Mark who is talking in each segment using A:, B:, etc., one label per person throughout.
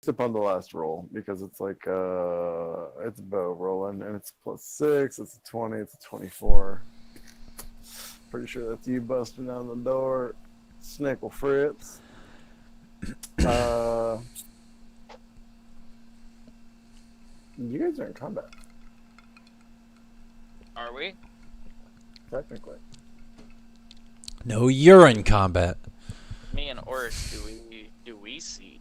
A: upon the last roll because it's like it's bow rolling and it's +6. It's a 20. It's a 24. Pretty sure that's you busting down the door, Snickle Fritz. You guys are in combat.
B: Are we?
A: Technically.
C: No, you're in combat.
B: Me and Oris, do we see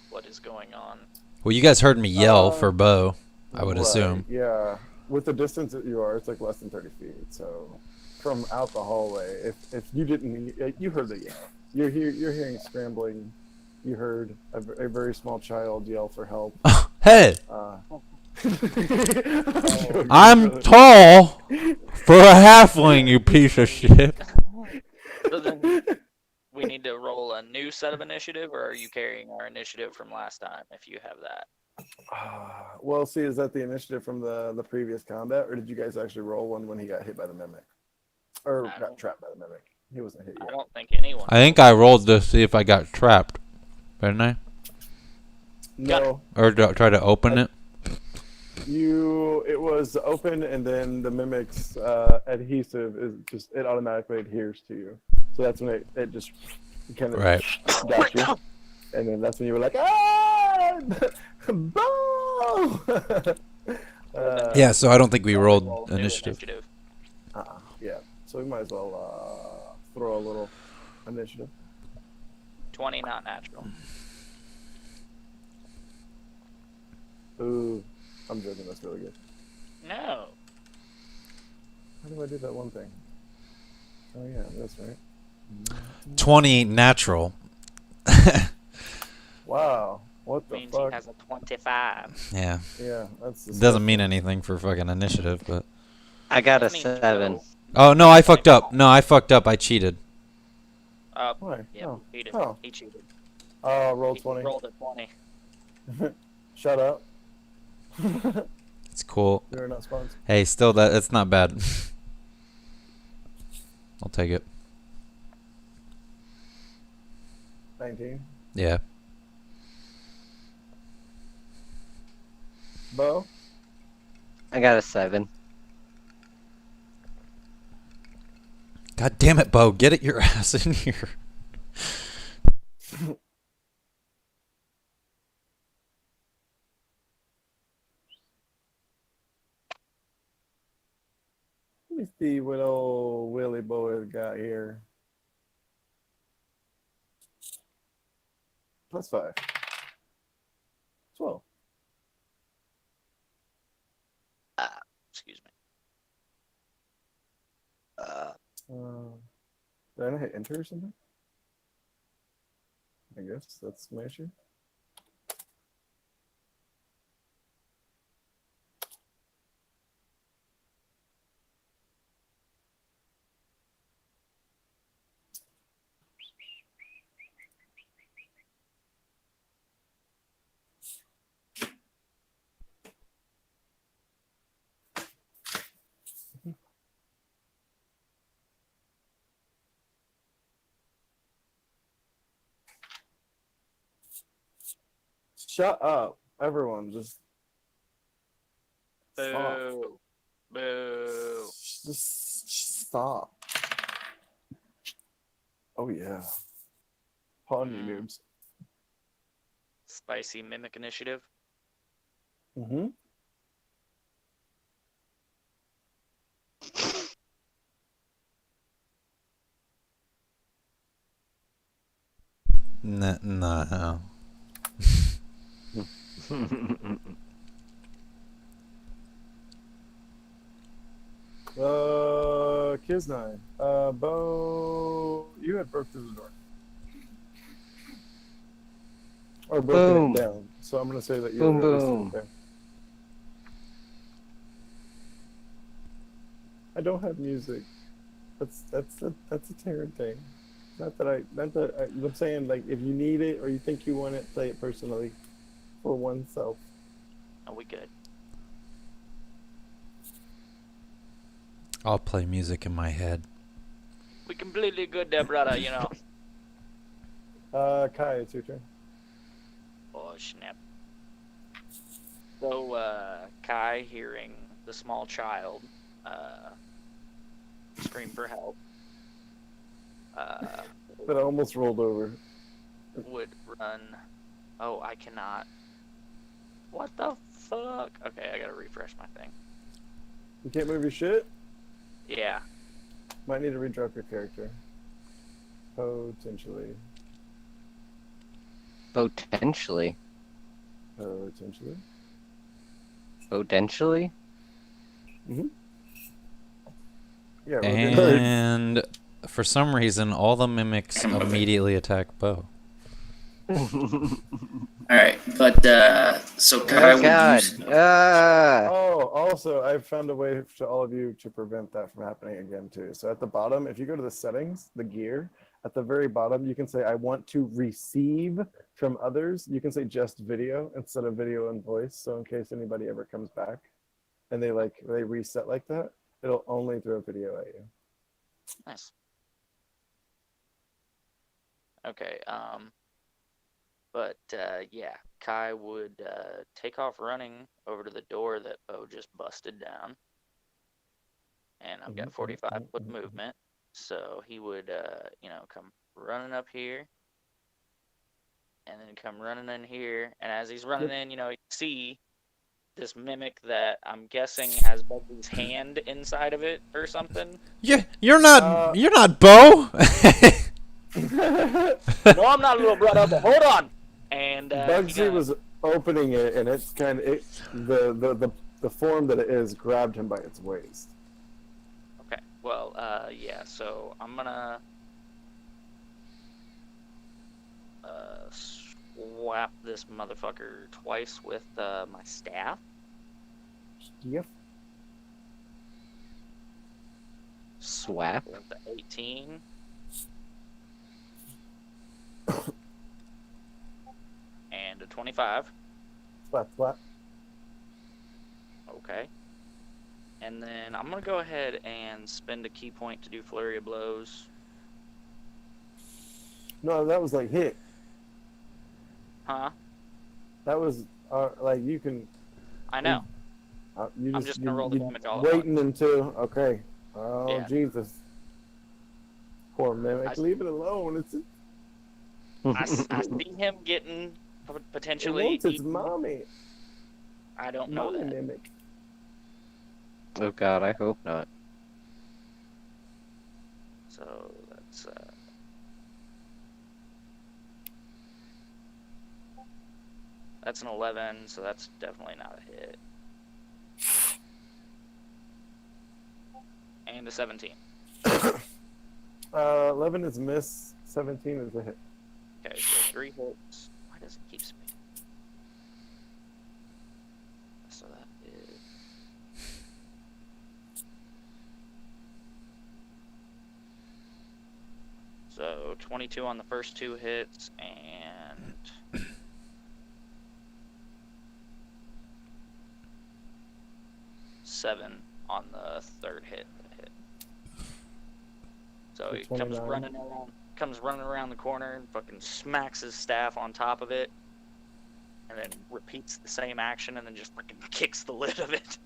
B: what is going on?
C: Well, you guys heard me yell for Bo, I would assume.
A: Yeah. With the distance that you are, it's like less than 30 feet. So from out the hallway, if you didn't, you heard the yell. You're hearing scrambling. You heard a very small child yell for help.
C: Hey! I'm tall for a halfling, you piece of shit.
B: So then we need to roll a new set of initiative, or are you carrying our initiative from last time, if you have that?
A: Well, see, is that the initiative from the previous combat, or did you guys actually roll one when he got hit by the mimic? Or got trapped by the mimic? He wasn't hit yet.
B: I don't think anyone.
C: I think I rolled to see if I got trapped, didn't I?
A: No.
C: Or try to open it?
A: It was open, and then the mimic's adhesive is just, it automatically adheres to you. So that's when it just kind of got you. And then that's when you were like, ah! Boom!
C: Yeah, so I don't think we rolled initiative.
A: Yeah, so we might as well throw a little initiative.
B: 20, not natural.
A: Ooh, I'm joking, that's really good.
B: No.
A: How do I do that one thing? Oh yeah, that's right.
C: 20 natural.
A: Wow, what the
B: Means
A: fuck?
B: he has a 25.
C: Yeah.
A: Yeah, that's.
C: It doesn't mean anything for fucking initiative, but.
D: I got a 7.
C: Oh no, I fucked up. No, I fucked up. I cheated.
A: Why?
B: Yeah,
A: Oh.
B: he did. He cheated.
A: Roll 20.
B: He rolled a 20.
A: Shut up.
C: It's cool.
A: You're not sponsored.
C: Hey, still it's not bad. I'll take it.
A: 19.
C: Yeah.
A: Bo?
D: I got a 7.
C: God damn it, Bo. Get your ass in here.
A: Let me see what old Willie Bo has got here. +5. 12.
B: Excuse me.
A: Did I not hit enter or something? I guess that's my issue. Shut up, everyone. Just stop.
B: Boo. Boo.
A: Just stop. Oh yeah. Pawn you noobs.
B: Spicy mimic initiative.
A: Mm-hmm.
C: No.
A: Kiznai. Bo, you had broke through the door. Or broken it down. So I'm gonna say that you
D: Boom,
A: were
D: boom.
A: there. I don't have music. That's a Terran thing. I'm saying, like, if you need it or you think you want it, play it personally for oneself.
B: Are we good?
C: I'll play music in my head.
B: We completely good there, brother, you know.
A: Kai, it's your turn.
B: Oh, snap. So, Kai, hearing the small child scream for help,
A: But I almost rolled over.
B: would run. Oh, I cannot. What the fuck? Okay, I gotta refresh my thing.
A: You can't move your shit?
B: Yeah.
A: Might need to redrop your character. Potentially.
D: Potentially.
A: Potentially.
D: Potentially?
A: Yeah, we're
C: And for some reason, all the mimics immediately attack Bo.
E: Alright, but so Kai
D: Oh
E: would
D: god.
E: use
A: Oh, also, I've found a way to all of you to prevent that from happening again, too. So at the bottom, if you go to the settings, the gear, at the very bottom, you can say, I want to receive from others. You can say just video instead of video and voice. So in case anybody ever comes back and they reset like that, it'll only throw video at you.
B: Nice. Okay, but yeah, Kai would take off running over to the door that Bo just busted down. And I've got 45-foot movement, so he would, come running up here, and then come running in here. And as he's running in, you see this mimic that I'm guessing has Bugsy's hand inside of it or something.
C: Yeah, you're not Bo.
B: No, I'm not, little brother, but hold on. And
A: Bugsy was opening it, and it's kind of the form that it is grabbed him by its waist.
B: Okay, well, yeah. So I'm gonna swap this motherfucker twice with my staff.
A: Yep.
D: Swap?
B: With the 18. And a 25.
A: Slap, slap.
B: Okay. And then I'm going to go ahead and spend a key point to do Flurry of Blows.
A: No, that was like hit.
B: Huh?
A: That was you can.
B: I know.
A: You
B: I'm just going to roll the damage all at
A: waiting
B: once.
A: until. Okay. Oh,
B: Yeah.
A: Jesus. Poor mimic. Leave it alone. It's.
B: I see him getting
A: It
B: potentially.
A: wants its
B: eaten.
A: mommy.
B: I don't know
A: Mommy
B: that.
A: mimic.
D: Oh god, I hope not.
B: So that's an 11, so that's definitely not a hit. And a 17.
A: 11 is miss. 17 is a hit.
B: Okay, so 3 hits. Why does it keep spinning? So that is. So 22 on the first 2 hits and. Seven on the third hit. So he comes
A: 29.
B: running around the corner and fucking smacks his staff on top of it, and then repeats the same action and then just fucking kicks the lid of it.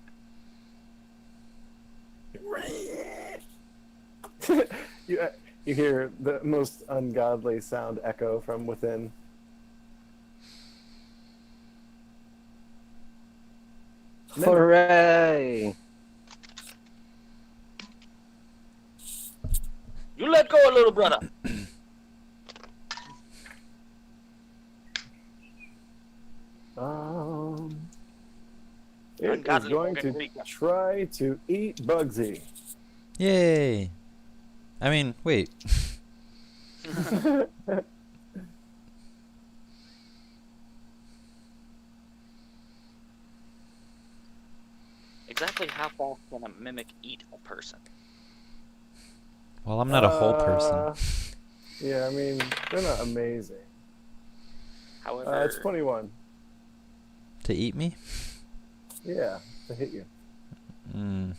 A: You hear the most ungodly sound echo from within.
D: Hooray!
B: You let go, little brother.
A: It is
B: Ungodly
A: going
B: fucking
A: to
B: Rika.
A: try to eat Bugsy.
C: Yay! I mean, wait.
B: Exactly how fast can a mimic eat a person?
C: Well, I'm not a whole person.
A: Yeah, I mean, they're not amazing.
B: However,
A: It's 21.
C: To eat me?
A: Yeah, to hit you.
C: Mm.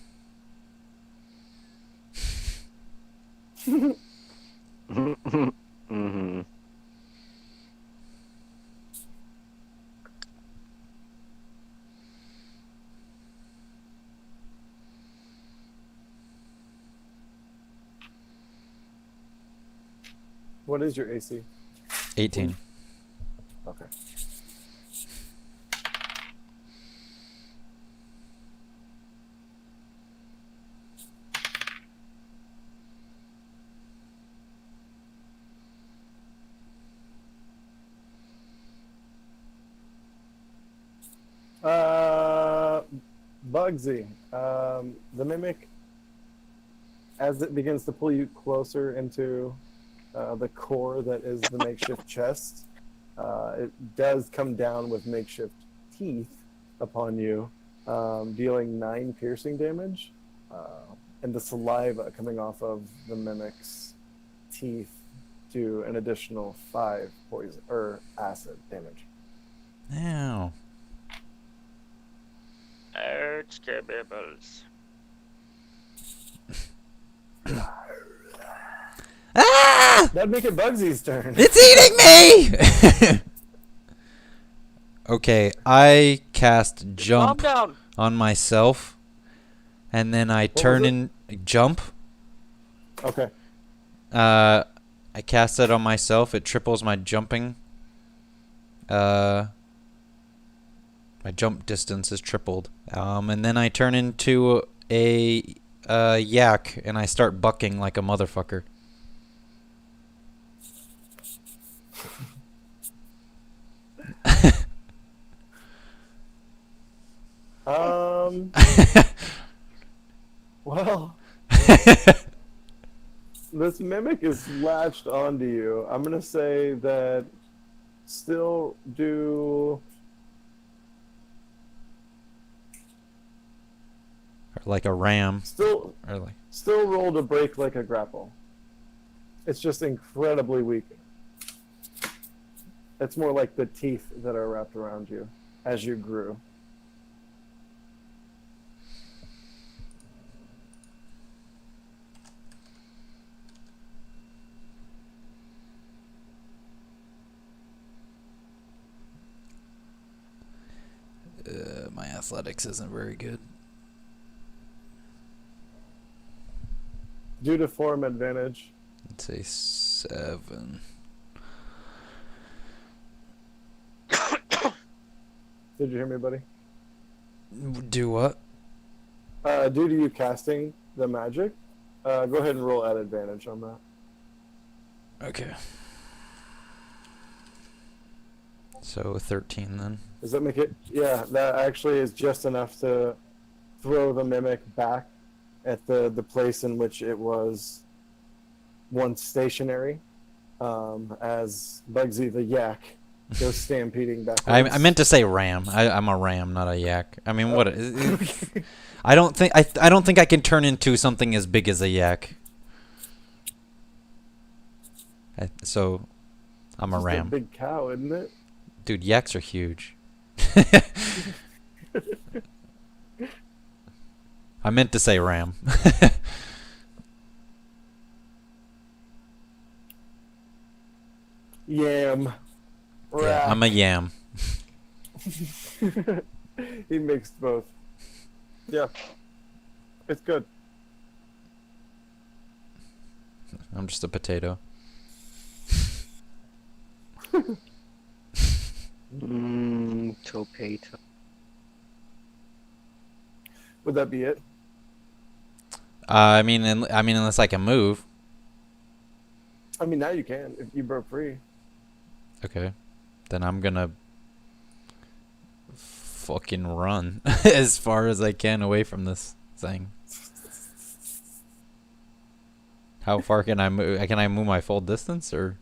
D: Mm-hmm.
A: What is your AC?
C: 18.
A: Okay. Bugsy, the mimic, as it begins to pull you closer into the core that is the makeshift chest, it does come down with makeshift teeth upon you, dealing 9 piercing damage, and the saliva coming off of the mimic's teeth do an additional 5 poison or acid damage.
C: Ow.
B: Ouch, Bibbles.
C: Ah!
A: That'd make it Bugsy's turn.
C: It's eating me! Okay, I cast
B: Calm
C: jump
B: down.
C: on myself, and then I turn
A: was
C: in jump.
A: Okay.
C: I cast it on myself. It triples my jumping. My jump distance is tripled. And then I turn into a yak, and I start bucking like a motherfucker.
A: Well, this mimic is latched onto you. I'm gonna say that still do.
C: Like a ram.
A: Still roll to break like a grapple. It's just incredibly weak. It's more like the teeth that are wrapped around you as you grew.
C: My athletics isn't very good.
A: Due to form advantage.
C: Let's say 7.
A: Did you hear me, buddy?
C: Do what?
A: Due to you casting the magic, go ahead and roll at advantage on that.
C: Okay. So 13 then.
A: Does that make it? Yeah, that actually is just enough to throw the mimic back at the place in which it was once stationary, as Bugsy the yak goes stampeding backwards.
C: I meant to say ram. I'm a ram, not a yak. I mean, what? I don't think I can turn into something as big as a yak. So, I'm a
A: Just
C: ram.
A: a big cow, isn't it?
C: Dude, yaks are huge. I meant to say ram.
A: Yam.
C: Yeah, I'm a yam.
A: He mixed both. Yeah. It's good.
C: I'm just a potato.
D: Topato.
A: Would that be it?
C: I mean, unless I can move.
A: I mean, now you can if you broke free.
C: Okay, then I'm gonna fucking run as far as I can away from this thing. How far can I move? Can I move my full distance, or?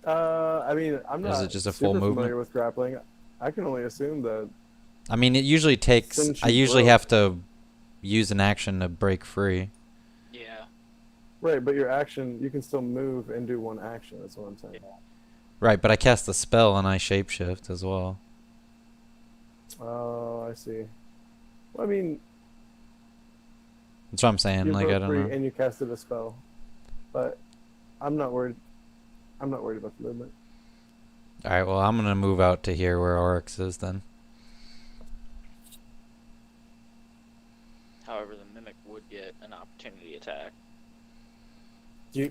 A: I mean, I'm
C: Is
A: not
C: it just a full
A: super
C: movement?
A: familiar with grappling. I can only assume that.
C: I mean, it usually takes.
A: Since
C: I
A: you
C: usually
A: broke.
C: have to use an action to break free.
B: Yeah.
A: Right, but your action, you can still move and do one action. That's what I'm saying.
C: Right, but I cast a spell and I shapeshift as well.
A: Oh, I see. Well, I mean,
C: That's what I'm saying.
A: you
C: Like, I
A: broke
C: don't
A: free
C: know.
A: and you casted a spell, but I'm not worried. I'm not worried about the movement.
C: All right, well, I'm gonna move out to here where Oryx is then.
B: However, the mimic would get an opportunity attack.
A: Do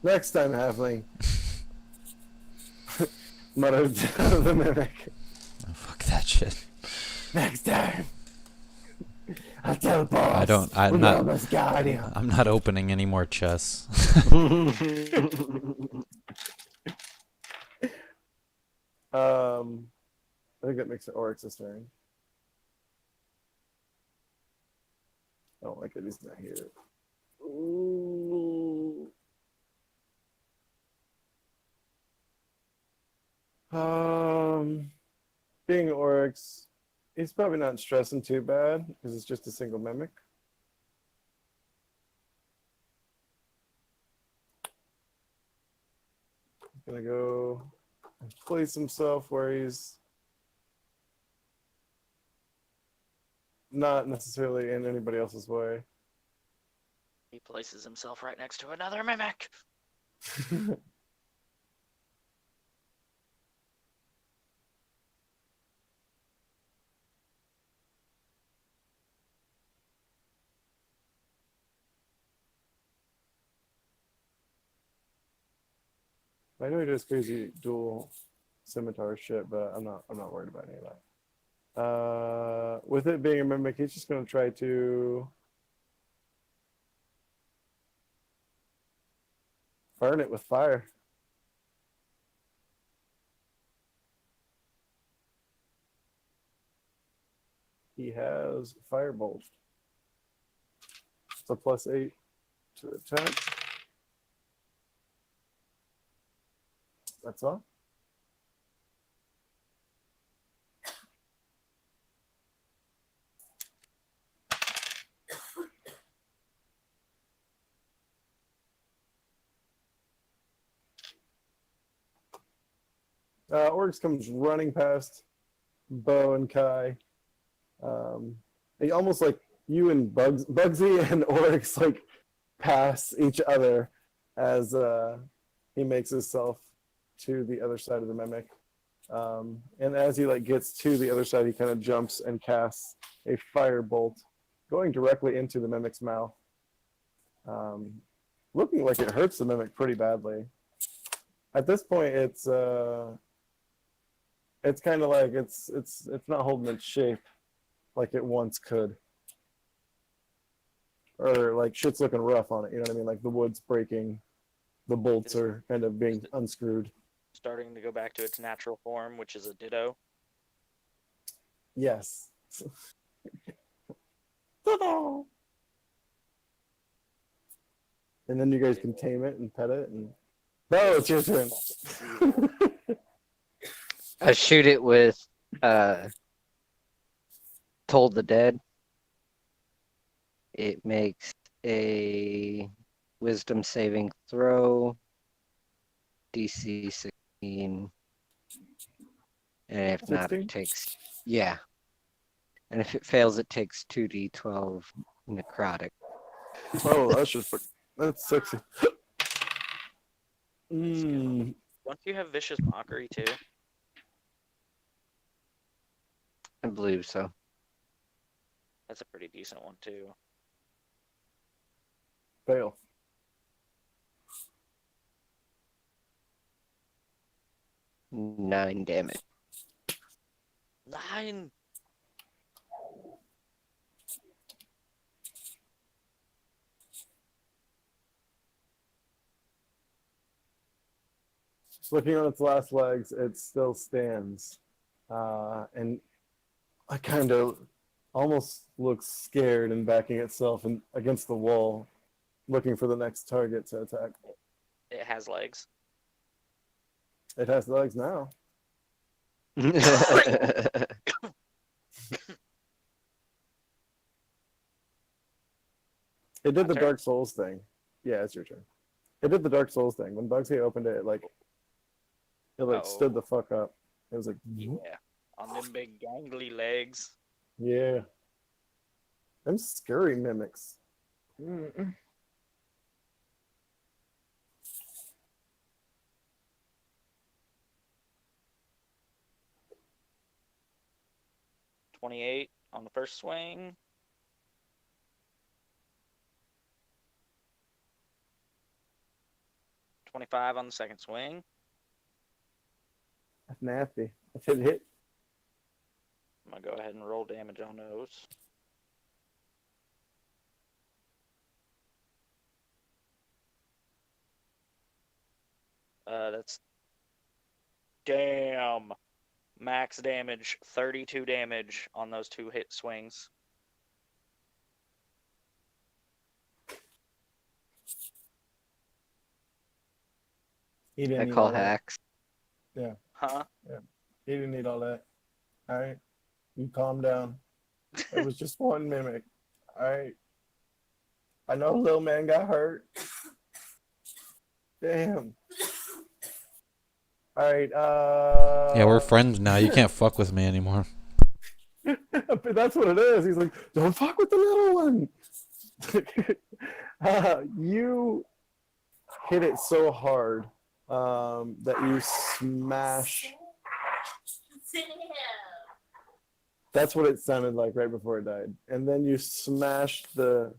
A: Next time, halfling. Muttered the mimic.
C: Oh, fuck that shit.
A: Next time. I'll tell boss.
C: I'm
A: we
C: not-
A: almost got him.
C: I'm not opening any more chests.
A: I think that makes it Oryx's turn. I don't like that he's not here. Ooh. Being Oryx, he's probably not stressing too bad because it's just a single mimic. He's gonna go and place himself where he's not necessarily in anybody else's way.
B: He places himself right next to another mimic.
A: I know he does crazy dual scimitar shit, but I'm not worried about any of that. With it being a mimic, he's just gonna try to burn it with fire. He has firebolt. It's a +8 to attack. That's all. Oryx comes running past Bo and Kai. He almost like you and Bugsy and Oryx like pass each other as he makes himself to the other side of the mimic. And as he like gets to the other side, he kind of jumps and casts a firebolt going directly into the mimic's mouth. Looking like it hurts the mimic pretty badly. At this point, it's kind of like it's not holding its shape like it once could, or like shit's looking rough on it. You know what I mean? Like the wood's breaking, the bolts are kind of being unscrewed.
B: Starting to go back to its natural form, which is a ditto.
A: Yes. And then you guys can tame it and pet it, and Bo, it's your turn.
D: I shoot it with Told the Dead. It makes a wisdom saving throw, DC 16. And if not,
A: 16?
D: it takes, yeah. And if it fails, it takes 2d12 necrotic.
A: Oh, that's sexy. Mm.
B: Don't you have vicious mockery too?
D: I believe so.
B: That's a pretty decent one too.
A: Fail.
D: Nine damage.
B: 9.
A: Looking on its last legs, it still stands. And I kind of almost looks scared and backing itself against the wall, looking for the next target to attack.
B: It has legs.
A: It has legs now. It did the
B: turn?
A: Dark Souls thing. Yeah, it's your turn. It did the Dark Souls thing. When Bugsy opened it, it stood the fuck up. It was like,
B: Yeah. On them big gangly legs.
A: yeah. Them scary mimics. Mm.
B: 28 on the first swing. 25 on the second swing.
A: That's nasty. That's hit.
B: I'm going to go ahead and roll damage on those. That's damn max damage, 32 damage on those 2 hit swings.
A: He didn't
D: I
A: need
D: call
A: all that.
D: hacks.
B: Huh?
A: He didn't need all that. All right, you calm down. It was just one mimic. All right. I know little man got hurt. Damn. All right.
C: Yeah, we're friends now. You can't fuck with me anymore.
A: But that's what it is. He's like, don't fuck with the little one. You hit it so hard that you smash. That's what it sounded like right before it died. And then you smashed the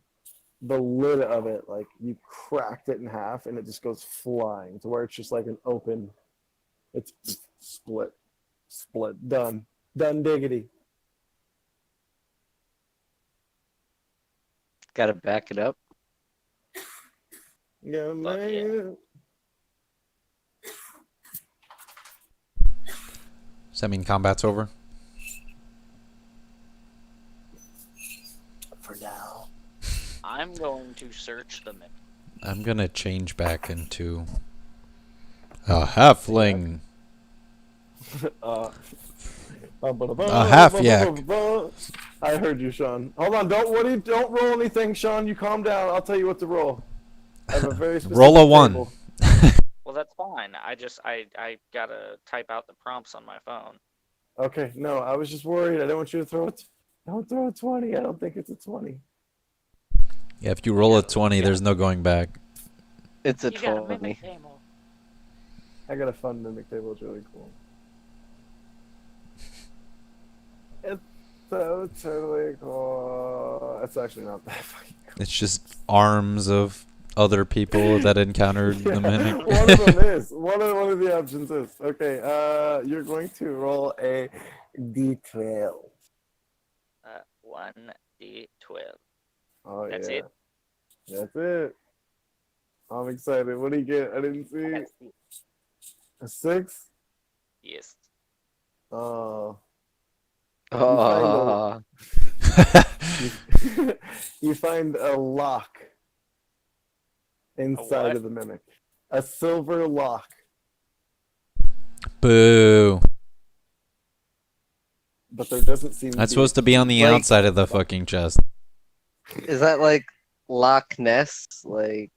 A: lid of it, like you cracked it in half, and it just goes flying to where it's just like an open. It's split, done diggity.
D: Gotta back it up.
A: Yeah,
B: Fuck yeah.
A: man.
C: Does that mean combat's over?
A: For now.
B: I'm going to search the mimic.
C: I'm gonna change back into a halfling.
A: A
C: half yak.
A: I heard you, Sean. Hold on, don't roll anything, Sean. You calm down. I'll tell you what to roll. I have a very specific
C: Roll a 1.
A: table.
B: Well, that's fine. I gotta type out the prompts on my phone.
A: Okay, no, I was just worried. I didn't want you to throw it. Don't throw a 20. I don't think it's a 20.
C: Yeah, if you roll a 20, there's no going back.
D: It's a
B: You got a
D: 20.
B: mimic table.
A: I got a fun mimic table. It's really cool. It's so totally cool. It's actually not that fucking cool.
C: It's just arms of other people that encountered the mimic.
A: One of them is. One of the options is. Okay, you're going to roll a d12.
B: 1d12.
A: Oh,
B: That's
A: yeah.
B: it?
A: That's it. I'm excited. What do you get? I didn't see. A 6?
B: Yes.
A: Oh.
D: Oh,
A: You find a lock inside
B: what?
A: of the mimic. A silver lock.
C: Boo.
A: But there doesn't seem
C: That's
A: to
C: supposed to be on the
D: Like-
C: outside of the fucking chest.
D: is that like Loch Ness? Like,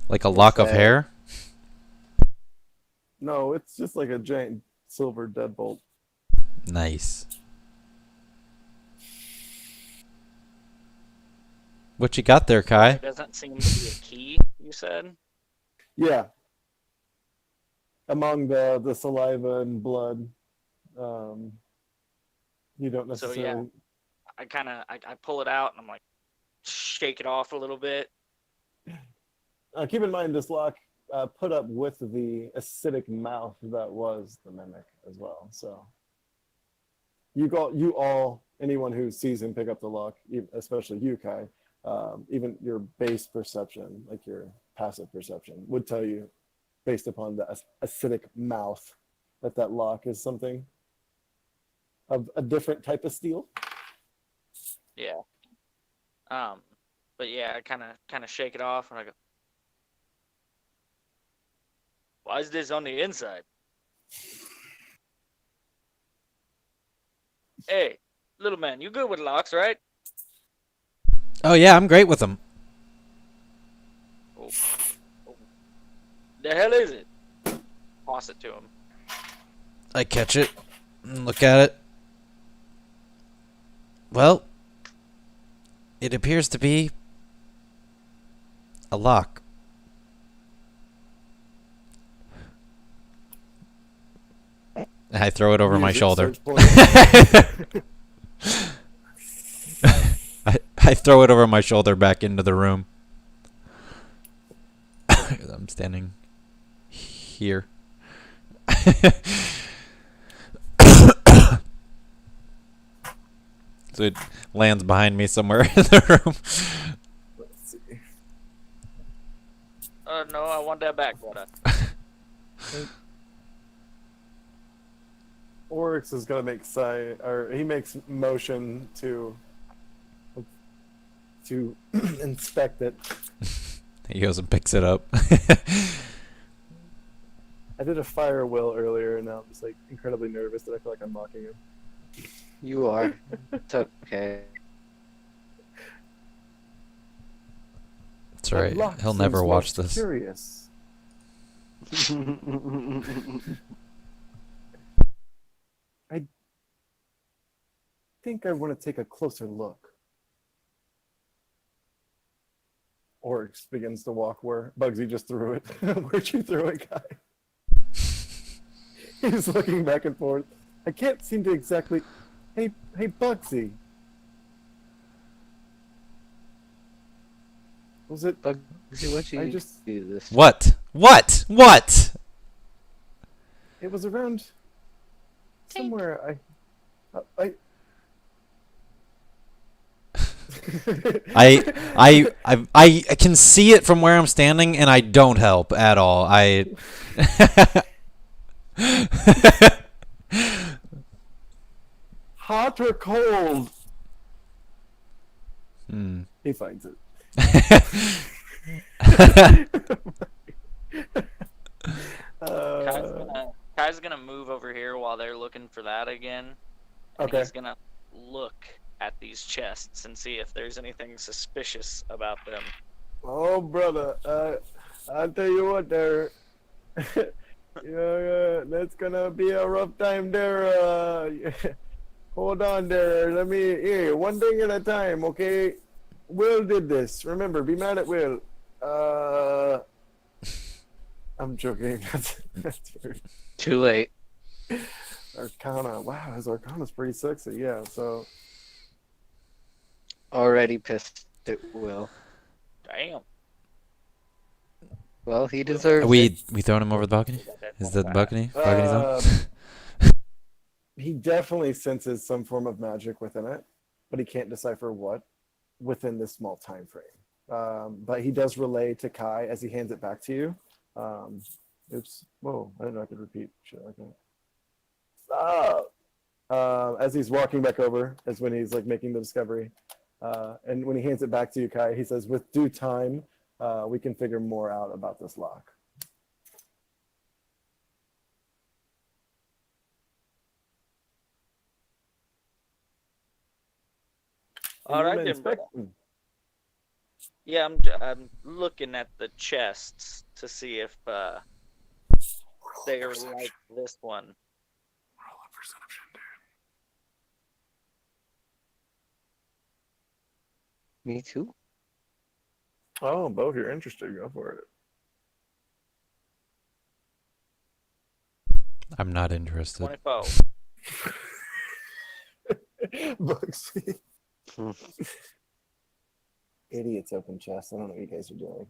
C: Like a lock of
D: that?
C: hair?
A: No, it's just like a giant silver deadbolt.
C: Nice. What you got there, Kai?
B: There doesn't seem to be a key, you said?
A: Yeah. Among the saliva and blood, you don't
B: So,
A: necessarily.
B: yeah. I pull it out and I'm like, shake it off a little bit.
A: Keep in mind this lock put up with the acidic mouth that was the mimic as well. So anyone who sees him pick up the lock, especially you, Kai, even your base perception, like your passive perception, would tell you, based upon the acidic mouth, that lock is something of a different type of steel.
B: Yeah. But yeah, I kind of shake it off and I go, why is this on the inside? Hey, little man, you good with locks, right?
C: Oh yeah, I'm great with them.
B: Oh. The hell is it? Toss it to him.
C: I catch it and look at it. Well, it appears to be a lock. I throw it over my
A: Music
C: shoulder.
A: starts playing.
C: I throw it over my shoulder back into the room. I'm standing here. So it lands behind me somewhere in the room.
A: Let's see.
B: No, I want that back, brother.
A: Oryx is gonna make sign, or he makes motion to inspect it.
C: He goes and picks it up.
A: I did a fire will earlier, and now I'm just like incredibly nervous that I feel like I'm mocking him.
D: You are. It's okay.
C: That's right.
A: Lock
C: He'll never
A: seems
C: watch
A: most
C: this.
A: Curious. I think I want to take a closer look. Oryx begins to walk where Bugsy just threw it. Where'd you throw it, guy? He's looking back and forth. I can't seem to exactly. Hey, Bugsy. Was it?
D: Bugsy, what you
A: I just.
D: do this?
C: What? What? What?
A: It was around somewhere.
C: I can see it from where I'm standing, and I don't help at all.
A: Hot or cold?
C: Hmm.
A: He finds it.
B: Kai's gonna move over here while they're looking for that again. And
A: Okay.
B: he's gonna look at these chests and see if there's anything suspicious about them.
A: Oh, brother. I'll tell you what there. Yeah, that's gonna be a rough time there. Hold on there. Let me here. One thing at a time, okay? Will did this. Remember, be mad at Will. I'm joking. That's weird.
D: Too late.
A: Arcana. Wow, his Arcana's pretty sexy. Yeah, so.
D: Already pissed at Will.
B: Damn.
D: Well, he deserves
C: we
D: it.
C: throwing him over the balcony? Is that the balcony? Balcony's on?
A: He definitely senses some form of magic within it, but he can't decipher what within this small time frame. But he does relay to Kai as he hands it back to you. Oops. Whoa, I didn't know I could repeat shit like that. Stop! As he's walking back over is when he's like making the discovery. And when he hands it back to you, Kai, he says, with due time, we can figure more out about this lock.
B: All right, then,
A: Inspect-
B: brother. Yeah, I'm looking at the chests to see if they're like this one.
D: Me too.
A: Oh, Bo, if you're interested, go for
C: I'm not interested.
B: 24.
A: it. Bugsy. Idiots open chest. I don't know what you guys are doing.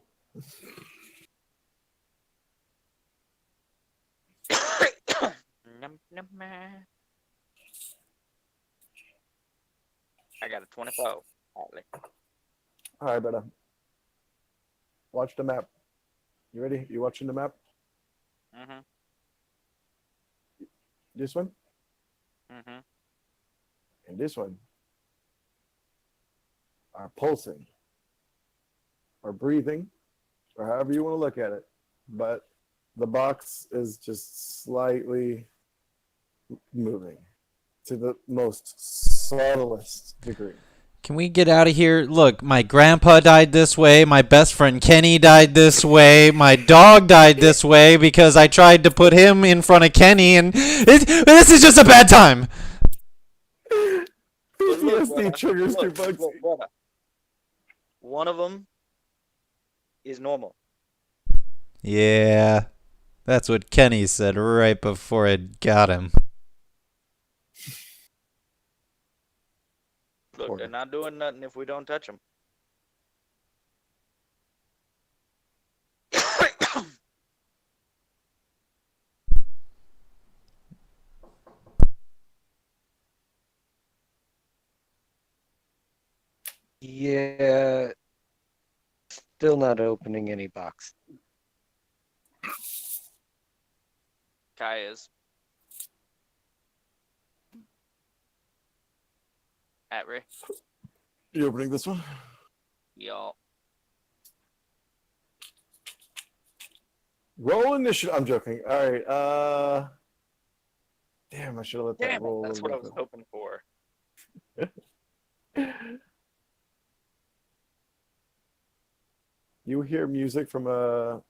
B: I got a 24.
A: All right, brother. Watch the map. You ready? You watching the map?
B: Mm-hmm.
A: This one
B: Mm-hmm.
A: and this one are pulsing or breathing or however you want to look at it. But the box is just slightly moving to the most subtlest degree.
C: Can we get out of here? Look, my grandpa died this way. My best friend Kenny died this way. My dog died this way because I tried to put him in front of Kenny, and this is just a bad time.
A: PTSD triggers too bugsy.
B: Look, brother. One of them is normal.
C: Yeah, that's what Kenny said right before it got him.
B: Look, they're not doing nothing if we don't touch them.
D: Yeah, still not opening any box.
B: Kai is. Atri,
A: You opening this one?
B: y'all.
A: Roll initiative. I'm joking. All right. Damn, I should have let that
B: Damn it,
A: roll.
B: that's what I was hoping for.
A: You hear music from a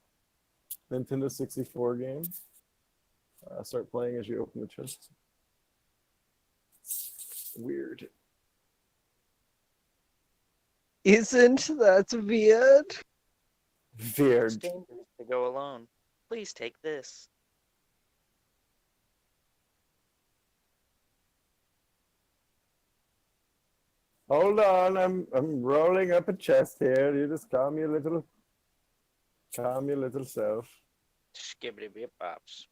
A: Nintendo 64 game. Start playing as you open the chest. Weird.
D: Isn't that weird?
A: Weird.
B: It's dangerous to go alone. Please take this.
A: Hold on, I'm rolling up a chest here. You just calm your little self.
B: Skibbity bip bops.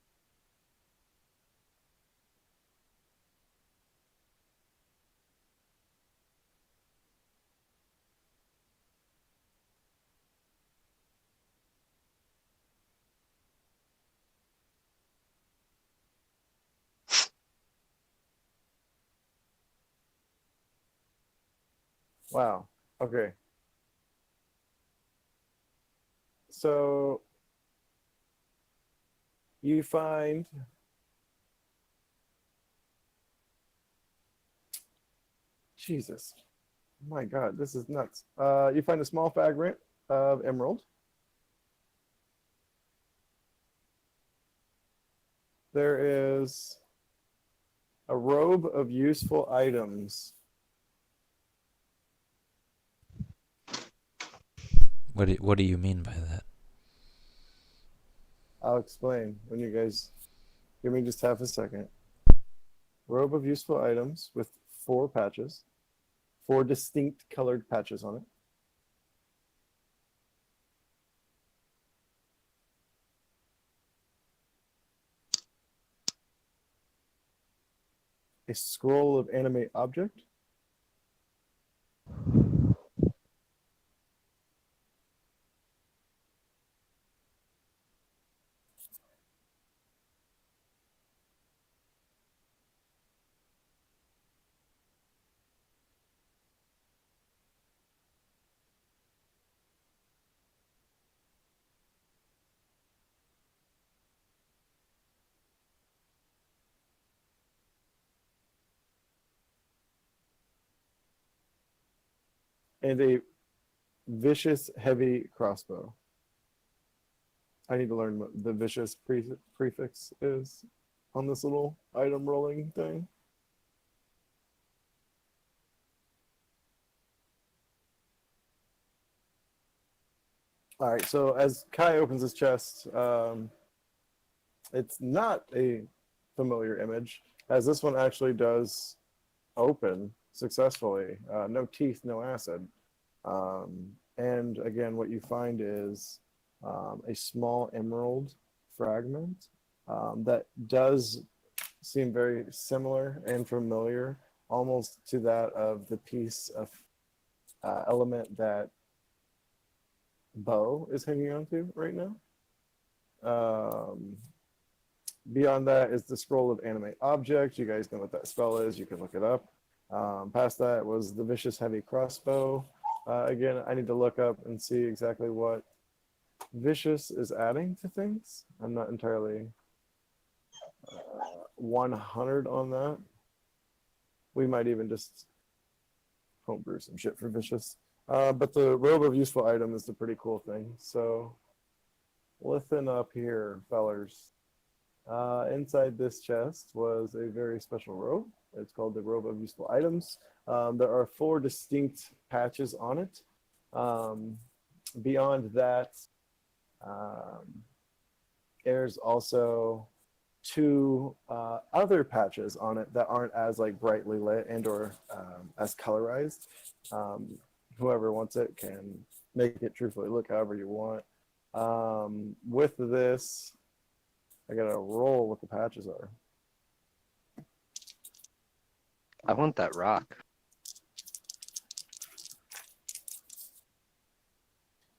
A: Wow. Okay. So you find Jesus. My God, this is nuts. You find a small fragment of emerald. There is a robe of useful items.
C: What do you mean by that?
A: I'll explain when you guys give me just half a second. Robe of useful items with 4 patches, 4 distinct colored patches on it. A scroll of animate object. And a vicious heavy crossbow. I need to learn what the vicious prefix is on this little item rolling thing. All right, so as Kai opens his chest, it's not a familiar image, as this one actually does open successfully. No teeth, no acid. And again, what you find is a small emerald fragment that does seem very similar and familiar, almost to that of the piece of element that Bo is hanging on to right now. Beyond that is the scroll of animate object. You guys know what that spell is. You can look it up. Past that was the vicious heavy crossbow. Again, I need to look up and see exactly what vicious is adding to things. I'm not entirely 100 on that. We might even just homebrew some shit for vicious. But the robe of useful item is the pretty cool thing. So listen up here, fellers. Inside this chest was a very special robe. It's called the robe of useful items. There are 4 distinct patches on it. Beyond that, there's also 2 other patches on it that aren't as like brightly lit and or as colorized. Whoever wants it can make it truthfully look however you want. With this, I gotta roll what the patches are.
D: I want that rock.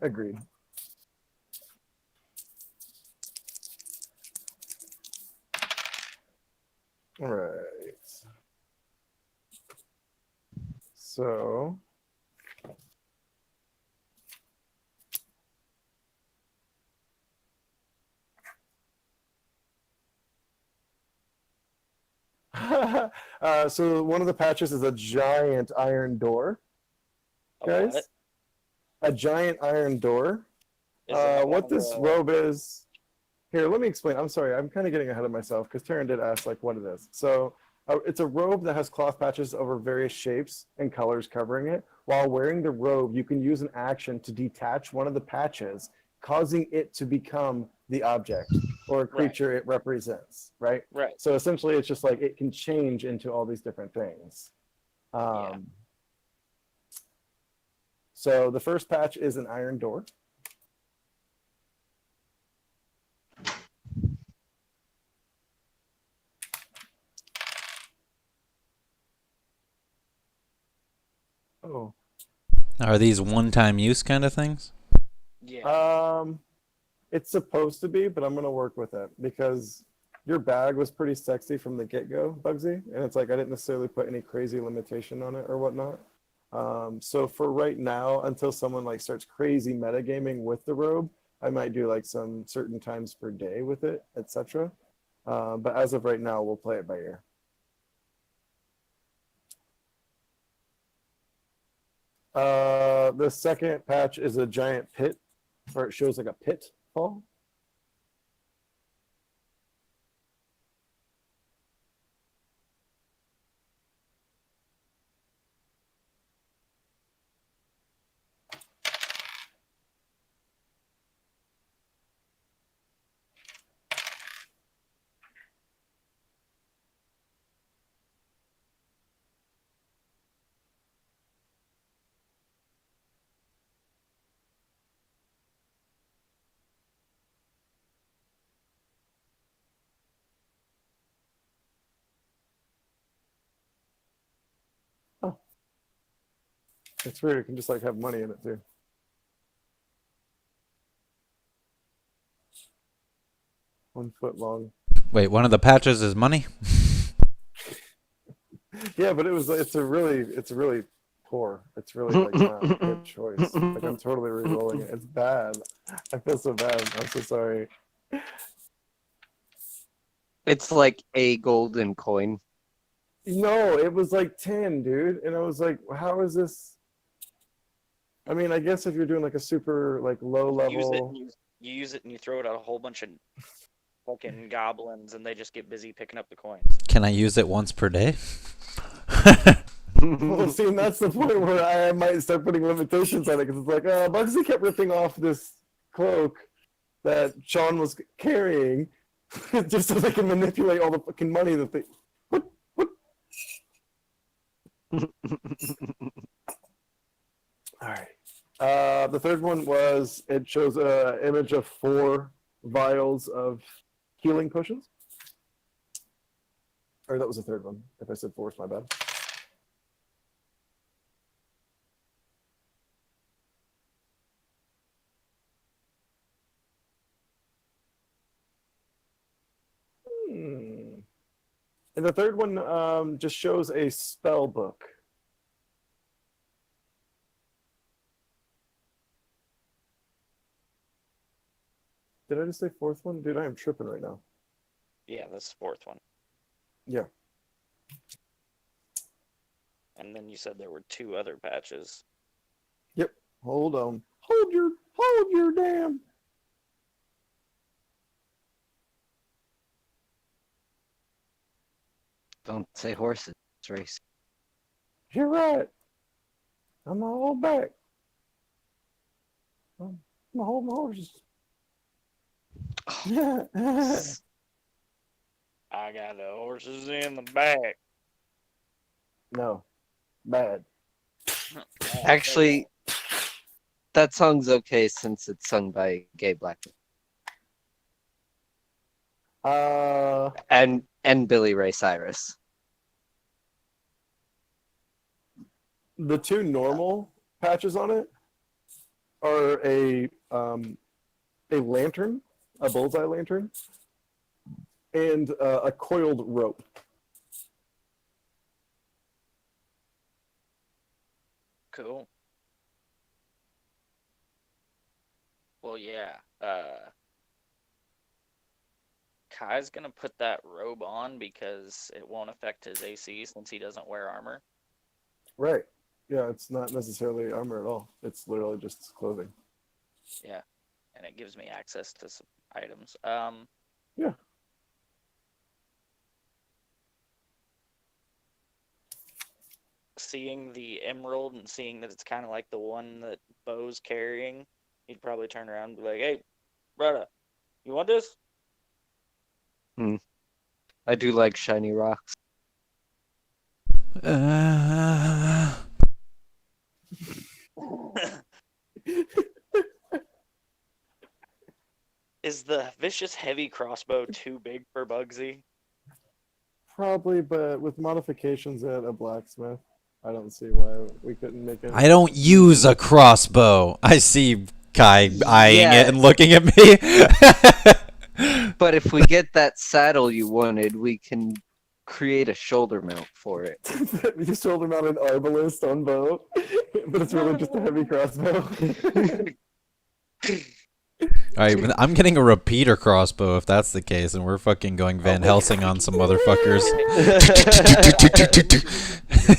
A: Agreed. All right. So. So one of the patches is a giant iron door, guys.
B: What?
A: A giant iron door.
B: Is that one
A: What
B: of
A: this
B: the-
A: robe is. Here, let me explain. I'm sorry, I'm kind of getting ahead of myself because Taryn did ask like what it is. So it's a robe that has cloth patches over various shapes and colors covering it. While wearing the robe, you can use an action to detach one of the patches, causing it to become the object or creature it represents, right?
B: Right.
A: So essentially, it's just like it can change into all these different things.
B: Yeah.
A: So the first patch is an iron door. Oh.
C: Are these one-time use kind of things?
B: Yeah.
A: It's supposed to be, but I'm gonna work with it because your bag was pretty sexy from the get-go, Bugsy, and it's like I didn't necessarily put any crazy limitation on it or whatnot. So for right now, until someone like starts crazy metagaming with the robe, I might do like some certain times per day with it, etc. But as of right now, we'll play it by ear. The second patch is a giant pit, or it shows like a pitfall. Oh. It's weird. It can just like have money in it too. One foot long.
C: Wait, one of the patches is money?
A: Yeah, but it's really poor. It's really like not a good choice. Like I'm totally re-rolling it. It's bad. I feel so bad. I'm so sorry.
D: It's like a golden coin.
A: No, it was like 10, dude. And I was like, how is this? I mean, I guess if you're doing like a super like low level.
B: You use it and you throw it at a whole bunch of fucking goblins, and they just get busy picking up the coins.
C: Can I use it once per day?
A: Well, see, and that's the point where I might start putting limitations on it because it's like, Bugsy kept ripping off this cloak that Sean was carrying just so they can manipulate all the fucking money that they. What? All right. The third one was it shows an image of 4 vials of healing potions. Or that was the third one. If I said 4, it's my bad. And the third one just shows a spell book. Did I just say 4th one? Dude, I am tripping right now.
B: Yeah, that's the 4th one.
A: Yeah.
B: And then you said there were 2 other patches.
A: Yep. Hold on. Hold your damn.
D: Don't say horses, it's race.
A: You're right. I'm gonna hold back. I'm gonna hold my horses.
B: I got the horses in the back.
A: No. Bad.
D: Actually, that song's okay since it's sung by gay black and Billy Ray Cyrus.
A: The 2 normal patches on it are a lantern, a bullseye lantern, and a coiled rope.
B: Cool. Well, yeah. Kai's gonna put that robe on because it won't affect his AC since he doesn't wear armor.
A: Right. Yeah, it's not necessarily armor at all. It's literally just clothing.
B: Yeah, and it gives me access to some items.
A: Yeah.
B: Seeing the emerald and seeing that it's kind of like the one that Bo's carrying, he'd probably turn around and be like, "Hey, brother, you want this?"
D: I do like shiny rocks.
B: Is the vicious heavy crossbow too big for Bugsy?
A: Probably, but with modifications at a blacksmith, I don't see why we couldn't make it.
C: I don't use a crossbow. I see Kai eyeing
D: Yeah.
C: it and looking at me.
D: But if we get that saddle you wanted, we can create a shoulder mount for it.
A: You shoulder mount an arbalist on bow, but it's really just a heavy crossbow.
C: Alright, I'm getting a repeater crossbow if that's the case, and we're fucking going Van Helsing on some motherfuckers.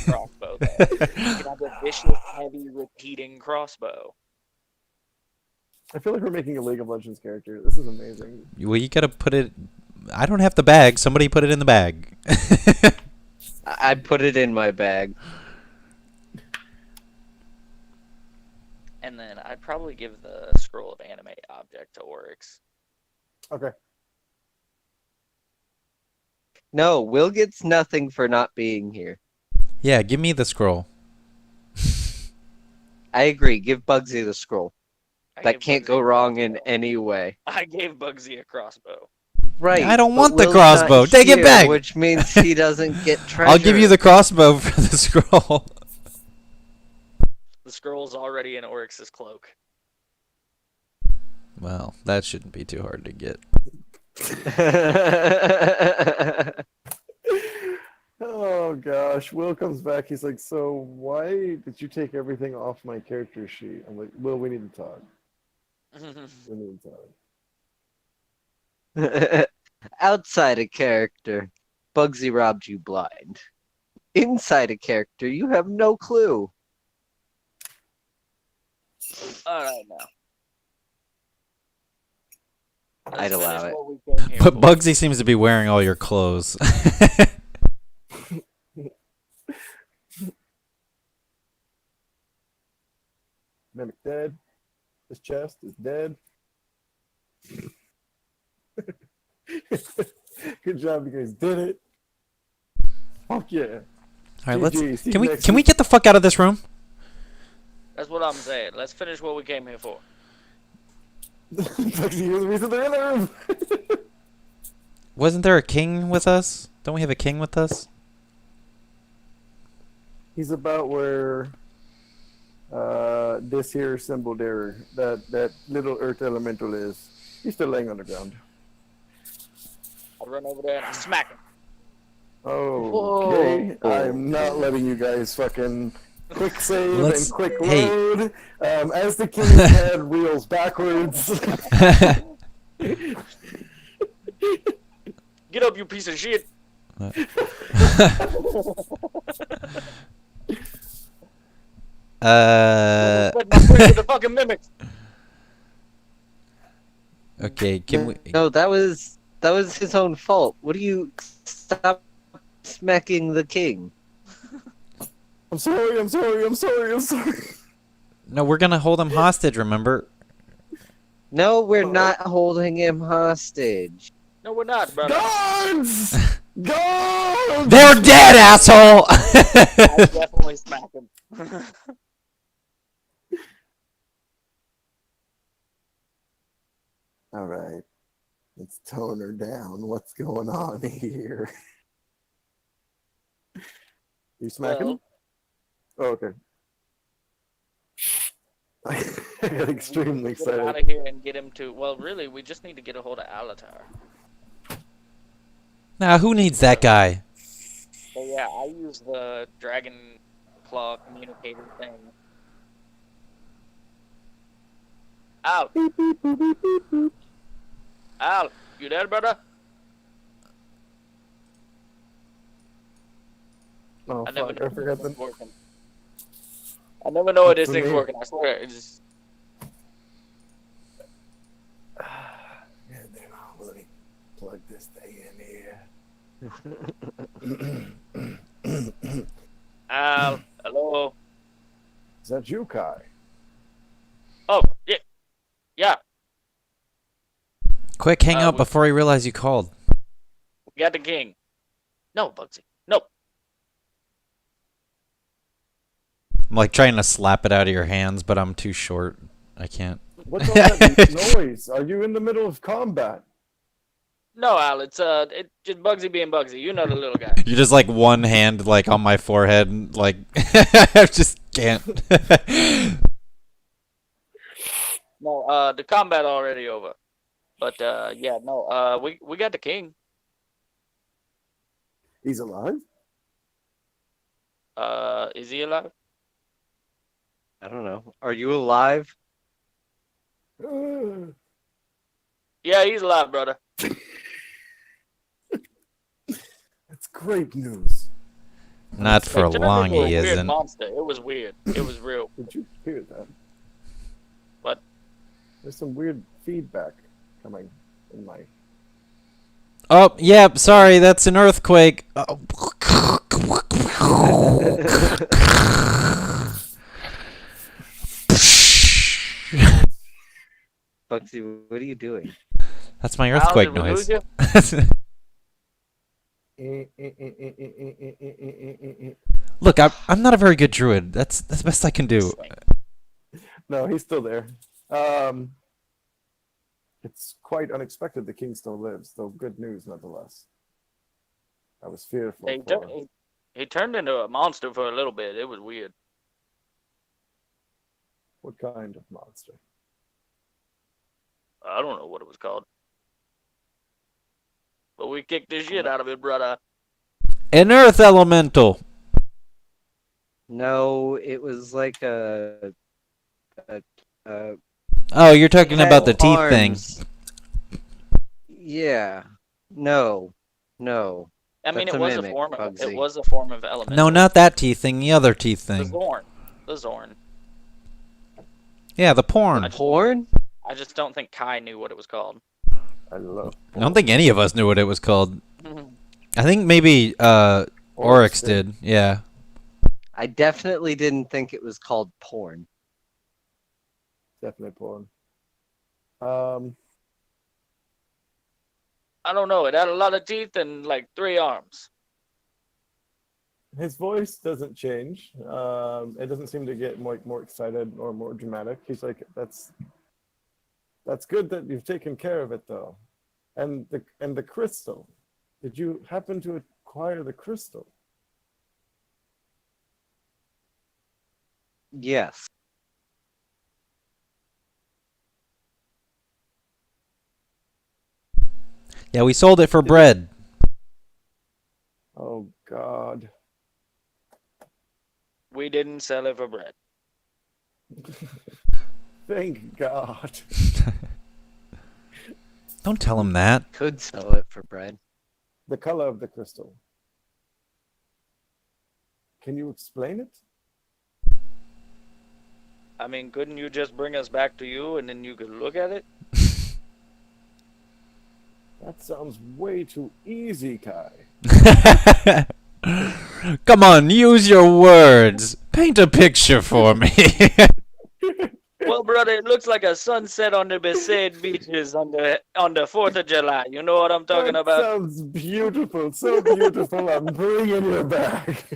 B: Crossbow. You can have a vicious heavy repeating crossbow.
A: I feel like we're making a League of Legends character. This is amazing.
C: Well, you gotta put it... I don't have the bag. Somebody put it in the bag.
D: I put it in my bag.
B: And then I'd probably give the scroll of animate object to Oryx.
A: Okay.
D: No, Will gets nothing for not being here.
C: Yeah, give me the scroll.
D: I agree. Give Bugsy the scroll.
B: I
D: That
B: gave
D: can't
B: Bugsy
D: go
B: a
D: wrong in
B: crossbow.
D: any way.
B: I gave Bugsy a crossbow.
D: Right.
C: I don't
D: but
C: want the
D: Will's not
C: crossbow. Take it
D: here,
C: back.
D: Which means he doesn't get treasure.
C: I'll give you the crossbow for the scroll.
B: The scroll's already in Oryx's cloak.
C: Well, that shouldn't be too hard to get.
A: Oh gosh, Will comes back. He's like, "So why did you take everything off my character sheet?" I'm like, "Will, we need to talk. We need to talk."
D: Outside a character, Bugsy robbed you blind. Inside a character, you have no clue.
B: Alright, now.
D: I'd allow it.
C: But Bugsy seems to be wearing all your clothes.
A: Mimic dead. His chest is dead. Good job, you guys did it. Fuck yeah.
C: Alright, let's...
A: GG, see you
C: Can we
A: next
C: can we
A: week.
C: get the fuck out of this room?
B: That's what I'm saying. Let's finish what we came here for.
A: Bugsy, you're the reason they're in the room.
C: Wasn't there a king with us? Don't we have a king with us?
A: He's about where this here symbol there, that little earth elemental is. He's still laying on the ground.
B: I'll run over there and I'll smack him.
A: Okay,
D: Whoa.
A: I'm not letting you guys fucking quick save
C: Let's-
A: and quick
C: hey.
A: load. As the king's head wheels backwards.
B: Get up, you piece of shit. Let my friend with the fucking mimics.
C: Okay, can we...
D: No, that was his own fault. What do you stop smacking the king?
A: I'm sorry.
C: No, we're gonna hold him hostage, remember?
D: No, we're not holding him hostage.
B: No, we're not, brother.
A: Guards! Guards!
C: They're dead, asshole!
B: I'll definitely smack him.
A: All right, let's tone her down. What's going on here? You smack him?
B: Well,
A: Oh, okay. I got extremely
B: Get him out
A: excited.
B: of here and get him to. Well, really, we just need to get a hold of Alatar.
C: Now, who needs that guy?
B: So yeah, I use the dragon claw communicator thing. Al,
A: Beep, beep, boop, beep, beep, boop.
B: Al, you there, brother?
A: Oh,
B: I never
A: fuck,
B: know
A: I forgot
B: this
A: the...
B: thing's working. I never know if
A: What's
B: this
A: the
B: thing's
A: name?
B: working. I swear. It's just...
A: Yeah, then let me plug this thing in here.
B: Al, hello.
A: Is that you, Kai?
B: Oh, yeah, yeah.
C: Quick, hang up
B: we
C: before he realized you called.
B: got the king. No, Bugsy. No.
C: I'm like trying to slap it out of your hands, but I'm too short. I can't.
A: What's all that noise? Are you in the middle of combat?
B: No, Al, it's just Bugsy being Bugsy. You know the little guy.
C: You just like one hand like on my forehead, and, like I just can't.
B: No, the combat already over. But yeah, no, we got the king.
A: He's alive?
B: Is he alive?
D: I don't know. Are you alive?
B: Yeah, he's alive, brother.
A: That's great news.
C: Not for
B: It turned
C: long,
B: into a
C: he
B: weird
C: isn't.
B: monster. It was weird. It was real.
A: Did you hear that?
B: What?
A: There's some weird feedback coming in my...
C: Oh, yep. Sorry, that's an earthquake. Oh.
D: Bugsy, what are you doing?
C: That's my
B: Al,
C: earthquake
B: did we
C: noise.
B: lose you?
C: Look, I'm not a very good druid. That's the best I can do.
A: No, he's still there. It's quite unexpected the king still lives, though good news nonetheless. I was fearful.
B: He turned into a monster for a little bit. It was weird.
A: What kind of monster?
B: I don't know what it was called. But we kicked the shit out of it, brother.
C: An earth elemental.
D: No, it was like a
C: Oh, you're talking
D: had
C: about the teeth
D: arms.
C: thing.
D: Yeah. No.
B: I mean,
D: That's
B: it
D: a
B: was
D: mimic,
B: a form. It
D: Bugsy.
B: was a form of elemental.
C: No, not that teeth thing. The other teeth
B: the
C: thing.
B: Zorn. The Zorn.
C: Yeah, the porn.
D: Porn?
B: I just don't think Kai knew what it was called.
A: I love.
C: I don't think any of us knew what it was called. I think maybe Oryx did. Yeah.
D: I definitely didn't think it was called porn.
A: Definitely porn.
B: I don't know. It had a lot of teeth and like 3 arms.
A: His voice doesn't change. It doesn't seem to get more excited or more dramatic. He's like, that's good that you've taken care of it though. And the crystal. Did you happen to acquire the crystal?
D: Yes.
C: Yeah, we sold it for bread.
A: Oh God.
B: We didn't sell it for bread.
A: Thank God.
C: Don't tell him that.
D: Could sell it for bread.
A: The color of the crystal. Can you explain it?
B: I mean, couldn't you just bring us back to you and then you could look at it?
A: That sounds way too easy, Kai.
C: Come on, use your words. Paint a picture for me.
B: Well, brother, it looks like a sunset on the Besaid beaches on the 4th of July. You know what I'm talking
A: That
B: about?
A: sounds beautiful. So beautiful. I'm bringing you back.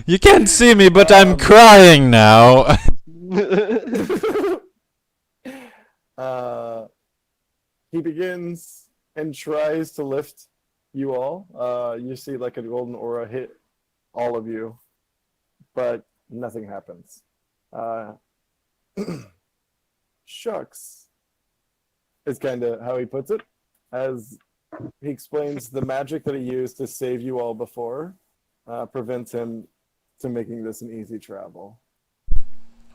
C: You can't see me, but I'm crying now.
A: He begins and tries to lift you all. You see like a golden aura hit all of you, but nothing happens. shucks, is kind of how he puts it, as he explains the magic that he used to save you all before prevents him to making this an easy travel.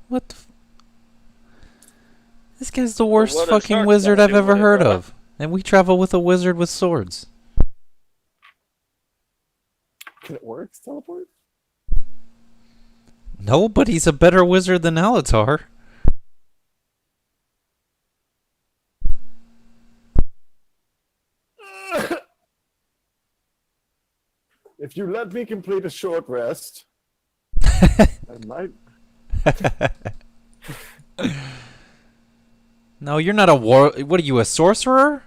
C: What the This guy's the worst
B: what is
C: fucking
B: Shark
C: wizard
B: gonna
C: I've
B: do
C: ever
B: with it,
C: heard
B: brother?
C: of. And we travel with a wizard with swords.
A: Can it work? Teleport?
C: No, but he's a better wizard than Alatar.
A: If you let me complete a short rest, I might.
C: No, you're not a What are you, a sorcerer?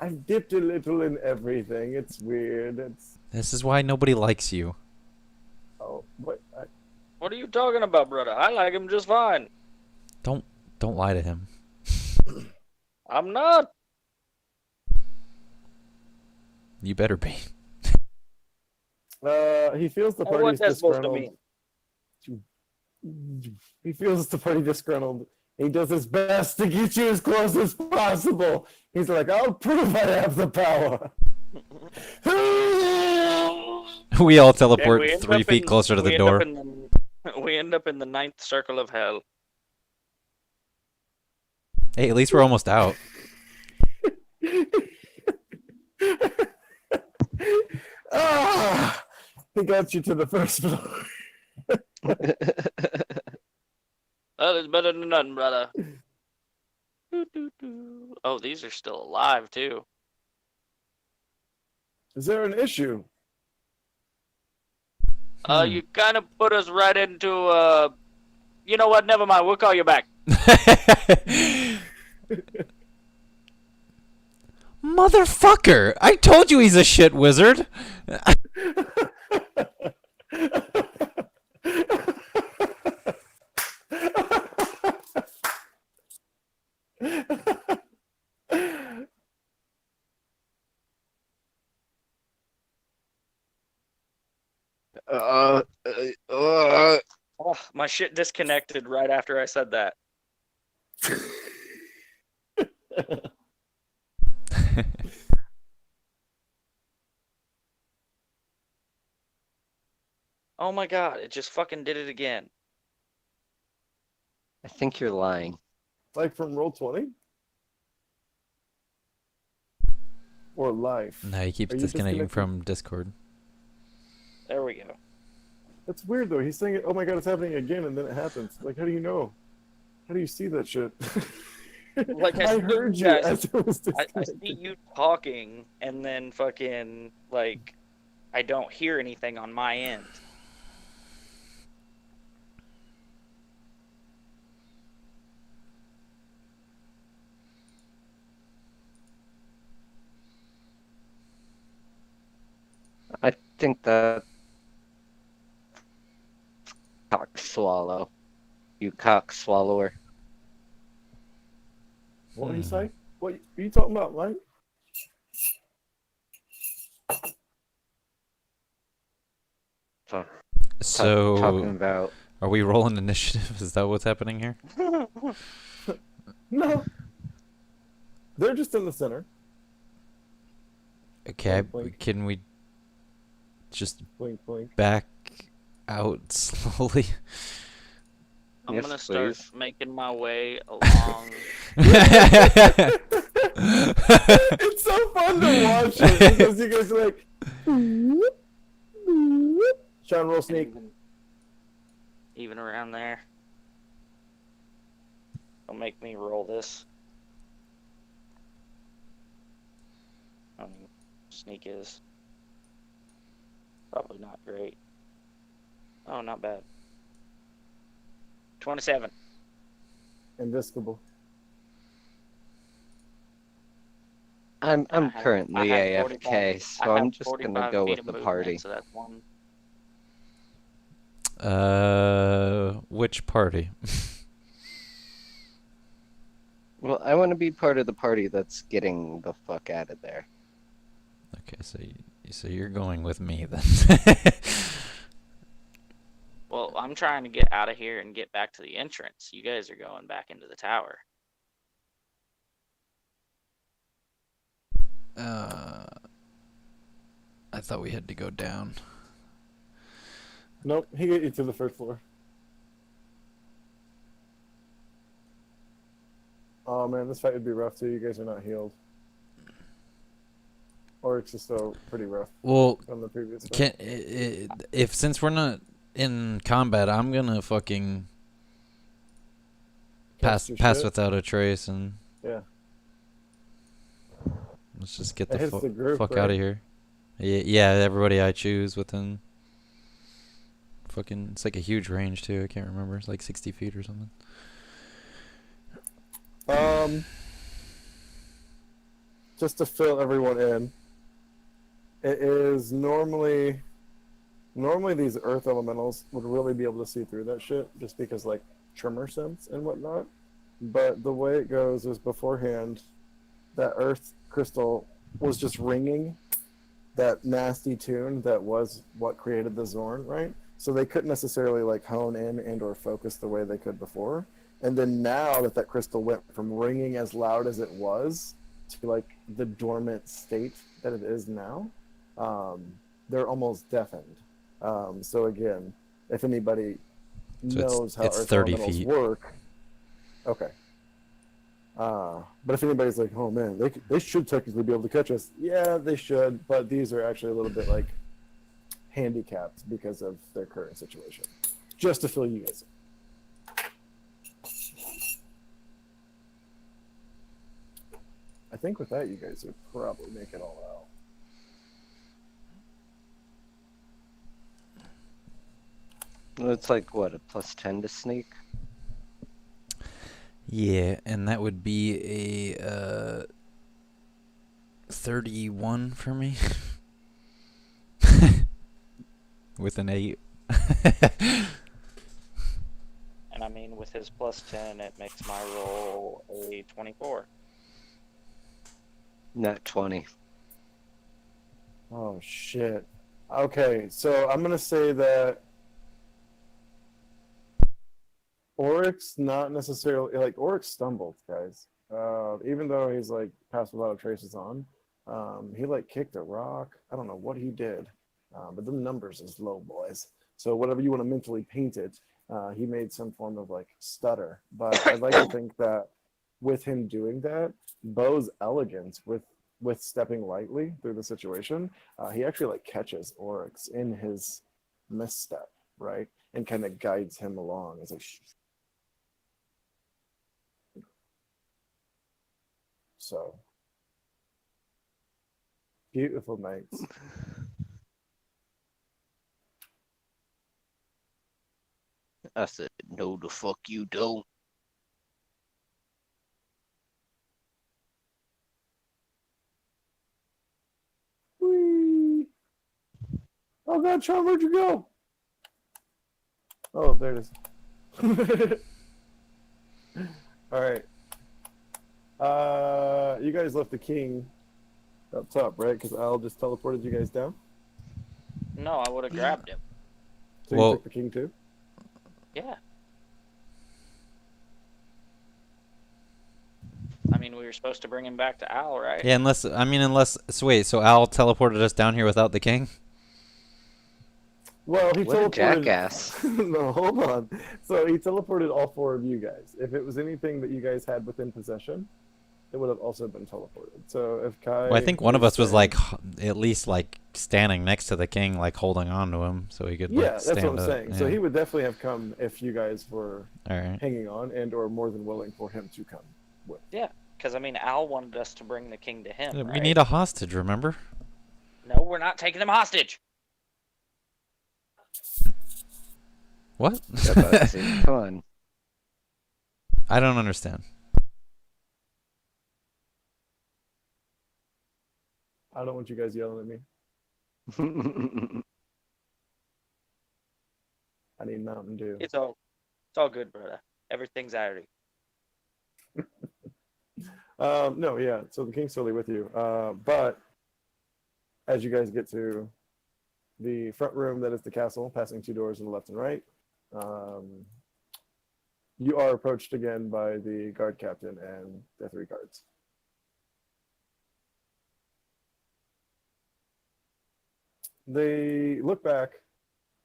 A: I've dipped a little in everything. It's weird. It's
C: This is why nobody likes you.
A: what?
B: What are you talking about, brother? I like him just fine.
C: Don't lie to him.
B: I'm not.
C: You better be.
A: He feels the
B: Oh,
A: party's
B: what's that supposed to
A: disgruntled.
B: mean?
A: He feels the party disgruntled. He does his best to get you as close as possible. He's like, I'll prove I have the power.
C: We all
B: And
C: teleport
B: we end
C: 3
B: up
C: feet
B: in-
C: closer to
B: we
C: the
B: end up
C: door.
B: in we end up in the 9th circle of hell.
C: Hey, at least we're almost out.
A: He got you to the first floor.
B: That is better than nothing, brother. Oh, these are still alive too.
A: Is there an issue?
B: You kind of put us right into you know what? Never mind. We'll call you back.
C: Motherfucker! I told you he's a shit wizard!
B: Oh, my shit disconnected right after I said that. Oh my god, it just fucking did it again.
D: I think you're lying.
A: Like from Roll20? Or life?
C: No, he keeps
A: Are you
C: disconnecting
A: disconnected?
C: from Discord.
B: There we go.
A: That's weird though. He's saying, "Oh my god, it's happening again," and then it happens. Like, how do you know? How do you see that shit?
B: Like
A: I
B: see
A: heard you
B: guys-
A: as it was
B: I see
A: disconnected.
B: you talking, and then fucking, like, I don't hear anything on my end.
D: I think that cock swallow. You cock swallower.
A: What did he say? What are you talking about, Mike?
D: Talking
C: So,
D: about.
C: are we rolling initiative? Is that what's happening here?
A: No. They're just in the center.
C: Okay,
A: Blink, blink.
C: can we just
A: Blink, blink.
C: back out slowly?
B: I'm
D: Yes,
B: gonna start
D: please.
B: making my way along.
A: It's so fun to watch it because you guys are like. Sean, roll sneak.
B: Even around there. Don't make me roll this. I mean, sneak is probably not great. Oh, not bad. 27.
A: Invisible.
D: I'm
B: I have-
D: currently
B: I have
D: AFK,
B: 45
D: so
B: I
D: I'm
B: have
D: just gonna
B: 45
D: go
B: feet
D: with
B: of
D: the
B: movement,
D: party.
B: So that's one.
C: Which party?
D: Well, I want to be part of the party that's getting the fuck out of there.
C: Okay, so you're going with me then.
B: Well, I'm I'm trying to get out of here and get back to the entrance. You guys are going back into the tower.
C: I thought we had to go down.
A: Nope, he got you to the first floor. Oh man, this fight would be rough too. You guys are not healed. Oryx is still pretty rough
C: Well,
A: from the previous fight.
C: if since we're not in combat, I'm gonna fucking pass
A: Cast your shit.
C: without a trace and
A: Yeah.
C: let's just get
A: It
C: the
A: hits the group,
C: fuck
A: right?
C: out of here. Yeah, everybody I choose within fucking, it's like a huge range too. I can't remember. It's like 60 feet or something.
A: Just to fill everyone in, it is normally these earth elementals would really be able to see through that shit just because like tremor sense and whatnot. But the way it goes is beforehand, that earth crystal was just ringing that nasty tune that was what created the Zorn, right? So they couldn't necessarily like hone in and or focus the way they could before. And then now that crystal went from ringing as loud as it was to like the dormant state that it is now, they're almost deafened. So again, if anybody knows how
C: it's
A: earth
C: 30
A: elementals
C: feet.
A: work, okay. But if anybody's like, oh man, they should technically be able to catch us. Yeah, they should, but these are actually a little bit like handicapped because of their current situation. Just to fill you guys in. I think with that, you guys would probably make it all out.
D: Well, it's like what, a +10 to sneak?
C: Yeah, and that would be a 31 for me. With an 8.
B: And I mean, with his +10, it makes my roll a 24.
D: Not 20.
A: Oh shit. Okay, so I'm gonna say that Oryx not necessarily like Oryx stumbled, guys. Even though he's like passed without a traces on, he like kicked a rock. I don't know what he did, but the numbers is low, boys. So whatever you want to mentally paint it, he made some form of like stutter. But I'd like to think that with him doing that, Bo's elegance with stepping lightly through the situation, he actually like catches Oryx in his misstep, right, and kind of guides him along. It's like. So beautiful nights.
D: I said, no, the fuck you don't.
A: Whee! Oh God, Sean, where'd you go? Oh, there it is. All right. You guys left the king up top, right? Because Al just teleported you guys down.
B: No, I would have grabbed him.
A: So
C: Well-
A: you took the king too.
B: Yeah. I mean, we were supposed to bring him back to Al, right?
C: Yeah, unless so wait, so Al teleported us down here without the king?
A: Well, he
D: What a
A: teleported.
D: jackass.
A: No, hold on. So he teleported all 4 of you guys. If it was anything that you guys had within possession, it would have also been teleported. So if Kai,
C: Well, I think one of us was
A: saying-
C: like at least like standing next to the king, like holding on to him so he could like
A: yeah, that's
C: stand
A: what I'm
C: up.
A: saying. So
C: Yeah.
A: he would definitely have come if you guys were
C: All right.
A: hanging on and or more than willing for him to come with.
B: Yeah, because I mean, Al wanted us to bring the king to him.
C: We
B: right?
C: need a hostage, remember?
B: No, we're not taking him hostage.
C: What?
D: Yeah, Bugsy, come on.
C: I don't understand.
A: I don't want you guys yelling at me. I need Mountain Dew.
B: It's all good, brother. Everything's already.
A: No, yeah. So the king's totally with you. But as you guys get to the front room that is the castle, passing 2 doors on the left and right, You are approached again by the guard captain and the 3 guards. They look back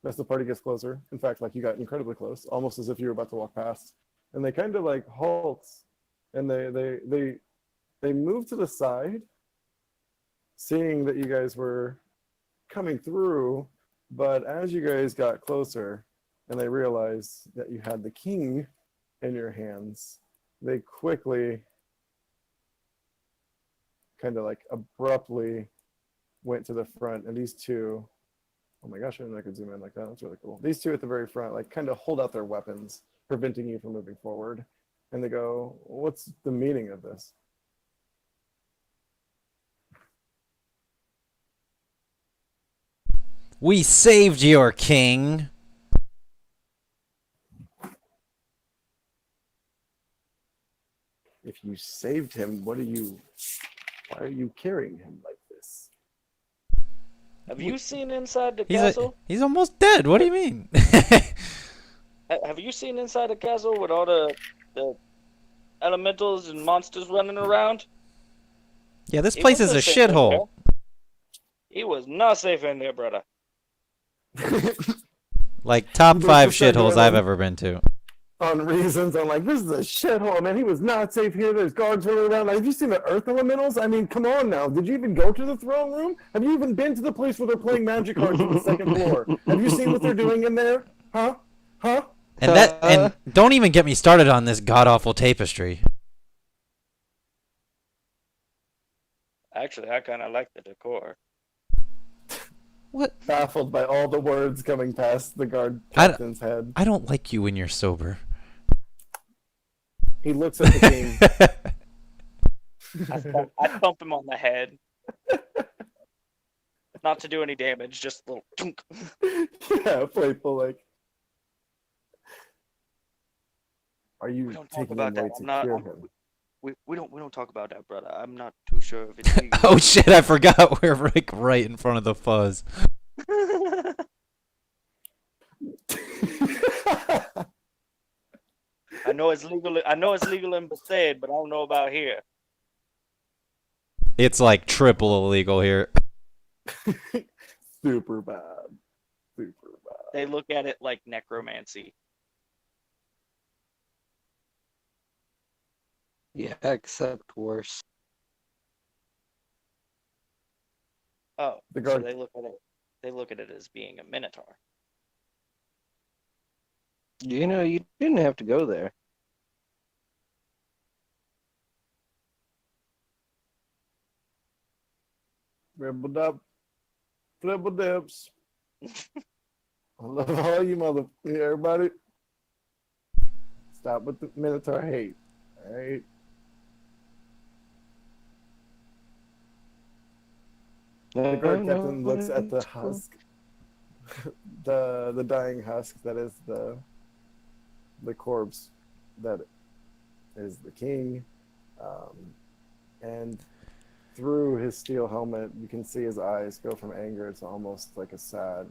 A: as the party gets closer. In fact, like you got incredibly close, almost as if you were about to walk past. And they kind of like halt, and they move to the side, seeing that you guys were coming through. But as you guys got closer, and they realized that you had the king in your hands, they quickly kind of like abruptly went to the front, and these 2, oh my gosh, I didn't know I could zoom in like that. That's really cool. These 2 at the very front, like kind of hold out their weapons, preventing you from moving forward. And they go, what's the meaning of this?
C: We saved your king.
A: If you saved him, why are you carrying him like this?
B: Have you seen inside the
C: He's
B: castle?
C: he's almost dead. What do you mean?
B: Have you seen inside the castle with all the elementals and monsters running around?
C: Yeah, this place is a shithole.
B: He was not safe in there, brother.
C: Like top
A: This
C: 5
A: is so
C: shitholes
A: good.
C: I've ever been to.
A: On reasons, I'm like, this is a shithole, man. He was not safe here. There's guards running around. Have you seen the earth elementals? I mean, come on now. Did you even go to the throne room? Have you even been to the place where they're playing magic cards on the 2nd floor? Have you seen what they're doing in there? Huh?
C: And don't even get me started on this god awful tapestry.
B: Actually, I kind of like the decor.
C: What?
A: Baffled by all the words coming past the guard captain's head.
C: I don't like you when you're sober.
A: He looks at the king.
B: I thump him on the head. Not to do any damage, just a little tunk.
A: Yeah, playful, like. Are you
B: We don't talk
A: taking
B: about
A: away
B: that.
A: to
B: I'm not.
A: cure
B: I'm-
A: him?
B: we don't talk about that, brother. I'm not too sure if it's legal.
C: Oh shit, I forgot we're like right in front of the fuzz.
B: I know it's legal. I know it's legal in Bethesda, but I don't know about here.
C: It's like triple illegal here.
A: Super bad. Super bad.
B: They look at it like necromancy.
D: Yeah, except worse.
B: Oh,
A: The
B: so
A: guard-
B: they look at it. They look at it as being a minotaur.
D: You know, you didn't have to go there.
A: Dribble dub. Dribble dips. I love all you everybody. Stop with the Minotaur hate. Alright? The guard captain looks at the husk. the dying husk that is the corpse that is the king. And through his steel helmet, you can see his eyes go from anger to almost like a sad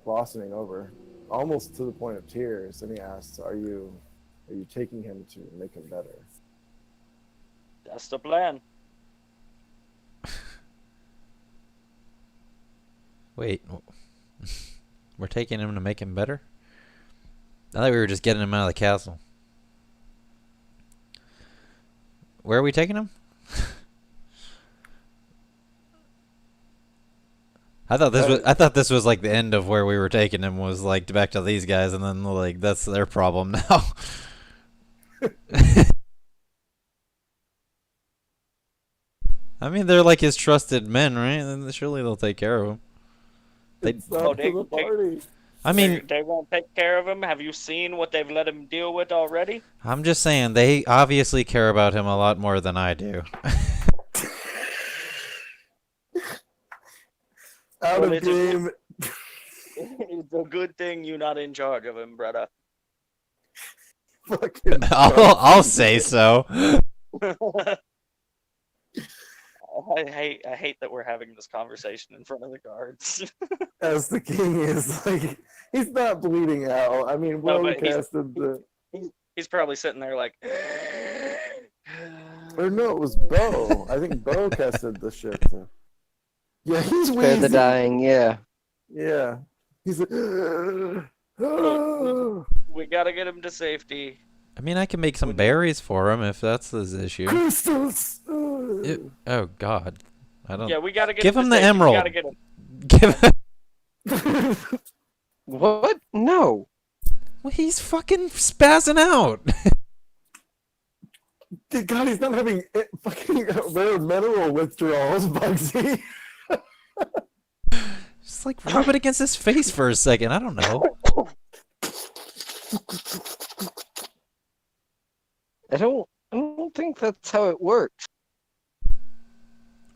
A: blossoming over, almost to the point of tears. And he asks, "Are you taking him to make him better?"
B: That's the plan.
C: Wait, we're taking him to make him better? I thought we were just getting him out of the castle. Where are we taking him? I thought this was like the end of where we were taking him, was like back to these guys, and then like that's their problem now. I mean, they're like his trusted men, right? And surely they'll take care of him.
A: It's
B: Oh,
A: up to the party.
C: I mean,
B: they won't take care of him. Have you seen what they've let him deal with already?
C: I'm just saying they obviously care about him a lot more than I do.
A: Out
B: Well,
A: of
B: it's a-
A: game.
B: It's a good thing you're not in charge of him, brother.
A: Fucking
C: I'll say so.
B: I I hate that we're having this conversation in front of the guards.
A: As the king is like, he's not bleeding out. I mean,
B: No,
A: Will
B: but
A: casted the.
B: he's probably sitting there like.
A: Or no, it was Bo. I think Bo casted the shit. Yeah, he's
D: Spare the
A: wheezing.
D: dying, yeah.
A: Yeah, he's like.
B: Look, we gotta get him to safety.
C: I mean, I can make some berries for him if that's his issue.
A: Crystals.
C: Oh God, I don't.
B: Yeah, we gotta get
C: Give
B: him
C: him
B: to
C: the
B: safety.
C: emerald.
B: We gotta get him.
C: Give him.
D: What? No.
C: Well, he's fucking spazzing out.
A: God, he's not having fucking rare mineral withdrawals, Bugsy.
C: Just like rub it against his face for a second. I don't know.
D: I don't think that's how it works.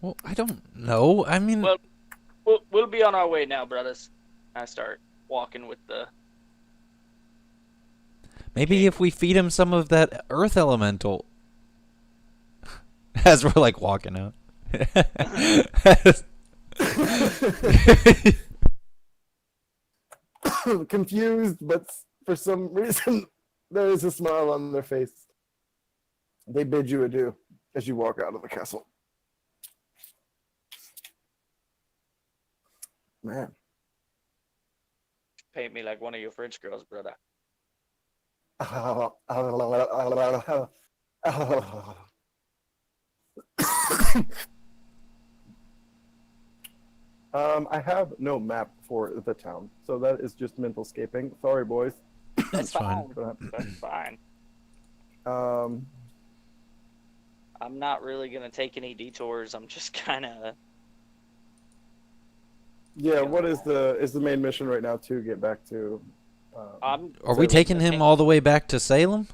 C: Well, I don't know. I mean,
B: Well, we'll be on our way now, brothers. I start walking with the.
C: maybe if we feed him some of that earth elemental. As we're like walking out.
A: Confused, but for some reason, there is a smile on their face. They bid you adieu as you walk out of the castle. Man.
B: Paint me like one of your French girls, brother.
A: I have no map for the town, so that is just mental scaping. Sorry, boys.
B: That's
C: fine.
B: fine. That's fine. I'm not really gonna take any detours. I'm just kind of.
A: Yeah, what is the main mission right now to get back to?
C: Are we taking him all the way back to Salem?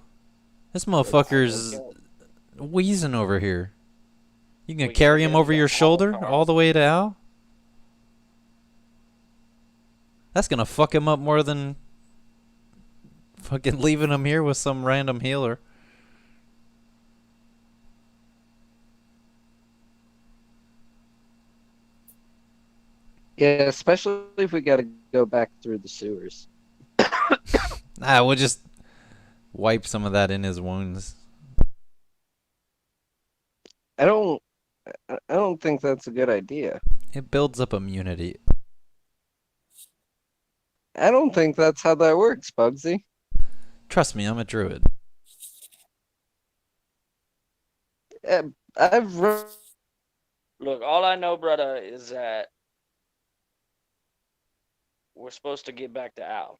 C: This motherfucker's wheezing over here. You gonna carry him over your shoulder all the way to Al? That's gonna fuck him up more than fucking leaving him here with some random healer.
D: Yeah, especially if we gotta go back through the sewers.
C: Nah, we'll just wipe some of that in his wounds.
D: I don't think that's a good idea.
C: It builds up immunity.
D: I don't think that's how that works, Bugsy.
C: Trust me, I'm a druid.
B: Look, all I know, brother, is that we're supposed to get back to Al.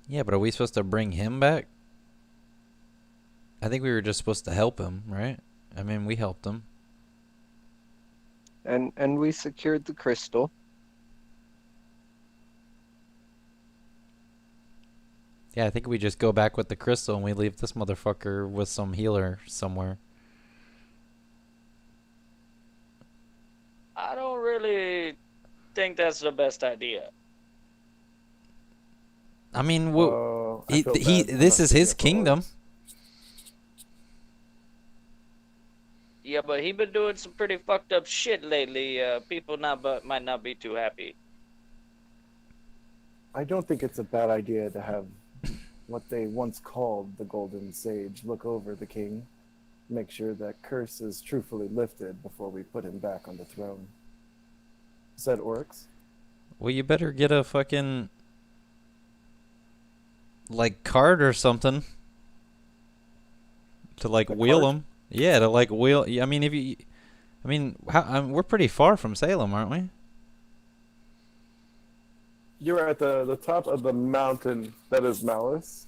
C: Yeah, but are we supposed to bring him back? I think we were just supposed to help him, right? I mean, we helped him.
D: And we secured the crystal.
C: Yeah, I think we just go back with the crystal and we leave this motherfucker with some healer somewhere.
B: I don't really think that's the best idea.
C: I mean,
A: I feel bad
C: this
A: not
C: is
A: doing
C: his
A: it for
C: kingdom.
A: once.
B: Yeah, but he been doing some pretty fucked up shit lately. People might not be too happy.
A: I don't think it's a bad idea to have what they once called the Golden Sage look over the king, make sure that curse is truthfully lifted before we put him back on the throne. Said Oryx.
C: Well, you better get a fucking like cart or something to like wheel
A: cart?
C: him. Yeah, to like wheel. I mean, we're pretty far from Salem, aren't we?
A: You're at the top of the mountain that is Malice,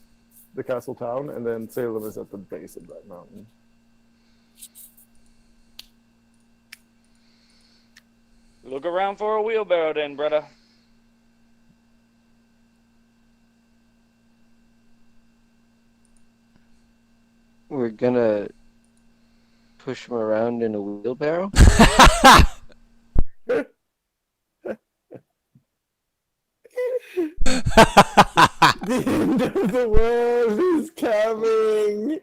A: the castle town, and then Salem is at the base of that mountain.
B: Look around for a wheelbarrow then, brother.
D: We're gonna push him around in a wheelbarrow?
A: The end of the world is coming.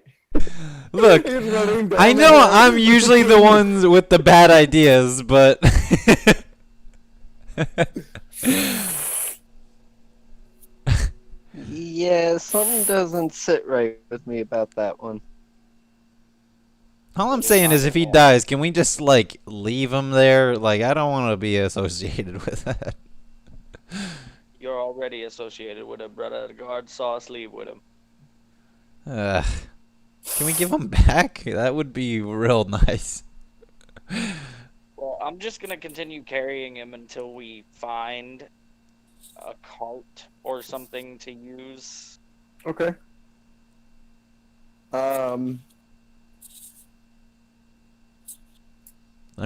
C: Look,
A: He's running down
C: I
A: the
C: know
A: hill.
C: I'm usually the ones with the bad ideas, but
D: Yeah, something doesn't sit right with me about that one.
C: all I'm saying is if he dies, can we just like leave him there? Like I don't want to be associated with that.
B: You're already associated with him, brother. The guard saw us leave with him.
C: Can we give him back? That would be real nice.
B: Well, I'm just gonna continue carrying him until we find a cart or something to use.
A: Okay.
C: I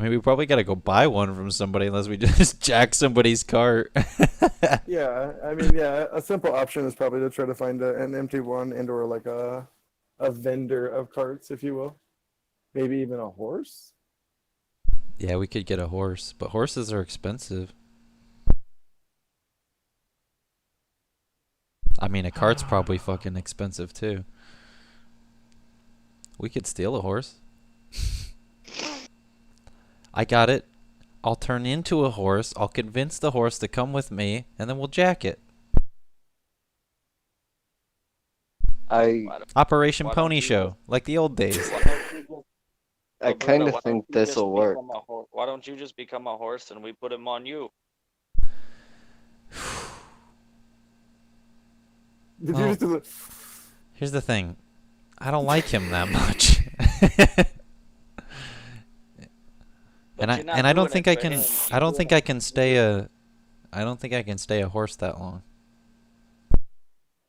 C: mean, we probably gotta go buy one from somebody unless we just jack somebody's cart.
A: Yeah, I mean, yeah, a simple option is probably to try to find an empty one and or like a vendor of carts, if you will. Maybe even a horse.
C: Yeah, we could get a horse, but horses are expensive. I mean, a cart's probably fucking expensive too. We could steal a horse. I got it. I'll turn into a horse. I'll convince the horse to come with me, and then we'll jack it. Operation
B: why don't
C: Pony
B: you
C: Show, like the old days.
D: I kind of think this'll work.
B: Why don't you just become a horse and we put him on you?
A: Did
C: Well,
A: you just do the...
C: Here's the thing. I don't like him that much. And I don't think I can stay a horse that long.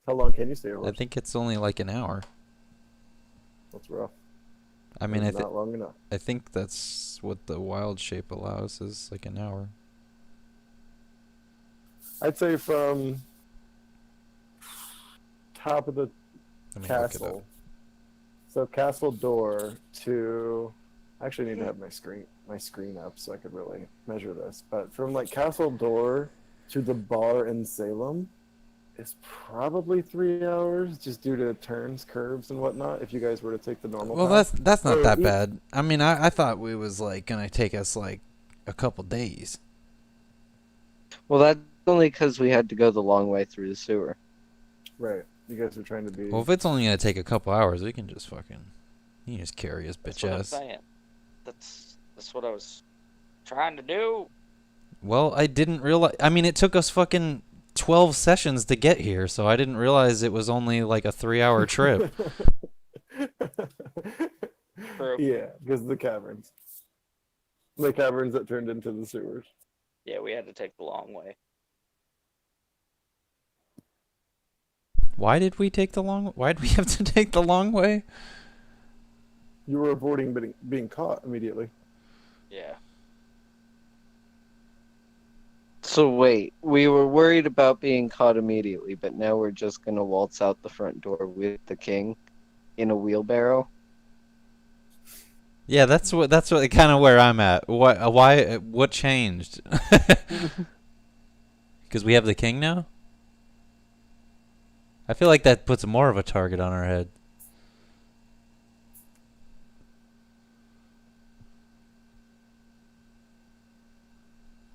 A: How long can you stay a horse?
C: I think it's only like an hour.
A: That's rough.
C: I mean,
A: That's not long enough.
C: I think that's what the wild shape allows is like an hour.
A: I'd say from top of the
C: Let me look it up.
A: castle. So castle door to... I actually need to have my screen up so I could really measure this. But from like castle door to the bar in Salem is probably 3 hours, just due to turns, curves, and whatnot. If you guys were to take the normal.
C: Well,
A: path.
C: that's not
A: Or
C: that
A: e-
C: bad. I mean, I thought it was like gonna take us like a couple days.
D: Well, that's only because we had to go the long way through the sewer.
A: Right. You guys are trying to be.
C: Well, if it's only gonna take a couple hours, we can just you can just carry his
B: That's
C: bitch
B: what I'm
C: ass.
B: saying. That's what I was trying to do.
C: Well, I didn't realize. I mean, it took us fucking 12 sessions to get here, so I didn't realize it was only like a 3-hour trip.
B: True.
A: Yeah, because of the caverns. The caverns that turned into the sewers.
B: Yeah, we had to take the long way.
C: Why did we take the long? Why did we have to take the long way?
A: You were avoiding being caught immediately.
B: Yeah.
D: So wait, we were worried about being caught immediately, but now we're just gonna waltz out the front door with the king in a wheelbarrow?
C: Yeah, that's what kind of where I'm at. What changed? Because we have the king now? I feel like that puts more of a target on our head.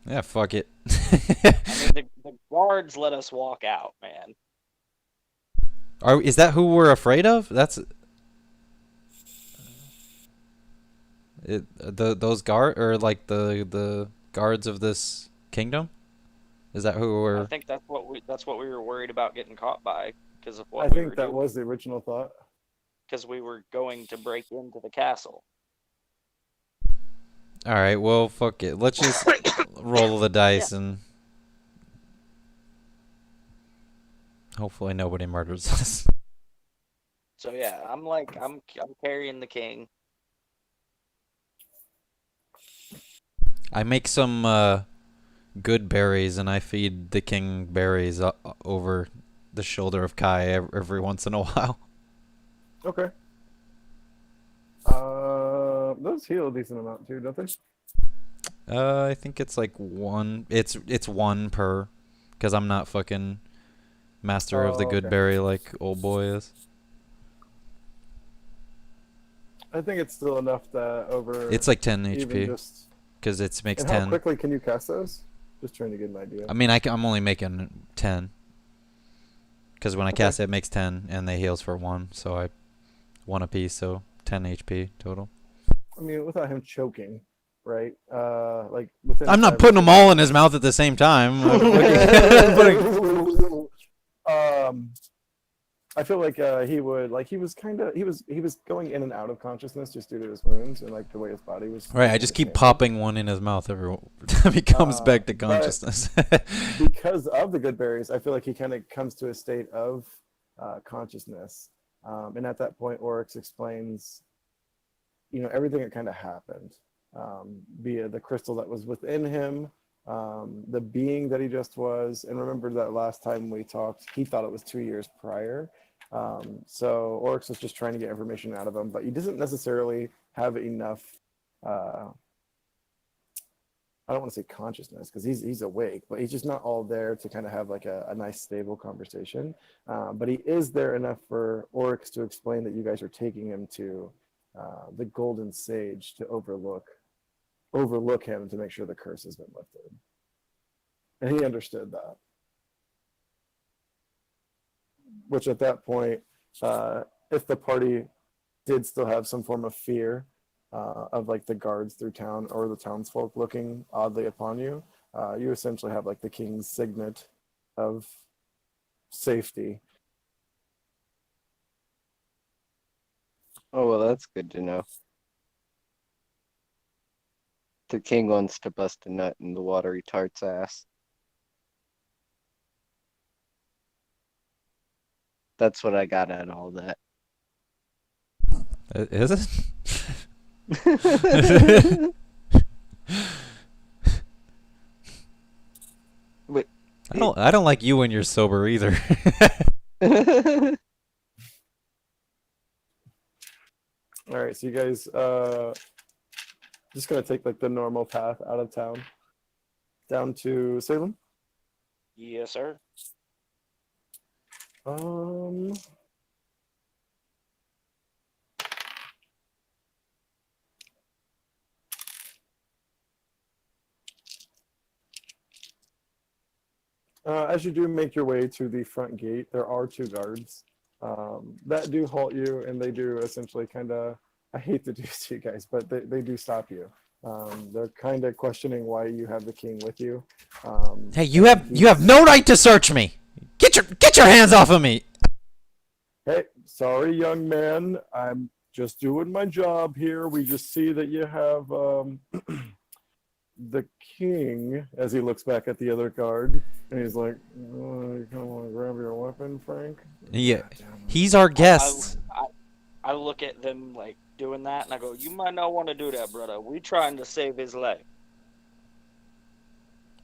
C: Yeah, fuck it.
B: I mean, the guards let us walk out, man.
C: Is that who we're afraid of? That's those guard or like the guards of this kingdom? Is that who
B: I
C: we're?
B: think that's what we were worried about getting caught by because of what
A: I
B: we
A: think
B: were
A: that
B: doing.
A: was the original thought.
B: Because we were going to break into the castle.
C: All right, well, fuck it. Let's just roll the dice and hopefully nobody murders us.
B: So yeah, I'm carrying the king.
C: I make some good berries and I feed the king berries over the shoulder of Kai every once in a while.
A: Okay. Those heal a decent amount too, don't they?
C: I think it's like one. It's one per, because I'm not fucking master of the good
A: okay.
C: berry like old boy is.
A: I think it's still enough to over.
C: It's like 10
A: even
C: HP
A: just.
C: because it makes
A: And how
C: 10.
A: quickly can you cast those? Just trying to get an idea.
C: I mean, I'm only making 10 because when I cast it, it makes 10 and they heals for 1, so I 1 apiece, so 10 HP total.
A: I mean, without him choking, right? Like within.
C: I'm not
A: 5
C: putting them all in
A: seconds.
C: his mouth at the same time.
A: I feel like he would like he was going in and out of consciousness just due to his wounds and like the way his body was.
C: Right, I just keep popping one in his mouth every time he comes back to consciousness.
A: Because of the good berries, I feel like he kind of comes to a state of consciousness, and at that point, Oryx explains, everything that kind of happened, via the crystal that was within him, the being that he just was. And remember that last time we talked, he thought it was 2 years prior. So Oryx was just trying to get information out of him, but he doesn't necessarily have enough. I don't want to say consciousness because he's awake, but he's just not all there to kind of have like a nice stable conversation. But he is there enough for Oryx to explain that you guys are taking him to the Golden Sage to overlook him to make sure the curse has been lifted. And he understood that. Which at that point, if the party did still have some form of fear of like the guards through town or the townsfolk looking oddly upon you, you essentially have like the king's signet of safety.
D: Oh, well, that's good to know. The king wants to bust a nut in the watery tart's ass. That's what I got out of all that.
C: Is it?
D: Wait.
C: I don't like you when you're sober either.
A: All right, so you guys just gonna take like the normal path out of town down to Salem.
B: Yes, sir.
A: As you do make your way to the front gate, there are 2 guards that do halt you, and they do essentially kind of, I hate to do this to you guys, but they do stop you. They're kind of questioning why you have the king with you.
C: Hey, you have no right to search me. Get your hands off of me.
A: Hey, sorry, young man. I'm just doing my job here. We just see that you have the king, as he looks back at the other guard, and he's like, oh, you kind of want to grab your weapon, Frank?
C: Yeah, he's our guest.
B: I look at them like doing that, and I go, "You might not want to do that, brother. We trying to save his life."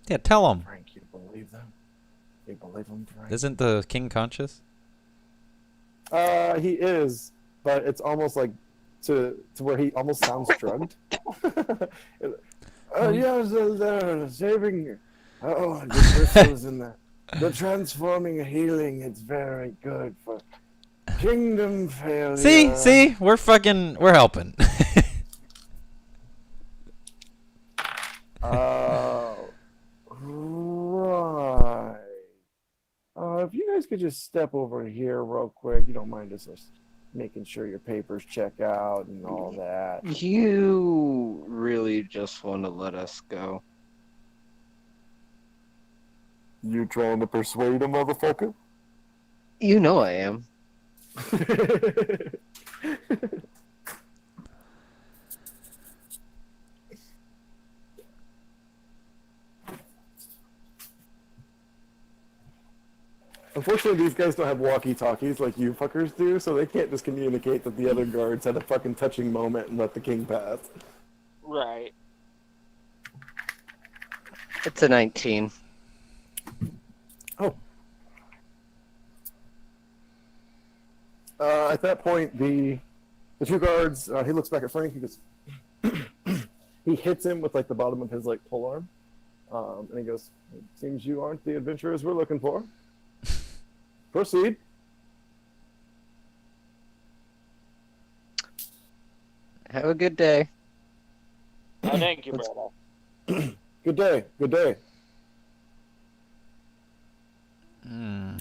C: Yeah, tell him.
A: Frank, you believe them? You believe him, Frank?
C: Isn't the king conscious?
A: He is, but it's almost like to where he almost sounds drugged. Yeah, they're saving. Oh, the crystals in the transforming healing. It's very good for kingdom failure.
C: See, we're helping.
A: Right. If you guys could just step over here real quick, you don't mind just making sure your papers check out and all that.
D: You really just want to let us go.
A: You trying to persuade a motherfucker?
D: You know I am.
A: Unfortunately, these guys don't have walkie-talkies like you fuckers do, so they can't just communicate that the other guards had a fucking touching moment and let the king pass.
B: Right.
D: It's a 19.
A: Oh. At that point, the 2 guards, he looks back at Frank, he goes, he hits him with like the bottom of his like polearm, and he goes, "It seems you aren't the adventurers we're looking for. Proceed."
D: Have a good day.
B: Oh, thank you,
D: Let's-
B: brother.
A: Good day. Good day.
C: Hmm.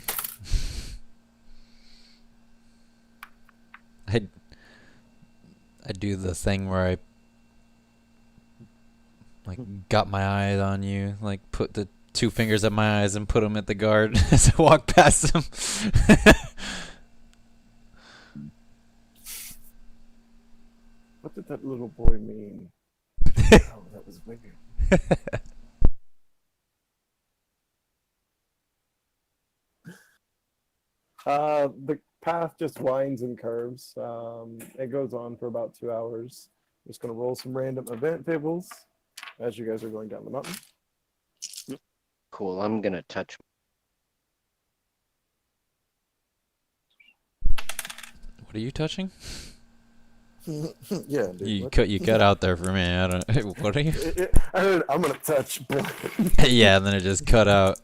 C: I do the thing where I like got my eyes on you, like put the 2 fingers at my eyes and put them at the guard as I walk past him.
A: What did that little boy mean? Oh, that was weird. The path just winds and curves. It goes on for about 2 hours. I'm just gonna roll some random event tables as you guys are going down the mountain.
D: Cool. I'm gonna touch.
C: What are you touching?
A: Yeah, dude.
C: You
A: what?
C: cut out there for me. I don't. What are you?
A: I heard I'm gonna touch.
C: Yeah, and then it just cut out.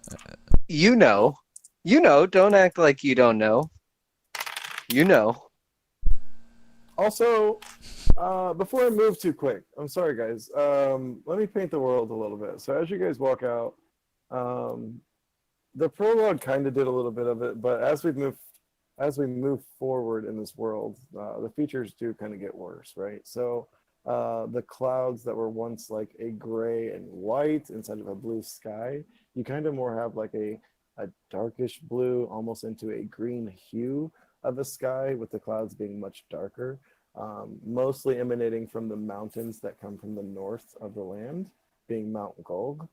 D: You know. You know. Don't act like you don't know. You know.
A: Also, before I move too quick, I'm sorry, guys. Let me paint the world a little bit. So as you guys walk out, the prologue kind of did a little bit of it, but as we move forward in this world, the features do kind of get worse, right? So the clouds that were once like a gray and white instead of a blue sky, you kind of more have like a darkish blue, almost into a green hue of the sky, with the clouds being much darker, mostly emanating from the mountains that come from the north of the land, being Mount Golg.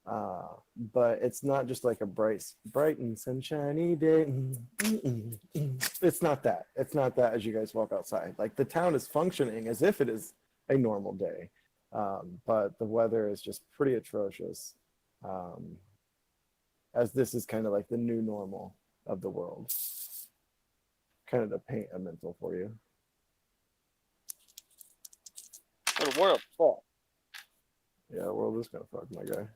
A: But it's not just like a bright and sunshiny day. It's not that. It's not that as you guys walk outside. Like the town is functioning as if it is a normal day, but the weather is just pretty atrocious. As this is kind of like the new normal of the world. Kind of to paint a mental for you.
B: The world fuck.
A: Yeah, the world is kind of fucked, my guy.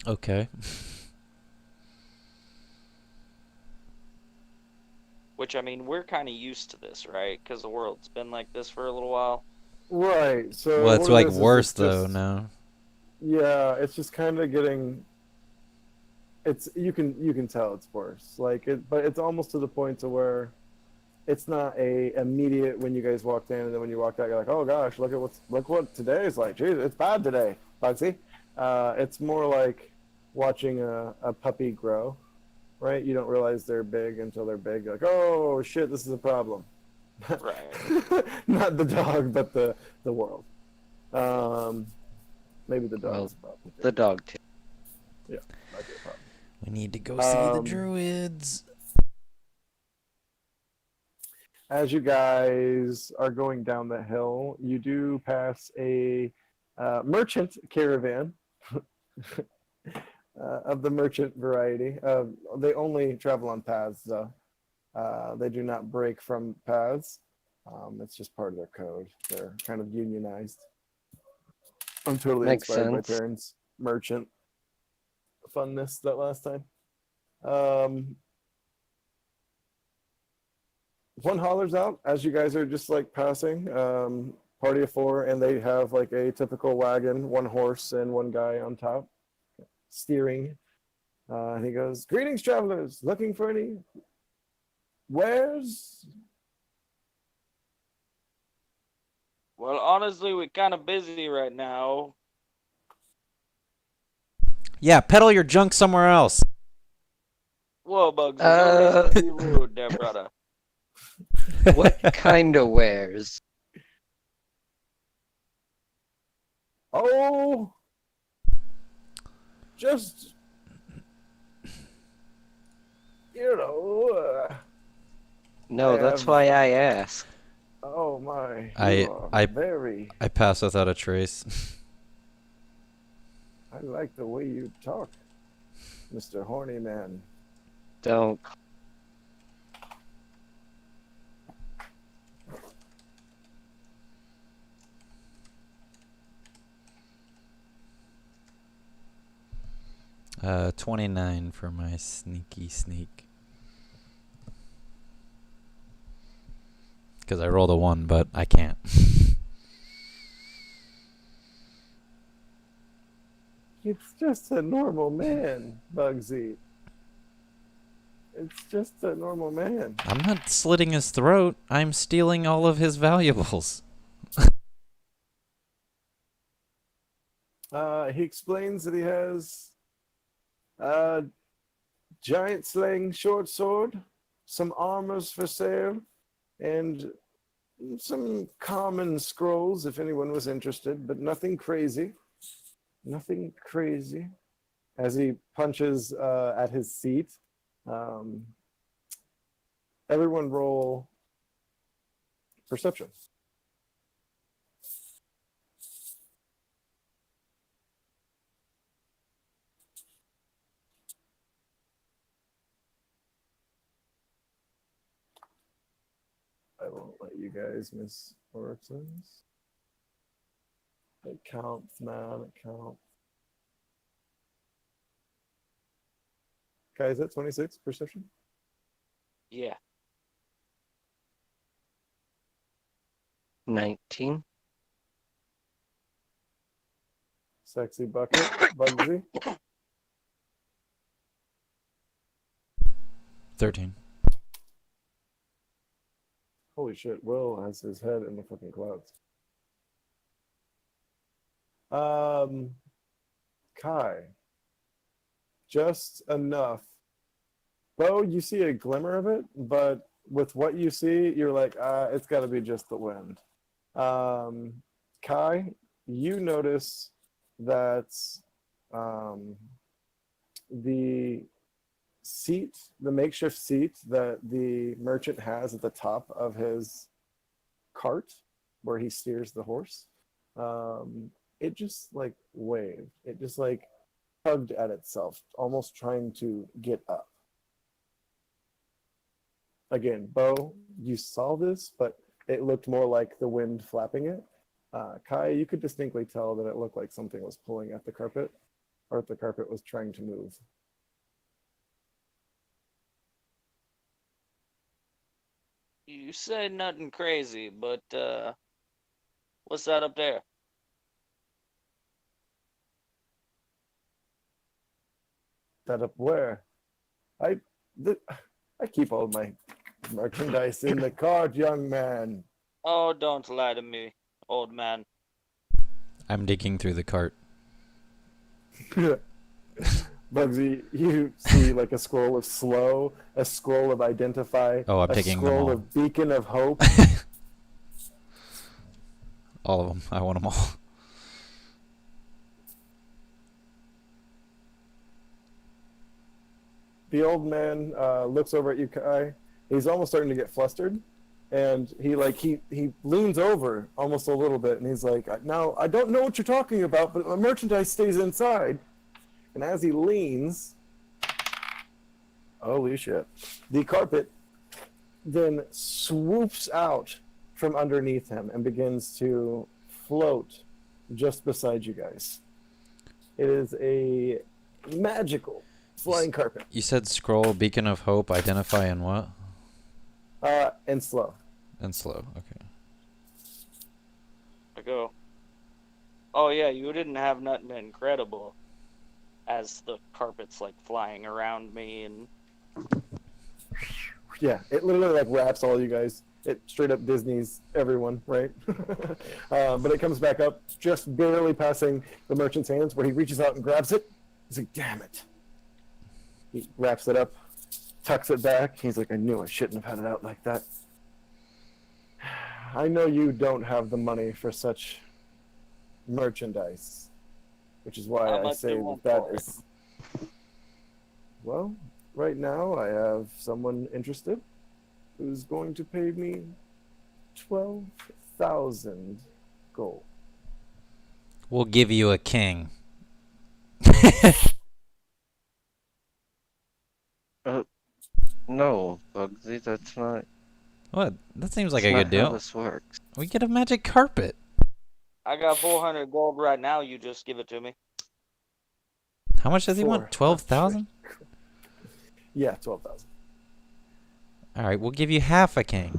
C: Okay.
B: Which, I mean, we're kind of used to this, right? Because the world's been like this for a little while.
A: Right. So
C: Well, it's
A: what it
C: like
A: is
C: worse
A: it's
C: though
A: just-
C: now.
A: Yeah, it's just kind of getting. It's you can tell it's worse. Like it, but it's almost to the point to where it's not a immediate when you guys walked in and then when you walked out you're like, oh gosh, look what today is like. Jeez, it's bad today, Bugsy. It's more like watching a puppy grow, right? You don't realize they're big until they're big. You're like, oh shit, this is a problem.
B: Right.
A: Not the dog, but the world. Maybe the dog
D: Well,
A: is a problem. too.
D: The dog too.
A: Yeah, might be a problem.
C: We need to go see the
A: Um,
C: druids.
A: As you guys are going down the hill, you do pass a merchant caravan of the merchant variety. They only travel on paths, though. They do not break from paths. It's just part of their code. They're kind of unionized. I'm totally
D: Makes
A: inspired by
D: sense.
A: Terran's merchant funness that last time. One hollers out as you guys are just like passing. Party of 4, and they have like a typical wagon, 1 horse and 1 guy on top steering. And he goes, "Greetings, travelers. Looking for any wares?"
B: Well, honestly, we're kind of busy right now.
C: Yeah, peddle your junk somewhere else.
B: Whoa, Bugsy, don't be rude there, brother.
D: What kind of wares?
A: Oh, just
D: No, that's why I asked.
A: Oh my!
C: I pass without a trace.
A: I like the way you talk, Mr. Horny Man.
D: Don't.
C: 29 for my sneaky sneak. Because I rolled a 1, but I can't.
A: It's just a normal man, Bugsy. It's just a normal man.
C: I'm not slitting his throat. I'm stealing all of his valuables.
A: He explains that he has a giant slaying short sword, some armors for sale, and some common scrolls if anyone was interested, but nothing crazy. Nothing crazy. As he punches at his seat, everyone roll perception. I won't let you guys miss Orixins. It counts, man. It counts. Okay, is that 26 perception?
B: Yeah.
D: 19.
A: Sexy bucket, Bugsy.
C: 13.
A: Holy shit, Will has his head in the fucking clouds. Kai. Just enough. Bo, you see a glimmer of it, but with what you see, you're like, it's gotta be just the wind. Kai, you notice that the seat, the makeshift seat that the merchant has at the top of his cart where he steers the horse, it just like waved. It just like tugged at itself, almost trying to get up. Again, Bo, you saw this, but it looked more like the wind flapping it. Kai, you could distinctly tell that it looked like something was pulling at the carpet, or if the carpet was trying to move.
B: You said nothing crazy, but what's that up there?
A: That up where? I keep all my merchandise in the cart, young man.
B: Oh, don't lie to me, old man.
C: I'm digging through the cart.
A: Bugsy, you see like a scroll of slow, a scroll of identify,
C: Oh, I'm
A: a
C: taking them
A: scroll
C: all.
A: of beacon of hope.
C: All of them. I want them all.
A: The old man looks over at you, Kai. He's almost starting to get flustered, and he leans over almost a little bit, and he's like, "Now I don't know what you're talking about, but my merchandise stays inside." And as he leans, holy shit, the carpet then swoops out from underneath him and begins to float just beside you guys. It is a magical flying carpet.
C: You said scroll, beacon of hope, identify, and what?
A: And slow.
C: And slow. Okay.
B: I go. Oh yeah, you didn't have nothing incredible. As the carpet's like flying around me and.
A: Yeah, it literally like wraps all you guys. It straight up Disney's everyone, right? But it comes back up, just barely passing the merchant's hands, where he reaches out and grabs it. He's like, "Damn it!" He wraps it up, tucks it back. He's like, "I knew I shouldn't have had it out like that. I know you don't have the money for such merchandise, which is why
B: How
A: I
B: much
A: say
B: you want
A: that
B: for it?
A: is." Well, right now I have someone interested who's going to pay me 12,000 gold.
C: We'll give you a king.
D: No, Bugsy, that's not.
C: What? That seems like
D: that's
C: a
D: not
C: good deal.
D: How this works.
C: We get a magic carpet.
B: I got 400 gold right now. You just give it to me.
C: How much does he want? 12,000?
A: Yeah, 12,000.
C: All right, we'll give you half a king.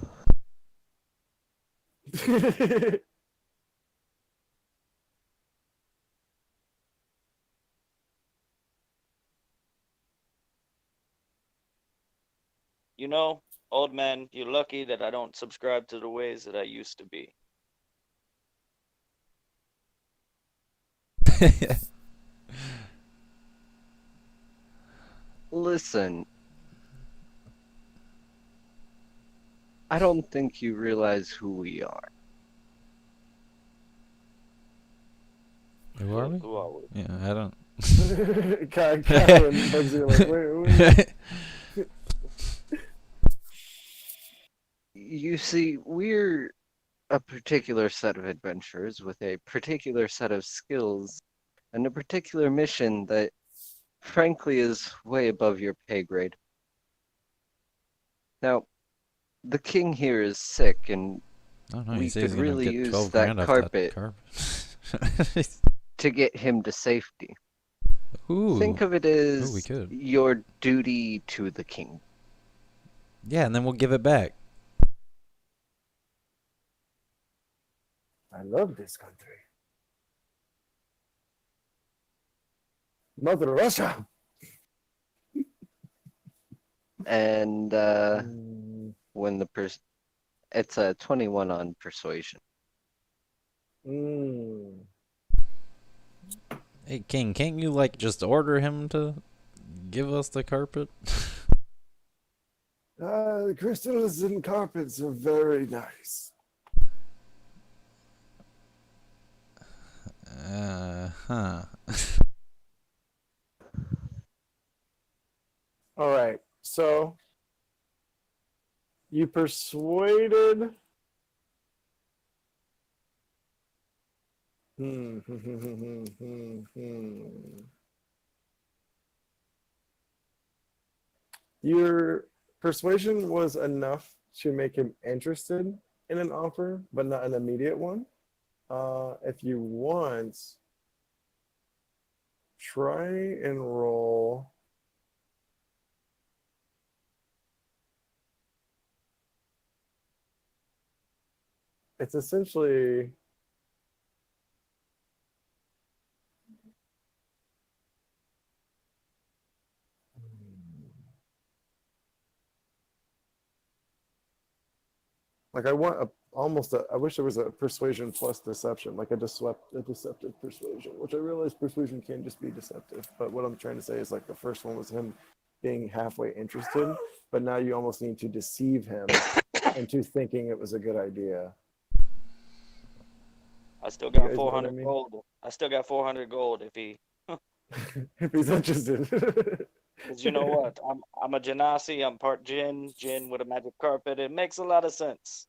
B: You know, old man, you're lucky that I don't subscribe to the ways that I used to be.
D: Listen, I don't think you realize who we are.
C: Who are we?
B: Who are we?
C: Yeah, I don't.
A: Kai and Bugsy are like, wait.
D: You see, we're a particular set of adventurers with a particular set of skills and a particular mission that, frankly, is way above your pay grade. Now, the king here is sick, and
C: Oh no,
D: we
C: he says
D: could
C: he's gonna
D: really
C: get
D: use
C: 12
D: that
C: grand off
D: carpet
C: that
D: to get him to safety.
C: Ooh.
D: Think of it
C: we
D: as
C: could.
D: your duty to the king.
C: Yeah, and then we'll give it back.
A: I love this country. Mother Russia.
D: And when the it's a 21 on persuasion.
C: Hey, King, can't you, like, just order him to give us the carpet?
A: The crystals and carpets are very nice.
C: Huh.
A: All right, so you persuaded. Your persuasion was enough to make him interested in an offer, but not an immediate one. If you want, try and roll. It's essentially like I want I wish there was a persuasion plus deception, like a deceptive persuasion, which I realize persuasion can just be deceptive. But what I'm trying to say is like the first one was him being halfway interested, but now you almost need to deceive him into thinking it was a good idea.
B: I still got
A: guys know what I
B: 400
A: mean?
B: gold. I still got 400 gold if he.
A: If he's interested.
B: Because you know what? I'm a genasi. I'm part jinn with a magic carpet. It makes a lot of sense.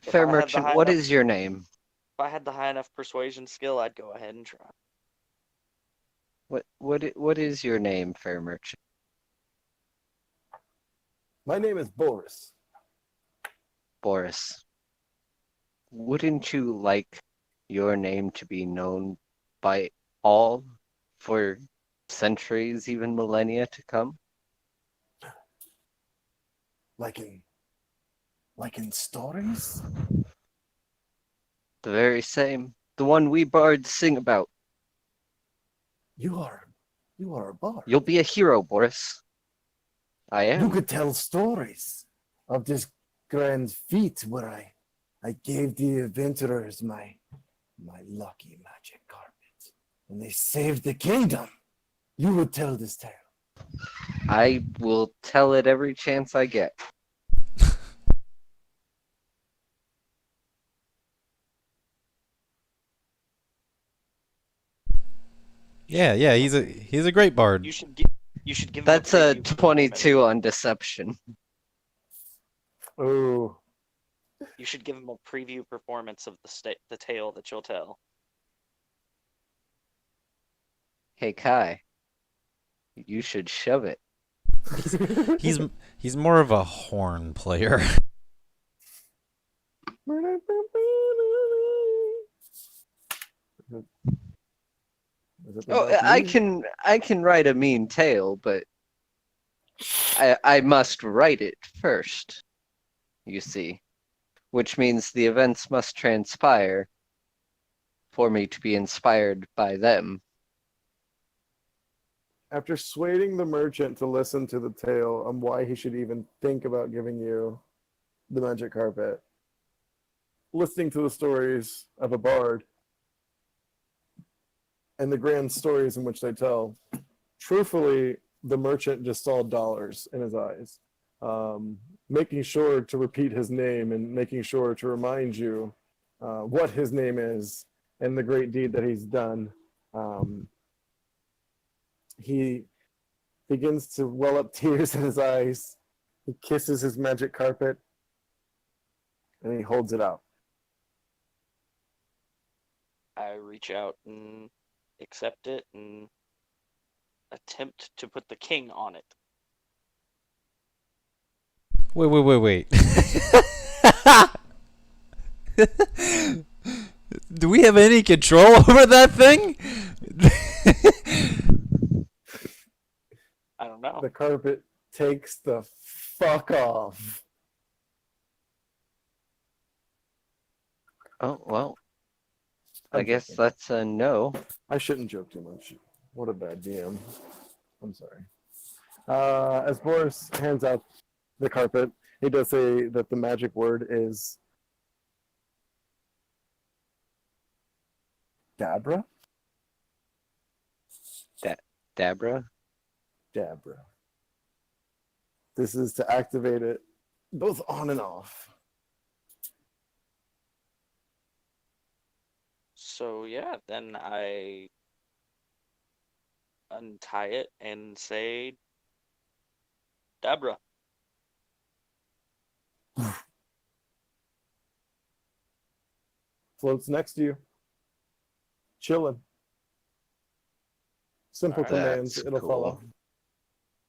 D: Fair
B: I had the
D: merchant,
B: high
D: what
B: enough-
D: is your name?
B: If I had the high enough persuasion skill, I'd go ahead and try.
D: What is your name, fair merchant?
A: My name is Boris.
D: Boris. Wouldn't you like your name to be known by all for centuries, even millennia to come?
A: Like in stories?
D: The very same. The one we bards sing about.
A: You are a bard.
D: You'll be a hero, Boris. I
A: You
D: am.
A: could tell stories of this grand feat where I gave the adventurers my lucky magic carpet and they saved the kingdom. You would tell this tale.
D: I will tell it every chance I get.
C: Yeah, he's a great bard.
B: You should give. You should give.
D: That's
B: him
D: a
B: preview
D: 22 on deception.
A: Oh,
B: You should give him a preview performance of the tale that you'll tell.
D: Hey Kai, you should shove it.
C: He's more of a horn player.
A: Is it
D: Oh,
A: about
D: I can write a mean tale, but I must write it first, you see, which means the events must transpire for me to be inspired by them.
A: After swaying the merchant to listen to the tale on why he should even think about giving you the magic carpet, listening to the stories of a bard and the grand stories in which they tell, truthfully, the merchant just saw dollars in his eyes. Making sure to repeat his name and making sure to remind you what his name is and the great deed that he's done. He begins to well up tears in his eyes. He kisses his magic carpet and he holds it out.
B: I reach out and accept it and attempt to put the king on it.
C: Wait. Do we have any control over that thing?
B: I don't know.
A: The carpet takes the fuck off.
D: Oh, well, I
A: I'm
D: guess
A: joking.
D: that's a no.
A: I shouldn't joke too much. What a bad DM. I'm sorry. As Boris hands out the carpet, he does say that the magic word is Dabra?
D: Dabra?
A: Dabra. This is to activate it both on and off.
B: So yeah, then I untie it and say, Dabra.
A: Floats next to you. Chilling. Simple
B: Alright.
A: commands,
D: That's
A: it'll
D: cool.
A: follow.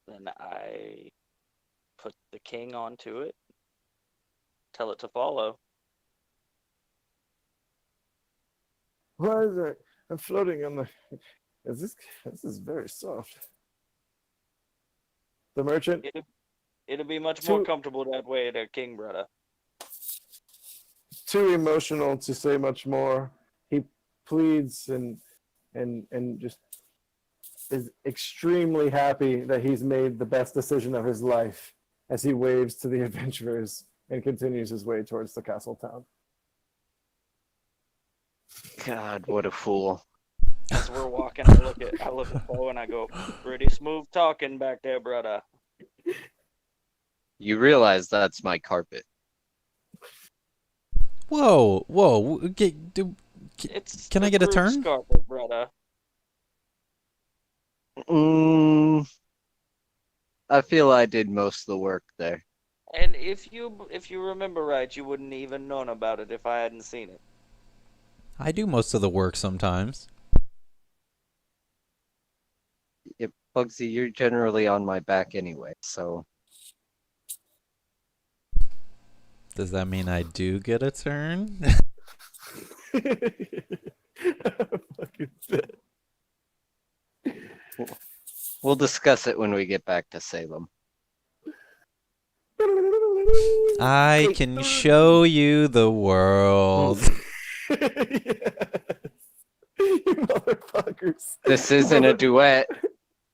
B: Then I put the king onto it, tell it to follow.
A: Why is it? I'm floating on the. This is very soft. The merchant,
B: It'll be much more
A: Two-
B: comfortable that way, there, king brother.
A: too emotional to say much more. He pleads and just is extremely happy that he's made the best decision of his life as he waves to the adventurers and continues his way towards the castle town.
D: God, what a fool.
B: As we're walking, I look at Poe and I go, pretty smooth talking back there, brother.
D: You realize that's my carpet.
C: Whoa.
B: It's
C: Can I
B: the
C: get a
B: group
C: turn?
B: carpet, brother.
D: I feel I did most of the work there.
B: And if you remember right, you wouldn't even known about it if I hadn't seen it.
C: I do most of the work sometimes.
D: Yep, Bugsy, you're generally on my back anyway, so
C: Does that mean I do get a turn?
A: Fucking shit.
D: we'll discuss it when we get back to Salem.
C: I can show you the world.
A: Yes. You motherfuckers.
D: This isn't a duet,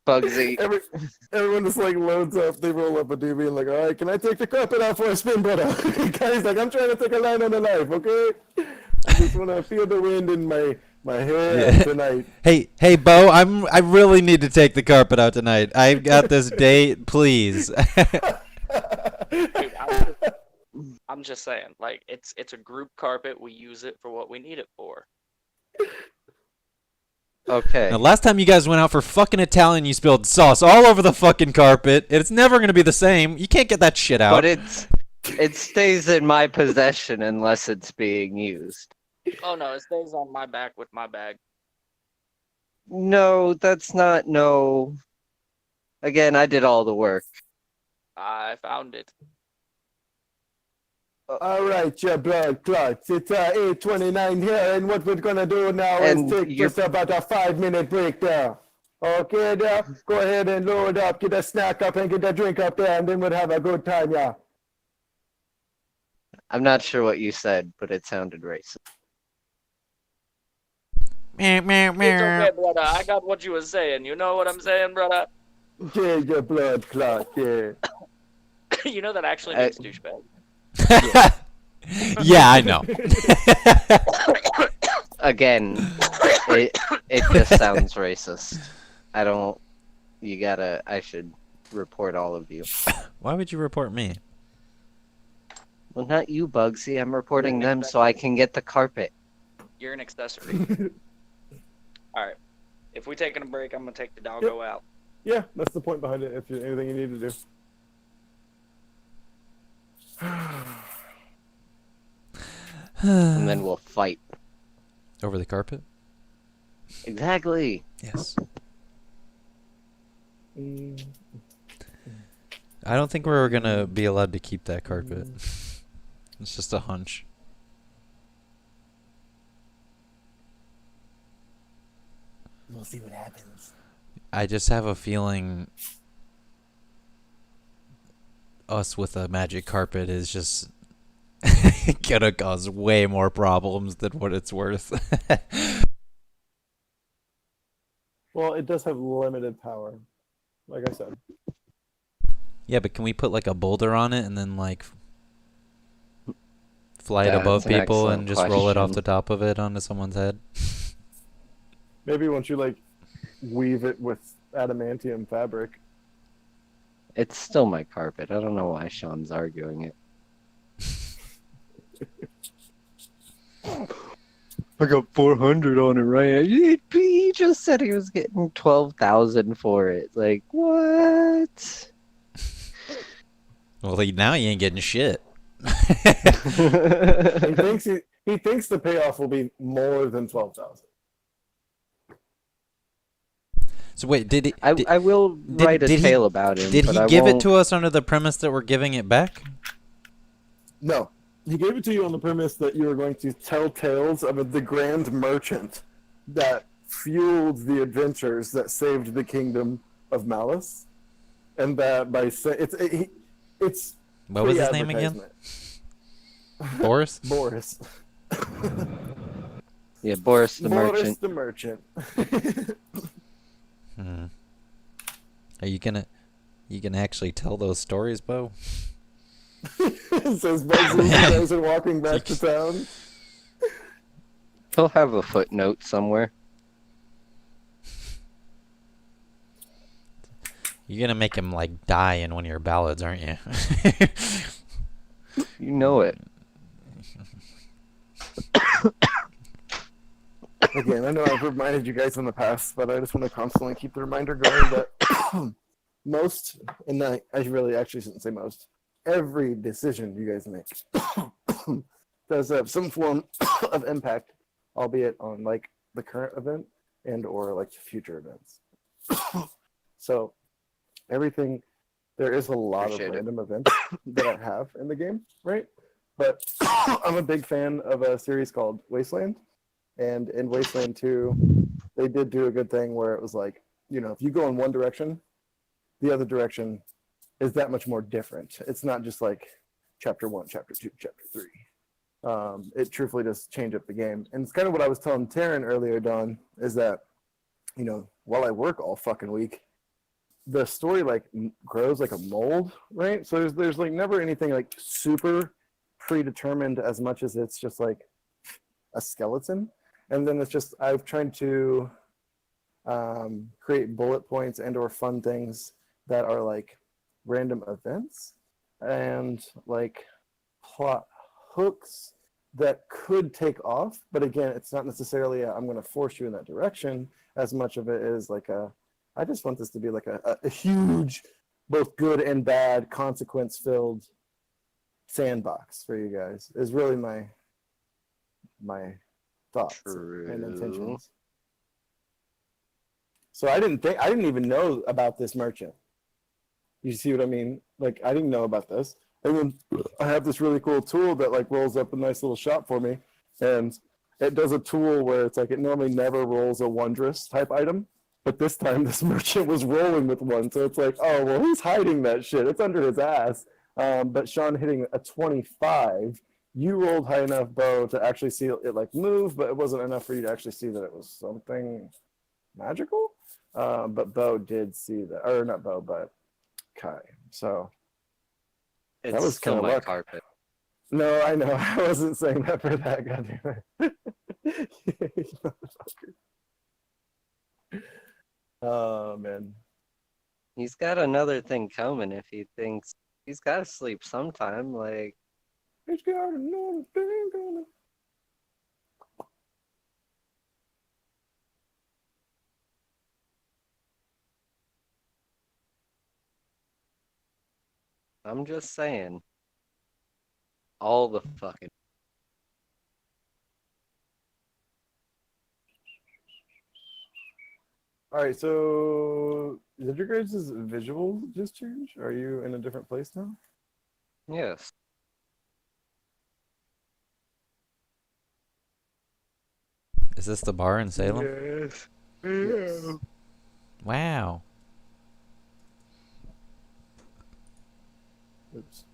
D: Bugsy.
A: Everyone just like loads up. They roll up a doobie and like, all right, can I take the carpet out for a spin, brother? Guy's like, I'm trying to take a line on the knife, okay? I just want to feel the wind in my hair
C: Yeah.
A: tonight.
C: Hey, Bo, I really need to take the carpet out tonight. I've got this date, please.
B: Dude, I'm just saying, like it's a group carpet. We use it for what we need it for.
D: Okay.
C: Now, last time you guys went out for fucking Italian, you spilled sauce all over the fucking carpet. It's never gonna be the same. You can't get that shit out.
D: But it stays in my possession unless it's being used.
B: Oh no, it stays on my back with my bag.
D: No, that's not no. Again, I did all the work.
B: I found it.
A: All right, your blood clots. It's 8:29 here, and what we're gonna do now is
D: And
A: take
D: you're-
A: just about a 5-minute break there. Okay, there. Go ahead and load up, get a snack up, and get a drink up there, and then we'll have a good time, yeah.
D: I'm not sure what you said, but it sounded racist.
B: It's okay, brother. I got what you were saying. You know what I'm saying, brother?
A: Yeah, your blood clot, yeah.
B: You know that actually means douchebag.
C: Yeah, I know.
D: Again, it just sounds racist. I should report all of you.
C: Why would you report me?
D: Well, not you, Bugsy. I'm reporting them so I can get the carpet.
B: You're an accessory. All right. If we taking a break, I'm gonna take the doggo out.
A: Yeah, that's the point behind it, if there's anything you need to do.
D: And then we'll fight.
C: Over the carpet?
D: Exactly.
C: Yes.
A: Mm.
C: I don't think we're gonna be allowed to keep that carpet. It's just a hunch.
A: We'll see what happens.
C: I just have a feeling us with a magic carpet is just gonna cause way more problems than what it's worth.
A: Well, it does have limited power, like I said.
C: Yeah, but can we put like a boulder on it and then like fly it
D: That's
C: above
D: an
C: people and
D: excellent
C: just roll it off
D: question.
C: the top of it onto someone's head?
A: Maybe once you like weave it with adamantium fabric.
D: It's still my carpet. I don't know why Sean's arguing it. I got 400 on it, right? He just said he was getting 12,000 for it. Like, what?
C: Well, now you ain't getting shit.
A: He thinks he thinks the payoff will be more than 12,000.
C: So wait, did he?
D: I will write a tale about him.
C: Did
D: but
C: he
D: I
C: give it
D: won't-
C: to us under the premise that we're giving it back?
A: No, he gave it to you on the premise that you were going to tell tales of the grand merchant that fueled the adventures that saved the kingdom of Malice, and that by saying it's
C: What was his name again?
A: pre-advertisement.
C: Boris?
A: Boris.
D: Yeah, Boris the
A: Boris
D: merchant.
A: the merchant.
C: Hmm. Are you gonna actually tell those stories, Bo?
A: Says Bugsy as you guys are walking back to town.
D: He'll have a footnote somewhere.
C: You're gonna make him like die in one of your ballads, aren't you?
D: You know it.
A: Again, I know I've reminded you guys in the past, but I just want to constantly keep the reminder going that most, and I really actually shouldn't say most, every decision you guys make does have some form of impact, albeit on like the current event and or like future events. So everything, there is a lot
D: Appreciate
A: of
D: it.
A: random events that I have in the game, right? But I'm a big fan of a series called Wasteland. And in Wasteland 2, they did do a good thing where it was like, you know, if you go in one direction, the other direction is that much more different. It's not just like chapter 1, chapter 2, chapter 3. It truthfully does change up the game. And it's kind of what I was telling Taryn earlier, Don, is that, you know, while I work all fucking week, the story like grows like a mold, right? So there's like never anything like super predetermined as much as it's just like a skeleton. And then it's just I've tried to create bullet points and or fun things that are like random events and like plot hooks that could take off. But again, it's not necessarily I'm going to force you in that direction as much of it is like I just want this to be like a huge, both good and bad, consequence-filled sandbox for you guys. Is really my thoughts and intentions. So I didn't even know about this merchant. You see what I mean? Like I didn't know about this. And then I have this really cool tool that like rolls up a nice little shop for me, and it does a tool where it's like it normally never rolls a wondrous type item, but this time this merchant was rolling with one, so it's like, oh well, he's hiding that shit. It's under his ass. But Sean hitting a 25, you rolled high enough, Bo, to actually see it like move, but it wasn't enough for you to actually see that it was something magical. But Bo did see that, or not Bo, but Kai. So
D: It's
A: that was
D: still
A: kind of
D: my
A: luck.
D: carpet.
A: No, I know. I wasn't saying that for that. Goddamn it. Oh man.
D: He's got another thing coming if he thinks he's got to sleep sometime. Like,
A: He's got another thing coming.
D: I'm just saying. All the fucking.
A: All right, so did your guys' visual just change? Are you in a different place now?
D: Yes.
C: Is this the bar in Salem?
D: Yes.
A: Yes.
C: Wow.
A: Oops.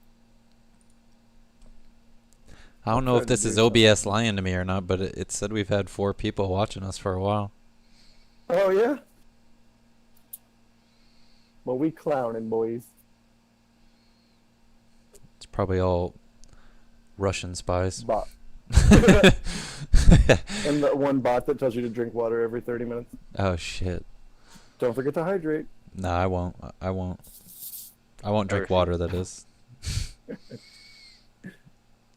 C: I don't know if
A: Tried to
C: this is
A: do
C: OBS lying to me or not, but it said we've had 4 people watching us for a while.
A: Oh yeah. Well, we clowning, boys.
C: It's probably all Russian spies.
A: Bot. And the one bot that tells you to drink water every 30 minutes.
C: Oh shit.
A: Don't forget to hydrate.
C: No, I won't. I won't. I won't drink
D: Perfect.
C: water, that is.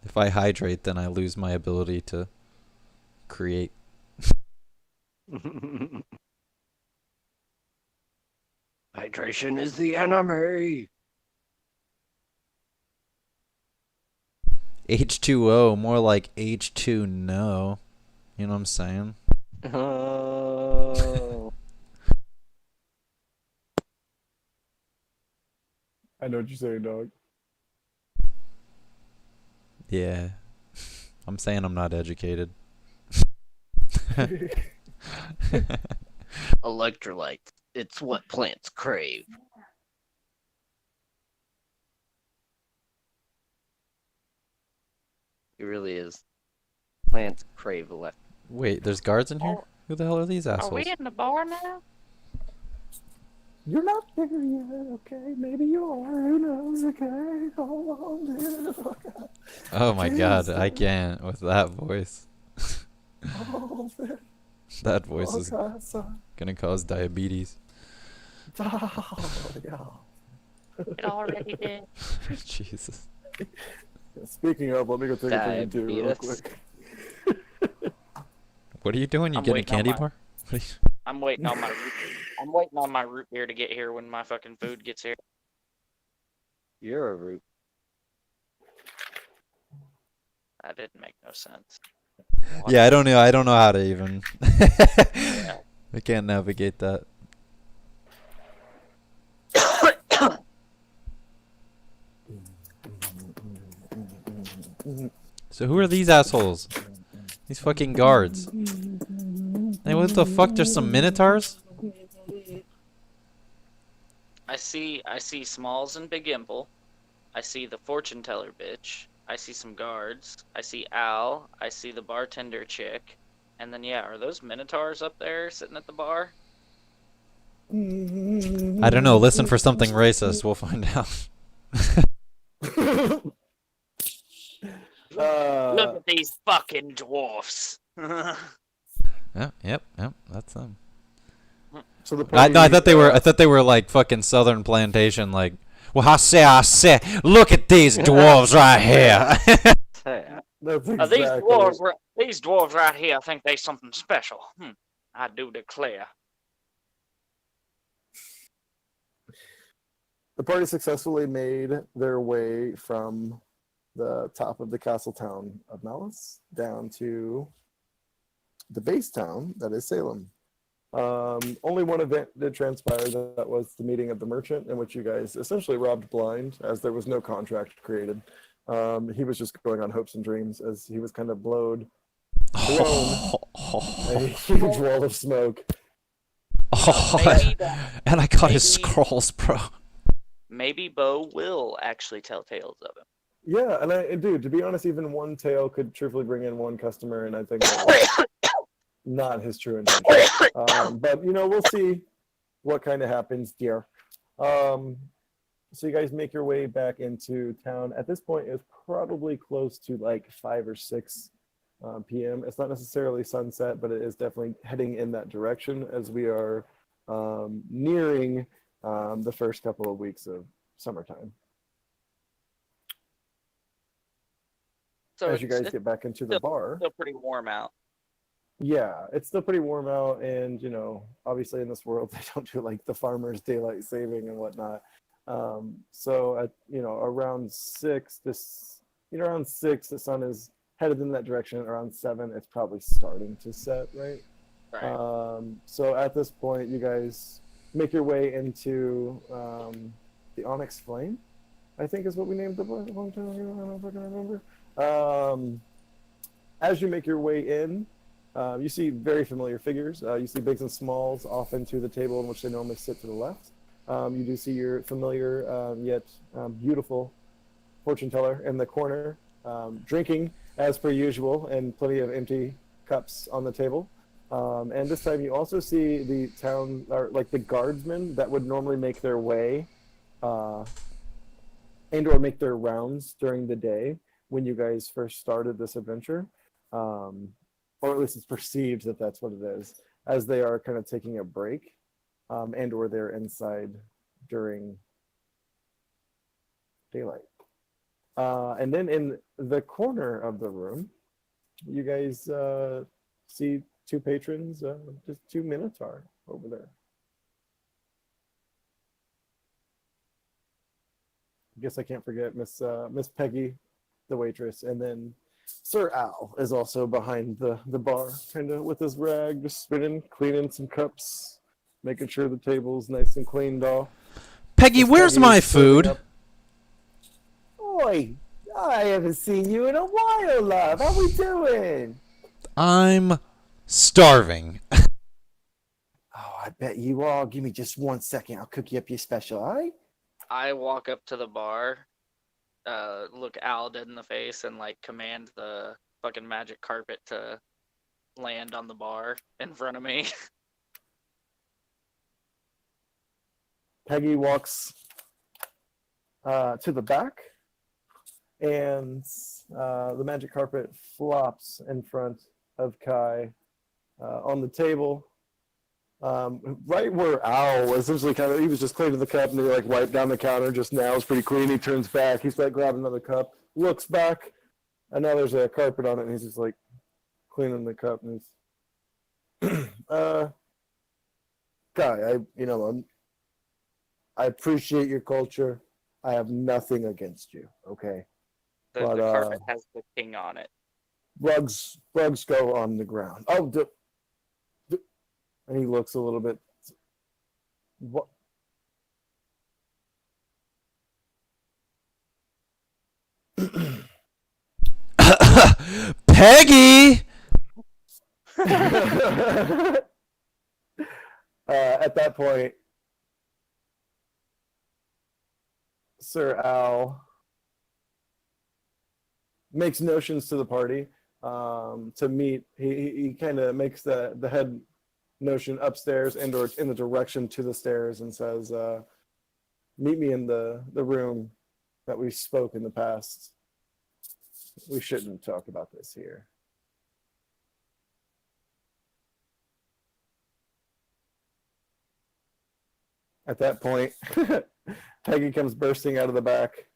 C: If I hydrate, then I lose my ability to create.
D: Hydration is the enemy.
C: H2O, more like H2 no. You know what I'm saying?
D: Oh.
A: I know what you're saying, dog.
C: Yeah. I'm saying I'm not educated.
D: Electrolytes. It's what plants crave. It really is. Plants crave electrolytes.
C: Wait, there's guards in here? Who the hell are these
B: Are
C: assholes?
B: we in the bar now?
A: You're not there yet, okay? Maybe you are. Who knows? Okay. Hold on, dude.
C: Oh my god, I can't with that voice.
A: Oh, man.
C: That voice
A: Oh,
C: is
A: God, son.
C: gonna cause diabetes.
A: Oh, yeah.
B: It already did.
C: Jesus.
A: Speaking of, let me go take a drink too, real
D: Diabetes.
A: quick.
C: What are you doing? You
B: I'm
C: getting a
B: waiting on
C: candy
B: my-
C: bar?
B: I'm waiting on my root beer to get here when my fucking food gets here.
D: You're a root.
B: That didn't make no sense.
C: Yeah, I don't know. I don't know how to even.
B: Yeah.
C: I can't navigate that. So who are these assholes? These fucking guards. Hey, what the fuck? There's some minotaurs?
B: I see Smalls and Big Imple. I see the fortune teller bitch. I see some guards. I see Al. I see the bartender chick. And then yeah, are those minotaurs up there sitting at the bar?
C: I don't know. Listen for something racist. We'll find out.
B: Look at these fucking dwarfs.
C: Yep. That's them.
A: So the
C: I
A: party,
C: thought they were like fucking Southern plantation. Like, well, I say, look at these dwarves right here.
D: Hey,
A: That's
B: These dwarves right here think they something special. I do declare.
A: The party successfully made their way from the top of the castle town of Malice down to the base town that is Salem. Only one event did transpire. That was the meeting of the merchant, in which you guys essentially robbed blind, as there was no contract created. He was just going on hopes and dreams, as he was kind of blown a huge wall of smoke.
B: Maybe
C: and I got his
B: maybe-
C: scrolls, bro.
B: Maybe Bo will actually tell tales of him.
A: Yeah, and dude, to be honest, even one tale could truthfully bring in one customer, and I think that was not his true intention. But we'll see what kind of happens, dear. So you guys make your way back into town. At this point, it's probably close to like 5 or 6 p.m. It's not necessarily sunset, but it is definitely heading in that direction as we are nearing the first couple of weeks of summertime.
B: So
A: As you guys
B: it's
A: get back into the bar.
B: still pretty warm out.
A: Yeah, it's still pretty warm out, and obviously in this world they don't do like the farmers' daylight saving and whatnot. So at around 6, around 6 the sun is headed in that direction. Around 7, it's probably starting to set, right?
B: Right.
A: So at this point, you guys make your way into the Onyx Flame, I think is what we named the bar a long time ago. I don't know if I can remember. As you make your way in, you see very familiar figures. You see bigs and smalls off into the table in which they normally sit to the left. You do see your familiar yet beautiful fortune teller in the corner, drinking as per usual, and plenty of empty cups on the table. And this time you also see the town, or like the guardsmen that would normally make their way and or make their rounds during the day when you guys first started this adventure. Or at least it's perceived that that's what it is, as they are kind of taking a break and or they're inside during daylight. And then in the corner of the room, you guys see 2 patrons, just 2 Minotaur over there. I guess I can't forget Miss Peggy, the waitress, and then Sir Al is also behind the bar, kind of with his rag, just spinning, cleaning some cups, making sure the table's nice and cleaned off.
C: Peggy,
A: Miss
C: where's
A: Peggy
C: my
A: is serving
C: food?
A: up. Oi, I haven't seen you in a while, love. How we doing?
C: I'm starving.
A: Oh, I bet you are. Give me just 1 second. I'll cook you up your special, all right?
B: I walk up to the bar, look Al dead in the face, and like command the fucking magic carpet to land on the bar in front of me.
A: Peggy walks to the back, and the magic carpet flops in front of Kai on the table. Right where Al was essentially he was just cleaning the cup and he like wiped down the counter just now. It's pretty clean. He turns back. He's like grabbing another cup, looks back, and now there's a carpet on it, and he's just like cleaning the cup. And he's, Guy, I appreciate your culture. I have nothing against you. Okay,
B: The
A: But,
B: carpet has the king on it.
A: rugs go on the ground. Oh, and he looks a little bit. What?
C: Peggy!
A: At that point, Sir Al makes notions to the party to meet. He kind of makes the head notion upstairs and or in the direction to the stairs and says, meet me in the room that we spoke in the past. We shouldn't talk about this here. At that point, Peggy comes bursting out of the back.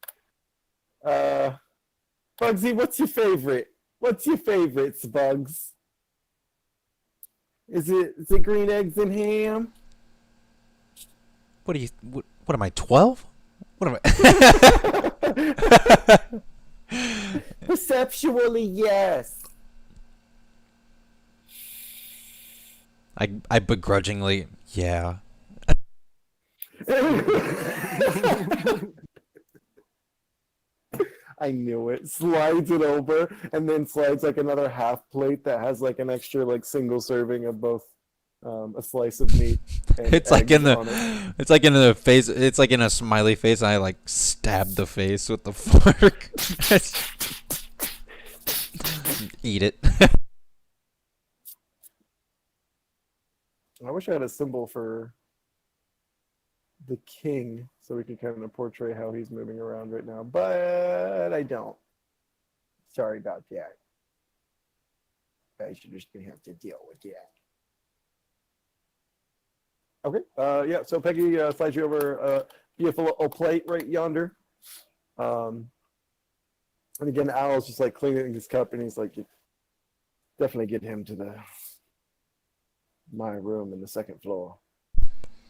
A: Bugsy, what's your favorite? What's your favorites, Bugs? Is it green eggs and ham?
C: What am I, 12? What am I?
A: Perceptually, yes.
C: I begrudgingly, yeah.
A: I knew it. Slides it over, and then slides like another half plate that has like an extra like single serving of both a slice of meat and
C: It's like in
A: eggs on it.
C: the, it's like in the face. It's like in a smiley face. And I like stab the face with the fork. Eat it.
A: I wish I had a symbol for the king so we could kind of portray how he's moving around right now, but I don't. Sorry about that. I should just gonna have to deal with that. Okay. Yeah. So Peggy slides you over a beautiful little plate right yonder. And again, Al's just like cleaning his cup, and he's like, definitely get him to my room in the second floor,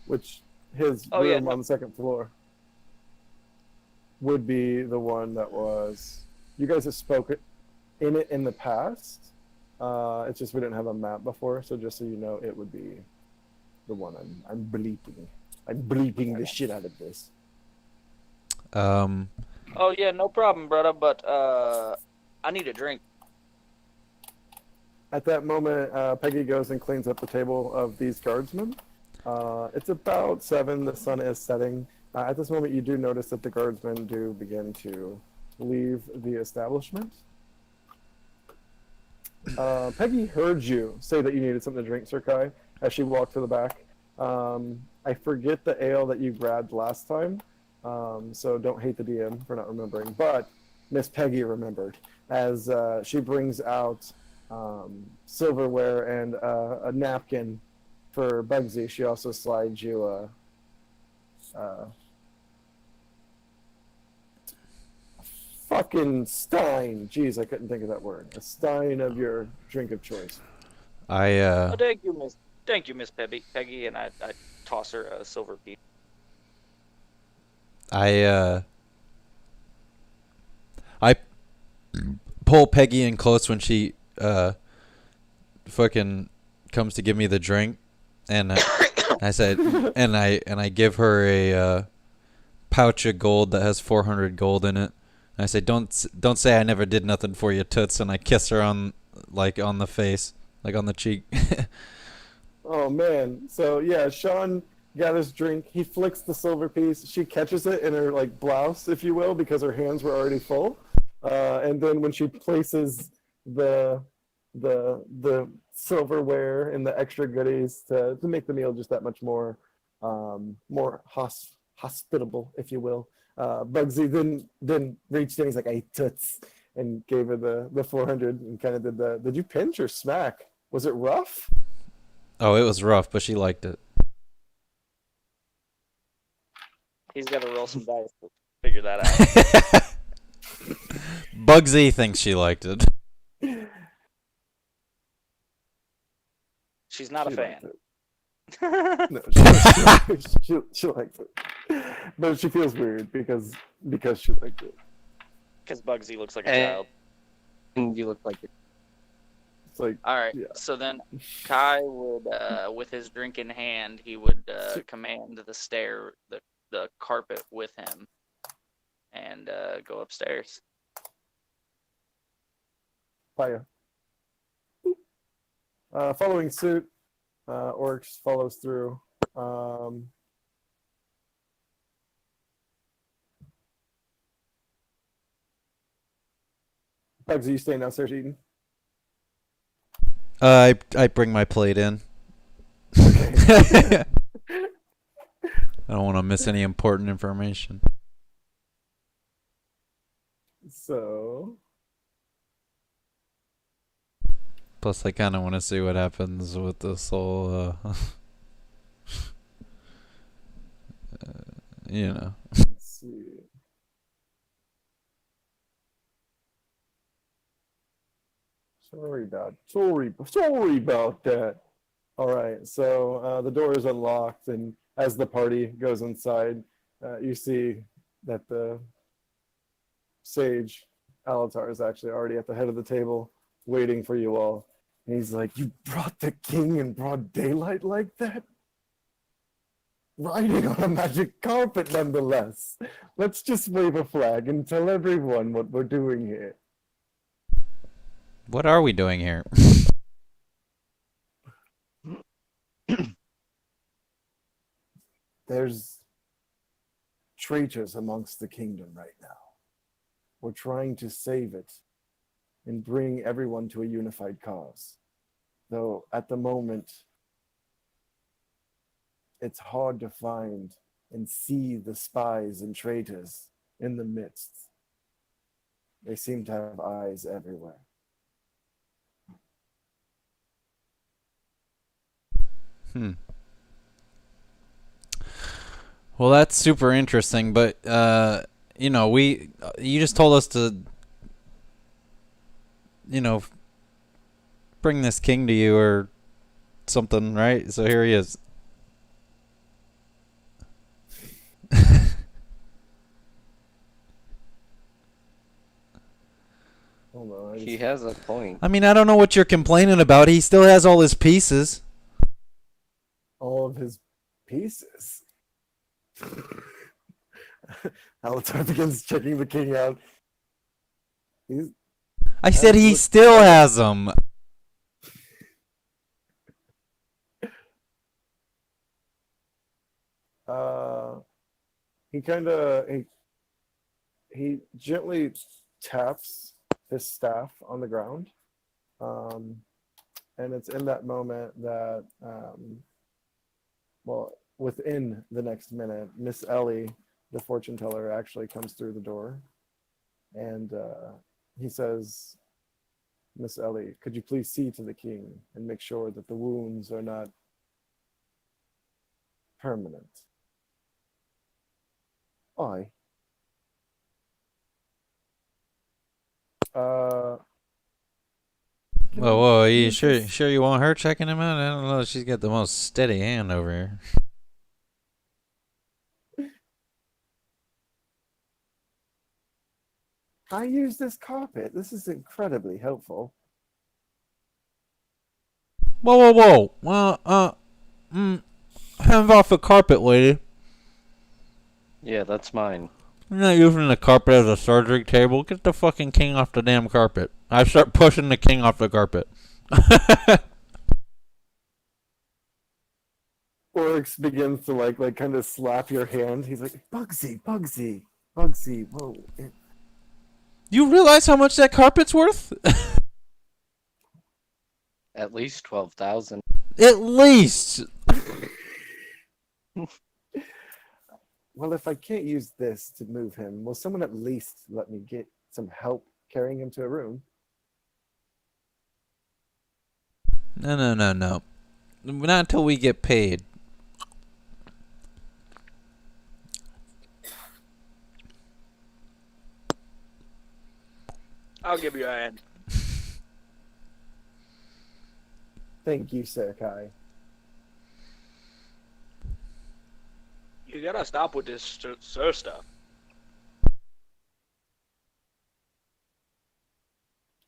A: which his room on the second floor would be the one that was. You guys have spoken in it in the past. It's just we didn't have a map before, so just so you know, it would be the one I'm bleeping. I'm bleeping the shit out of this.
B: Oh yeah, no problem, brother. But I need a drink.
A: At that moment, Peggy goes and cleans up the table of these guardsmen. It's about 7. The sun is setting. At this moment, you do notice that the guardsmen do begin to leave the establishment. Peggy heard you say that you needed something to drink, Sir Kai, as she walked to the back. I forget the ale that you grabbed last time, so don't hate the DM for not remembering. But Miss Peggy remembered, as she brings out silverware and a napkin for Bugsy. She also slides you a fucking stein. Jeez, I couldn't think of that word. A stein of your drink of choice.
B: Oh, thank you, Miss Peggy, and I toss her a silver piece.
C: I pull Peggy in close when she fucking comes to give me the drink, and I said, and I give her a pouch of gold that has 400 gold in it. And I say, don't say I never did nothing for you, toots, and I kiss her on the face, like on the cheek.
A: Oh man. So yeah, Sean got his drink. He flicks the silver piece. She catches it in her like blouse, if you will, because her hands were already full. And then when she places the silverware and the extra goodies to make the meal just that much more hospitable, if you will. Bugsy then reached in. He's like, "Hey, toots," and gave her the 400 and kind of did the. Did you pinch or smack? Was it rough?
C: Oh, it was rough, but she liked it.
B: He's got to roll some dice to figure that out.
C: Bugsy thinks she liked it.
B: She's not a fan.
A: No, she liked it, but she feels weird because she liked it.
B: Because Bugsy looks like a child.
D: And you look like
A: It's like,
B: all right,
A: yeah.
B: So then Kai would, with his drink in hand, he would command the carpet with him, and go upstairs.
A: Fire. Following suit, Oryx follows through. Bugs, are you staying downstairs eating?
C: I bring my plate in.
A: Okay.
C: I don't want to miss any important information.
A: So,
C: Plus, I kind of want to see what happens with this whole, you know.
A: let's see. Sorry about that. All right, so the door is unlocked, and as the party goes inside, you see that the sage Alatar is actually already at the head of the table, waiting for you all. And he's like, "You brought the king in broad daylight like that? Riding on a magic carpet, nonetheless. Let's just wave a flag and tell everyone what we're doing here."
C: What are we doing here?
A: There's traitors amongst the kingdom right now. We're trying to save it and bring everyone to a unified cause. Though at the moment, it's hard to find and see the spies and traitors in the midst. They seem to have eyes everywhere.
C: Well, that's super interesting, but you know, you just told us to, you know, bring this king to you or something, right? So here he is.
A: Hold on,
D: He has a point.
C: I mean, I don't know what you're complaining about. He still has all his pieces.
A: all of his pieces. Alatar begins checking the king out. He's,
C: I said he still has them.
A: he kind of he gently taps his staff on the ground, and it's in that moment that well, within the next minute, Miss Ellie, the fortune teller, actually comes through the door, and he says, "Miss Ellie, could you please see to the king and make sure that the wounds are not permanent?" Aye.
C: Whoa, you sure you want her checking him out? I don't know. She's got the most steady hand over here.
A: I use this carpet. This is incredibly helpful.
C: Whoa. Well, hands off the carpet, lady.
D: Yeah, that's mine.
C: You're not using the carpet as a surgery table. Get the fucking king off the damn carpet. I start pushing the king off the carpet.
A: Oryx begins to like kind of slap your hand. He's like, Bugsy. Whoa.
C: You realize how much that carpet's worth?
D: At least 12,000.
C: At least.
A: Well, if I can't use this to move him, will someone at least let me get some help carrying him to a room?
C: No. Not until we get paid.
B: I'll give you a hand.
A: Thank you, Sir Kai.
B: You gotta stop with this sir stuff.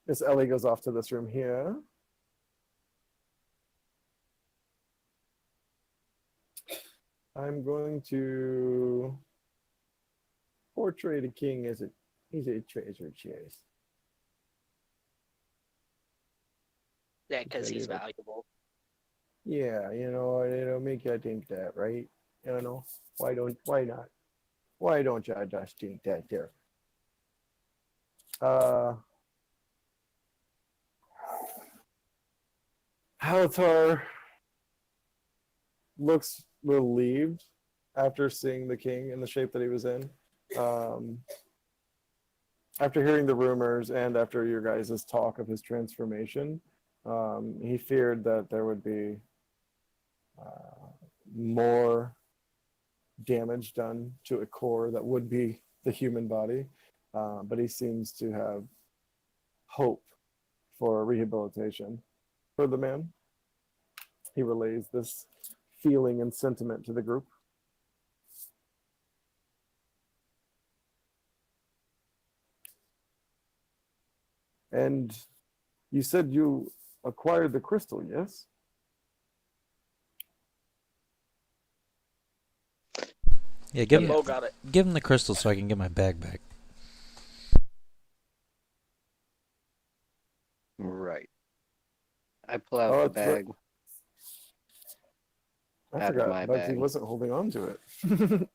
A: Miss Ellie goes off to this room here. I'm going to portray the king as he's a treasure chest.
B: Yeah, because
A: Okay,
B: he's
A: yeah.
B: valuable.
A: Yeah, it'll make you think that, right? Why not? Why don't you just think that there? Halatar looks relieved after seeing the king in the shape that he was in. After hearing the rumors and after your guys' talk of his transformation, he feared that there would be more damage done to a core that would be the human body, but he seems to have hope for rehabilitation for the man. He relays this feeling and sentiment to the group. And you said you acquired the crystal, yes?
C: Yeah, give
B: Bo
C: him,
B: got it.
C: give him the crystal so I can get my bag back.
D: Right. I pull out
A: Oh,
D: the bag
A: I
D: out of
A: forgot
D: my
A: Bugsy
D: bag.
A: wasn't holding on to it.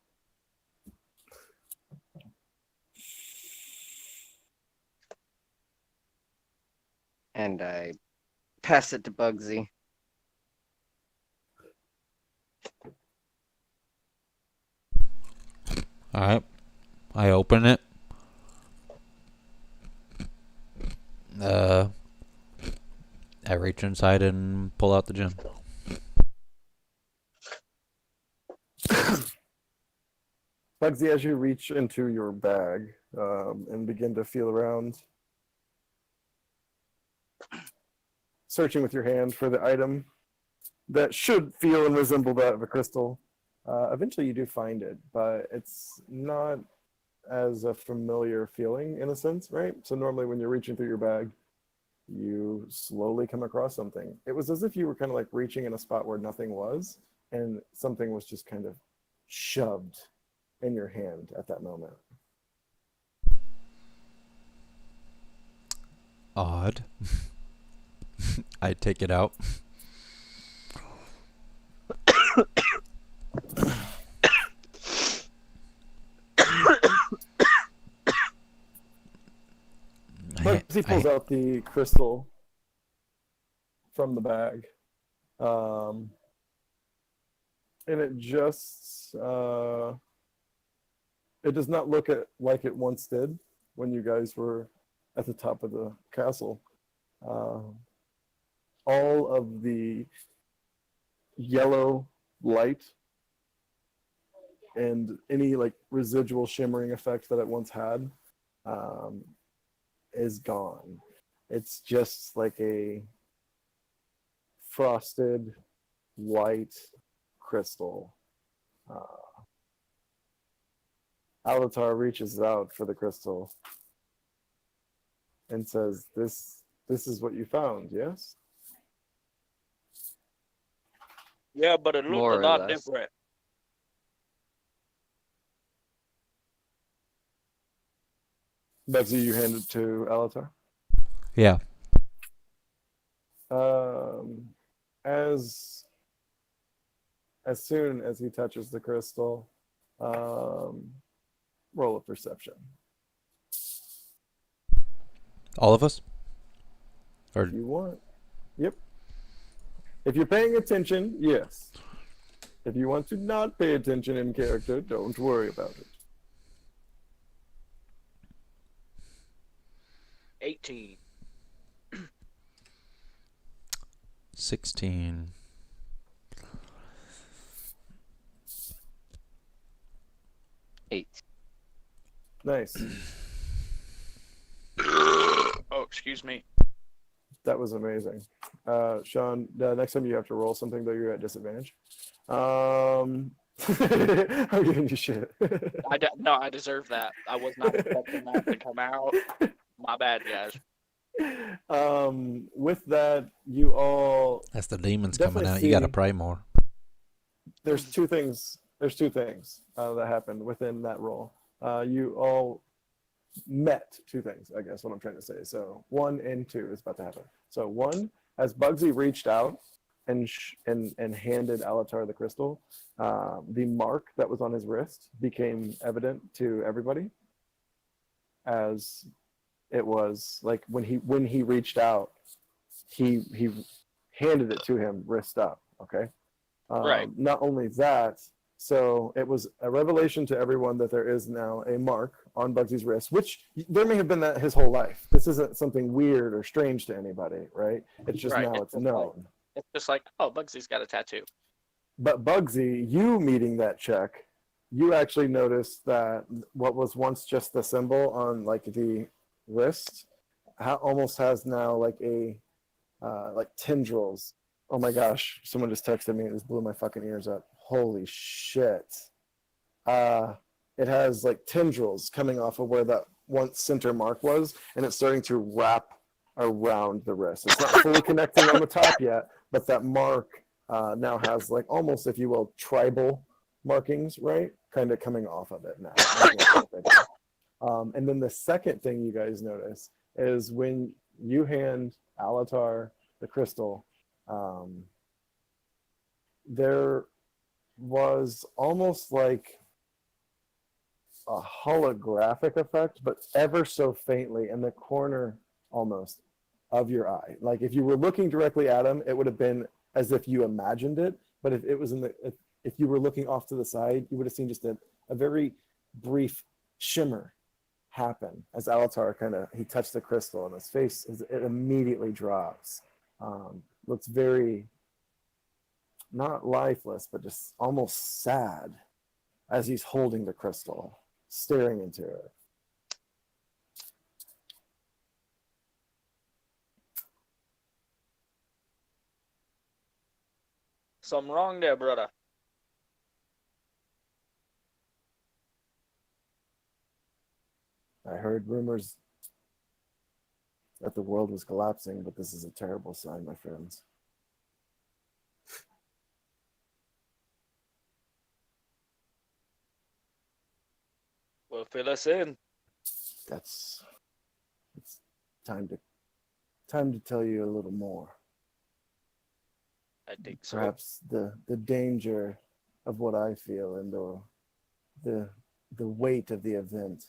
D: And I pass it to Bugsy.
C: All right. I open it. I reach inside and pull out the gem.
A: Bugsy, as you reach into your bag and begin to feel around, searching with your hand for the item that should feel and resemble that of a crystal, eventually you do find it, but it's not as a familiar feeling in a sense, right? So normally when you're reaching through your bag, you slowly come across something. It was as if you were kind of like reaching in a spot where nothing was, and something was just kind of shoved in your hand at that moment.
C: Odd. I take it out.
A: He pulls out the crystal from the bag, and it just it does not look like it once did when you guys were at the top of the castle. All of the yellow light and any like residual shimmering effect that it once had is gone. It's just like a frosted white crystal. Alatar reaches out for the crystal and says, "This is what you found, yes?"
B: Yeah, but it looked
D: More
B: a
D: or
B: lot
D: less.
B: different.
A: Bugsy, you hand it to Alatar.
C: Yeah.
A: As soon as he touches the crystal, roll a perception.
C: All of us? Or
A: If you want. Yep. If you're paying attention, yes. If you want to not pay attention in character, don't worry about it.
B: 18.
C: 16.
D: Eight.
A: Nice.
B: Oh, excuse me.
A: That was amazing. Sean, next time you have to roll something, though, you're at disadvantage. I'm giving you shit.
B: No, I deserve that. I was not expecting that to come out. My bad, guys.
A: With that, you all
C: that's the demons
A: definitely
C: coming out. You gotta
A: see-
C: pray more.
A: There's two things that happened within that roll. You all met two things, I guess what I'm trying to say. So 1 and 2 is about to happen. So 1, as Bugsy reached out and handed Alatar the crystal, the mark that was on his wrist became evident to everybody, as it was like when he reached out, he handed it to him wrist up. Okay.
B: Right.
A: Not only that, so it was a revelation to everyone that there is now a mark on Bugsy's wrist, which there may have been that his whole life. This isn't something weird or strange to anybody, right? It's just
B: Right,
A: now
B: it's
A: it's
B: just
A: known.
B: It's just like, oh, Bugsy's got a tattoo.
A: But Bugsy, you meeting that check, you actually noticed that what was once just the symbol on like the wrist almost has now like a like tendrils. Oh my gosh, someone just texted me and just blew my fucking ears up. Holy shit. It has like tendrils coming off of where that once center mark was, and it's starting to wrap around the wrist. It's not fully connecting on the top yet, but that mark now has like almost, if you will, tribal markings, right? Kind of coming off of it now. And then the second thing you guys notice is when you hand Alatar the crystal, there was almost like a holographic effect, but ever so faintly in the corner almost of your eye. Like if you were looking directly at him, it would have been as if you imagined it. But if it was if you were looking off to the side, you would have seen just a very brief shimmer happen as Alatar he touched the crystal, and his face it immediately drops. Looks very not lifeless, but just almost sad as he's holding the crystal, staring into it.
B: Something wrong there, brother.
A: I heard rumors that the world was collapsing, but this is a terrible sign, my friends.
B: Well, fill us in.
A: It's time to tell you a little more.
B: I think so.
A: Perhaps the danger of what I feel and the weight of the event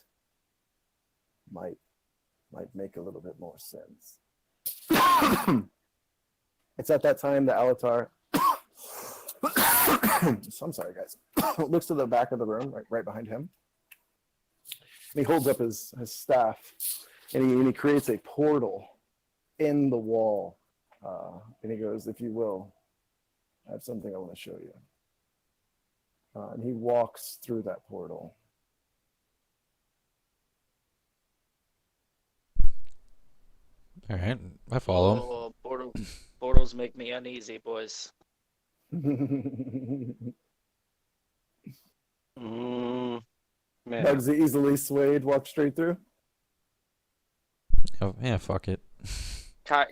A: might make a little bit more sense. It's at that time that Alatar so I'm sorry guys looks to the back of the room right behind him, and he holds up his staff, and he creates a portal in the wall, and he goes, if you will, I have something I want to show you. And he walks through that portal.
C: All right, I follow him.
B: Oh, portals make me uneasy, boys.
D: Man.
A: Bugsy easily swayed, walked straight through.
C: Oh, yeah, fuck it.
B: Kai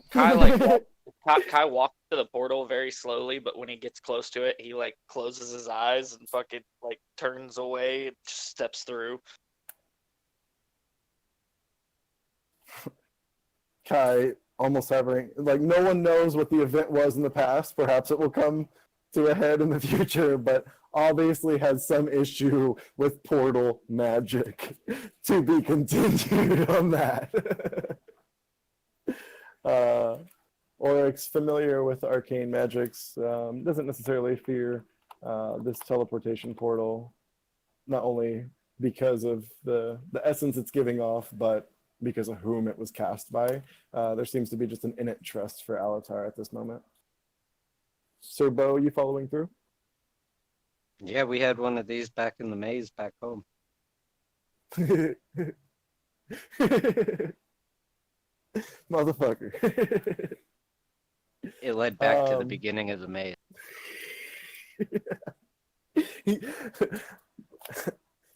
B: walks to the portal very slowly, but when he gets close to it, he like closes his eyes and fucking like turns away and just steps through.
A: Kai almost having, like, no one knows what the event was in the past. Perhaps it will come to a head in the future, but obviously has some issue with portal magic. To be continued on that. Oryx, familiar with arcane magics, doesn't necessarily fear this teleportation portal, not only because of the essence it's giving off, but because of whom it was cast by. There seems to be just an innate trust for Alatar at this moment. Sir Bo, you following through?
D: Yeah, we had one of these back in the maze back home.
A: Motherfucker.
D: It led back to the beginning of the maze.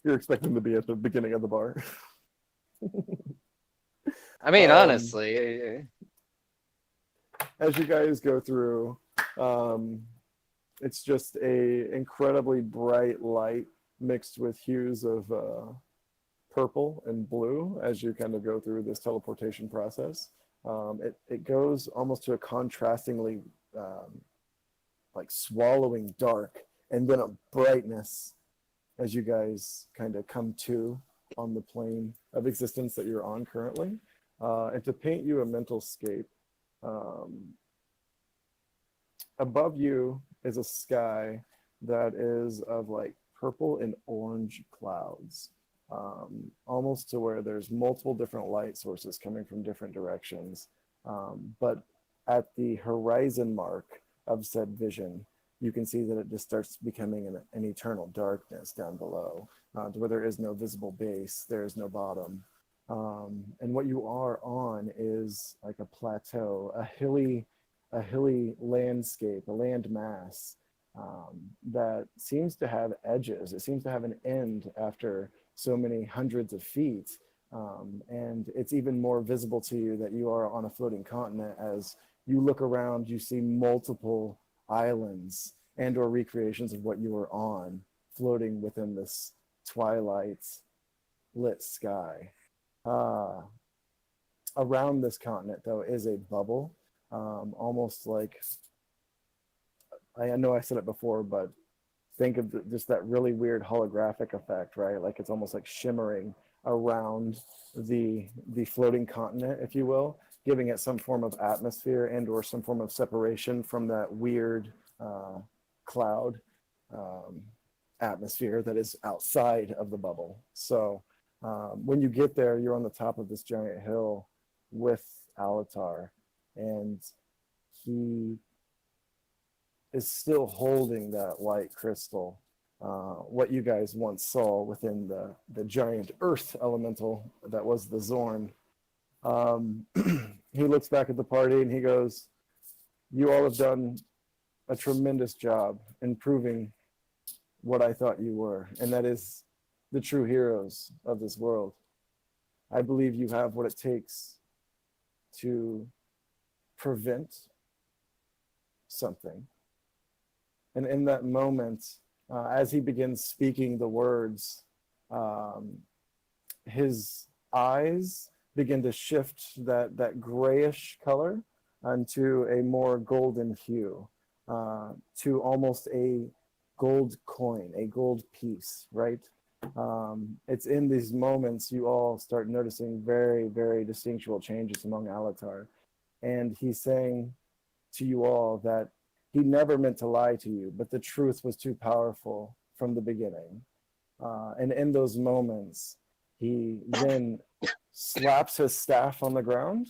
A: You're expecting to be at the beginning of the bar.
D: I mean, honestly.
A: As you guys go through, it's just a incredibly bright light mixed with hues of purple and blue as you kind of go through this teleportation process. It goes almost to a contrastingly like swallowing dark, and then a brightness as you guys kind of come to on the plane of existence that you're on currently. And to paint you a mental scape, above you is a sky that is of like purple and orange clouds, almost to where there's multiple different light sources coming from different directions. But at the horizon mark of said vision, you can see that it just starts becoming an eternal darkness down below, to where there is no visible base, there is no bottom. And what you are on is like a plateau, a hilly landscape, a land mass that seems to have edges. It seems to have an end after so many hundreds of feet, And it's even more visible to you that you are on a floating continent. As you look around, you see multiple islands and or recreations of what you were on floating within this twilight lit sky. Around this continent, though, is a bubble, almost like, I know I said it before, but think of just that really weird holographic effect, right? Like it's almost like shimmering around the floating continent, if you will, giving it some form of atmosphere and or some form of separation from that weird cloud atmosphere that is outside of the bubble. So when you get there, you're on the top of this giant hill with Alatar, and he is still holding that light crystal, what you guys once saw within the giant earth elemental that was the Zorn. He looks back at the party and he goes, "You all have done a tremendous job in proving what I thought you were, and that is the true heroes of this world. I believe you have what it takes to prevent something." And in that moment, as he begins speaking the words, his eyes begin to shift that grayish color into a more golden hue, to almost a gold coin, a gold piece, right? It's in these moments you all start noticing very, very distinctual changes among Alatar. And he's saying to you all that he never meant to lie to you, but the truth was too powerful from the beginning. And in those moments, he then slaps his staff on the ground,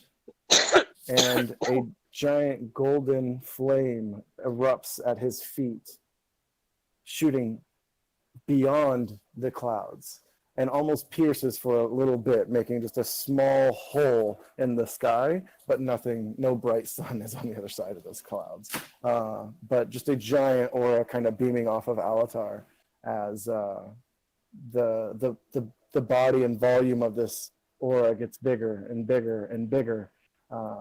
A: and a giant golden flame erupts at his feet, shooting beyond the clouds and almost pierces for a little bit, making just a small hole in the sky, but nothing, no bright sun is on the other side of those clouds. But just a giant aura kind of beaming off of Alatar as the body and volume of this aura gets bigger and bigger and bigger.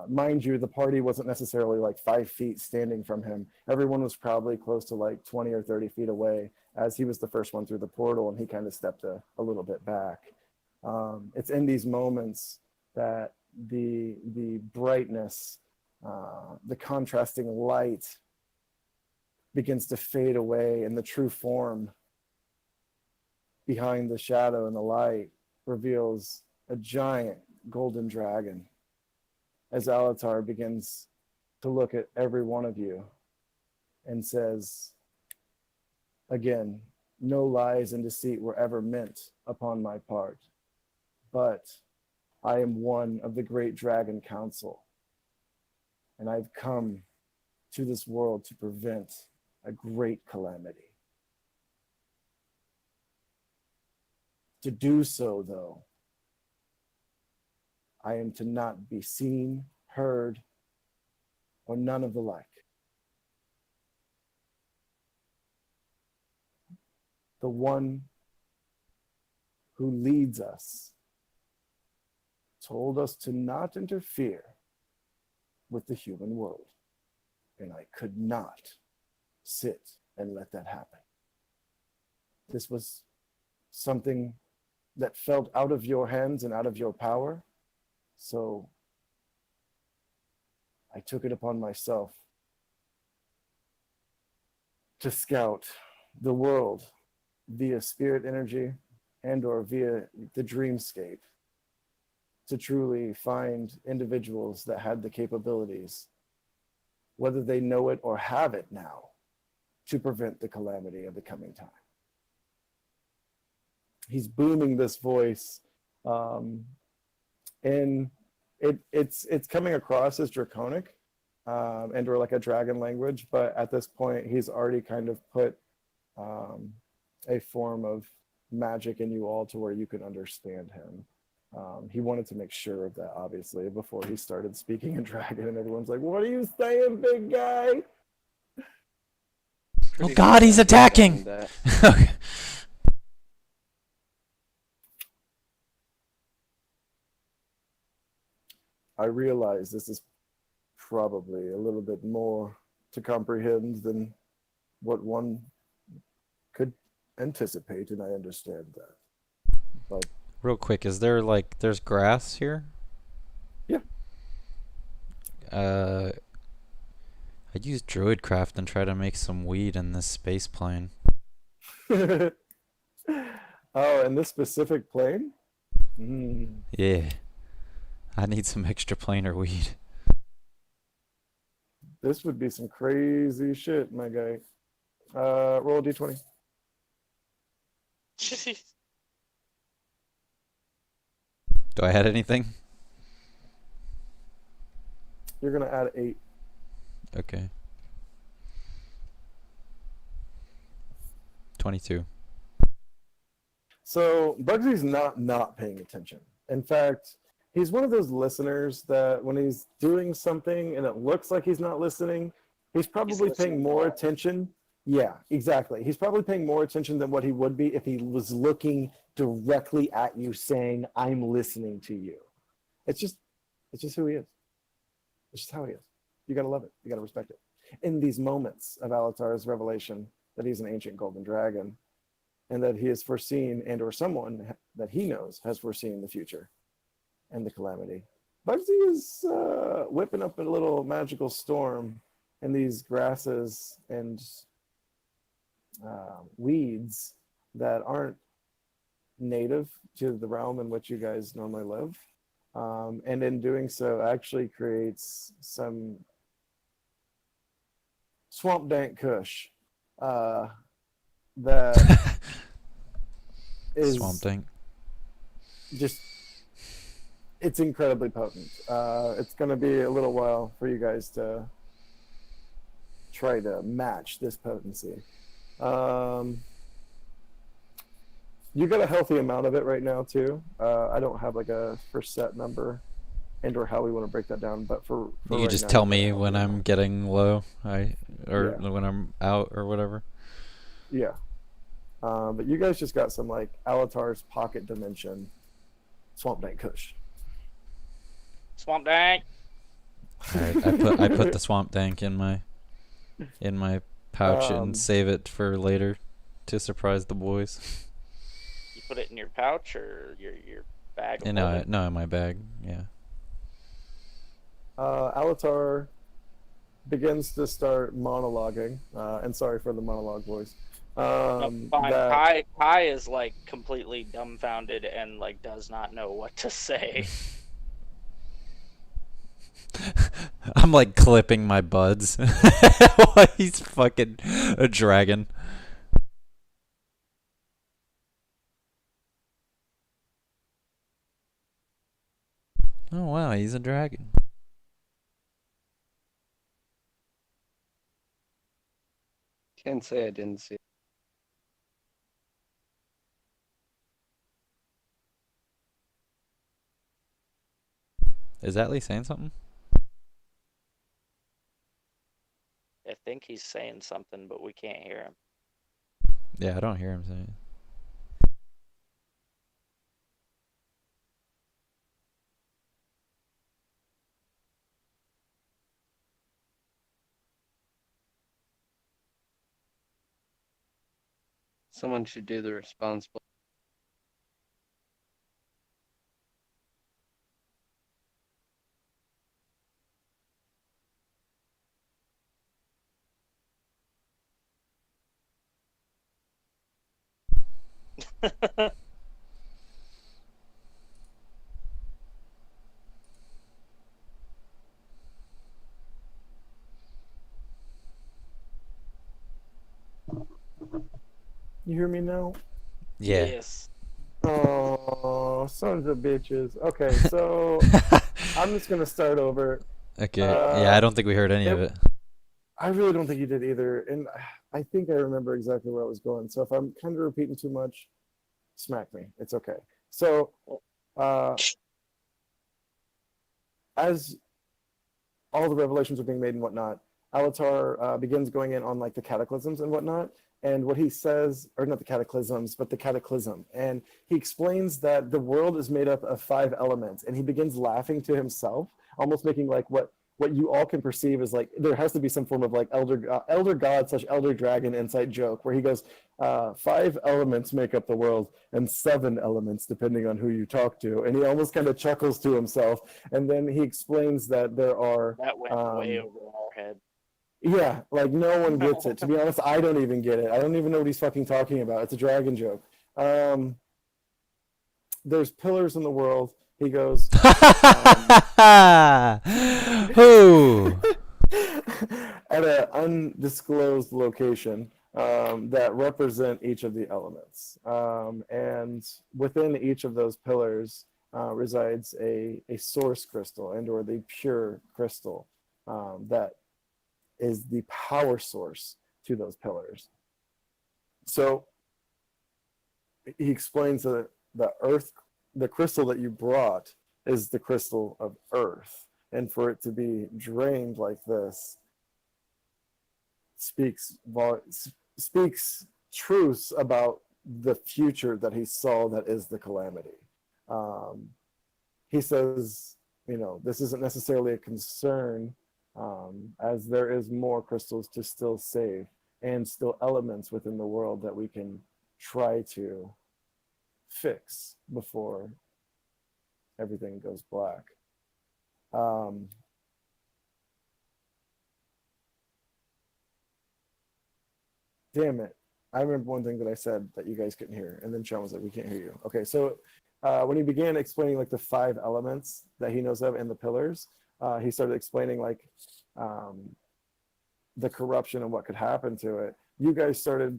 A: Mind you, the party wasn't necessarily like 5 feet standing from him. Everyone was probably close to like 20 or 30 feet away, as he was the first one through the portal and he kind of stepped a little bit back. It's in these moments that the brightness, the contrasting light begins to fade away, and the true form behind the shadow and the light reveals a giant golden dragon. As Alatar begins to look at every one of you and says, "Again, no lies and deceit were ever meant upon my part, but I am one of the great Dragon Council, and I've come to this world to prevent a great calamity. To do so, though, I am to not be seen, heard, or none of the like. The one who leads us told us to not interfere with the human world, and I could not sit and let that happen. This was something that felt out of your hands and out of your power, so I took it upon myself to scout the world via spirit energy and or via the dreamscape, to truly find individuals that had the capabilities, whether they know it or have it now, to prevent the calamity of the coming time." He's booming this voice, and it's coming across as draconic, and or like a dragon language, but at this point he's already kind of put a form of magic in you all to where you can understand him. He wanted to make sure of that, obviously, before he started speaking in dragon, and everyone's like, "What are you saying, big guy?"
C: Oh God, he's attacking! Okay.
A: I realize this is probably a little bit more to comprehend than what one could anticipate, and I understand that. But
C: Real quick, is there like there's grass here?
A: Yeah.
C: I'd use Druidcraft and try to make some weed in this space plane.
A: oh, and this specific plane? Mm.
C: Yeah. I need some extra planar weed.
A: This would be some crazy shit, my guy. Roll a d20.
C: Do I add anything?
A: You're gonna add 8.
C: Okay. 22.
A: So Bugsy's not paying attention. In fact, he's one of those listeners that when he's doing something and it looks like he's not listening, he's probably paying more attention. Yeah, exactly. He's probably paying more attention than what he would be if he was looking directly at you saying, I'm listening to you. It's just who he is. It's just how he is. You gotta love it. You gotta respect it. In these moments of Alatar's revelation that he's an ancient golden dragon, and that he has foreseen, and or someone that he knows has foreseen the future and the calamity, Bugsy is whipping up a little magical storm in these grasses and weeds that aren't native to the realm in which you guys normally live. And in doing so, actually creates some swamp dank kush that is
C: Swamp Thing.
A: just, it's incredibly potent. It's going to be a little while for you guys to try to match this potency. You got a healthy amount of it right now too. I don't have like a set number and or how we want to break that down, but for
C: You
A: right
C: can just
A: now,
C: tell
A: you
C: me
A: got a
C: when
A: healthy
C: I'm
A: amount.
C: getting low, or
A: Yeah.
C: when I'm out or whatever.
A: Yeah. But you guys just got some like Alatar's pocket dimension swamp dank kush.
B: Swamp Dank.
C: Alright, I put the Swamp Dank in my pouch and save it for later to surprise the boys.
B: You put it in your pouch or your bag? Of
C: No,
B: holding?
C: no, in my bag. Yeah.
A: Alatar begins to start monologuing, and sorry for the monologue voice.
B: Fine. Kai is like completely dumbfounded and like does not know what to say.
C: I'm like clipping my buds while he's fucking a dragon. Oh wow, he's a dragon.
D: Can't say I didn't see it.
C: Is Atlee saying something?
B: I think he's saying something, but we can't hear him.
C: Yeah, I don't hear him saying it.
D: Someone should do the responsible.
A: You hear me now?
C: Yeah.
B: Yes.
A: Oh, sons of bitches. Okay, so I'm just gonna start over.
C: Okay. Yeah, I don't think we heard any of it.
A: I really don't think you did either, and I think I remember exactly where I was going. So if I'm kind of repeating too much, smack me. It's okay. So, as all the revelations are being made and whatnot, Alatar begins going in on like the cataclysms and whatnot. And what he says, or not the cataclysms, but the cataclysm. And he explains that the world is made up of 5 elements. And he begins laughing to himself. almost making like what you all can perceive as like there has to be some form of like elder god / elder dragon insight joke where he goes, 5 elements make up the world and 7 elements depending on who you talk to, and he almost kind of chuckles to himself, and then he explains that there are
B: That went way over our head.
A: yeah, like no one gets it. To be honest, I don't even get it. I don't even know what he's fucking talking about. It's a dragon joke. There's pillars in the world. He goes,
C: Who?
A: at an undisclosed location that represent each of the elements. And within each of those pillars resides a source crystal and or the pure crystal that is the power source to those pillars. So he explains that the crystal that you brought is the crystal of earth. And for it to be drained like this speaks truths about the future that he saw that is the calamity. He says, this isn't necessarily a concern as there is more crystals to still save and still elements within the world that we can try to fix before everything goes black. Damn it. I remember one thing that I said that you guys couldn't hear, and then Sean was like, we can't hear you. Okay, so when he began explaining like the 5 elements that he knows of and the pillars, he started explaining like the corruption and what could happen to it. You guys started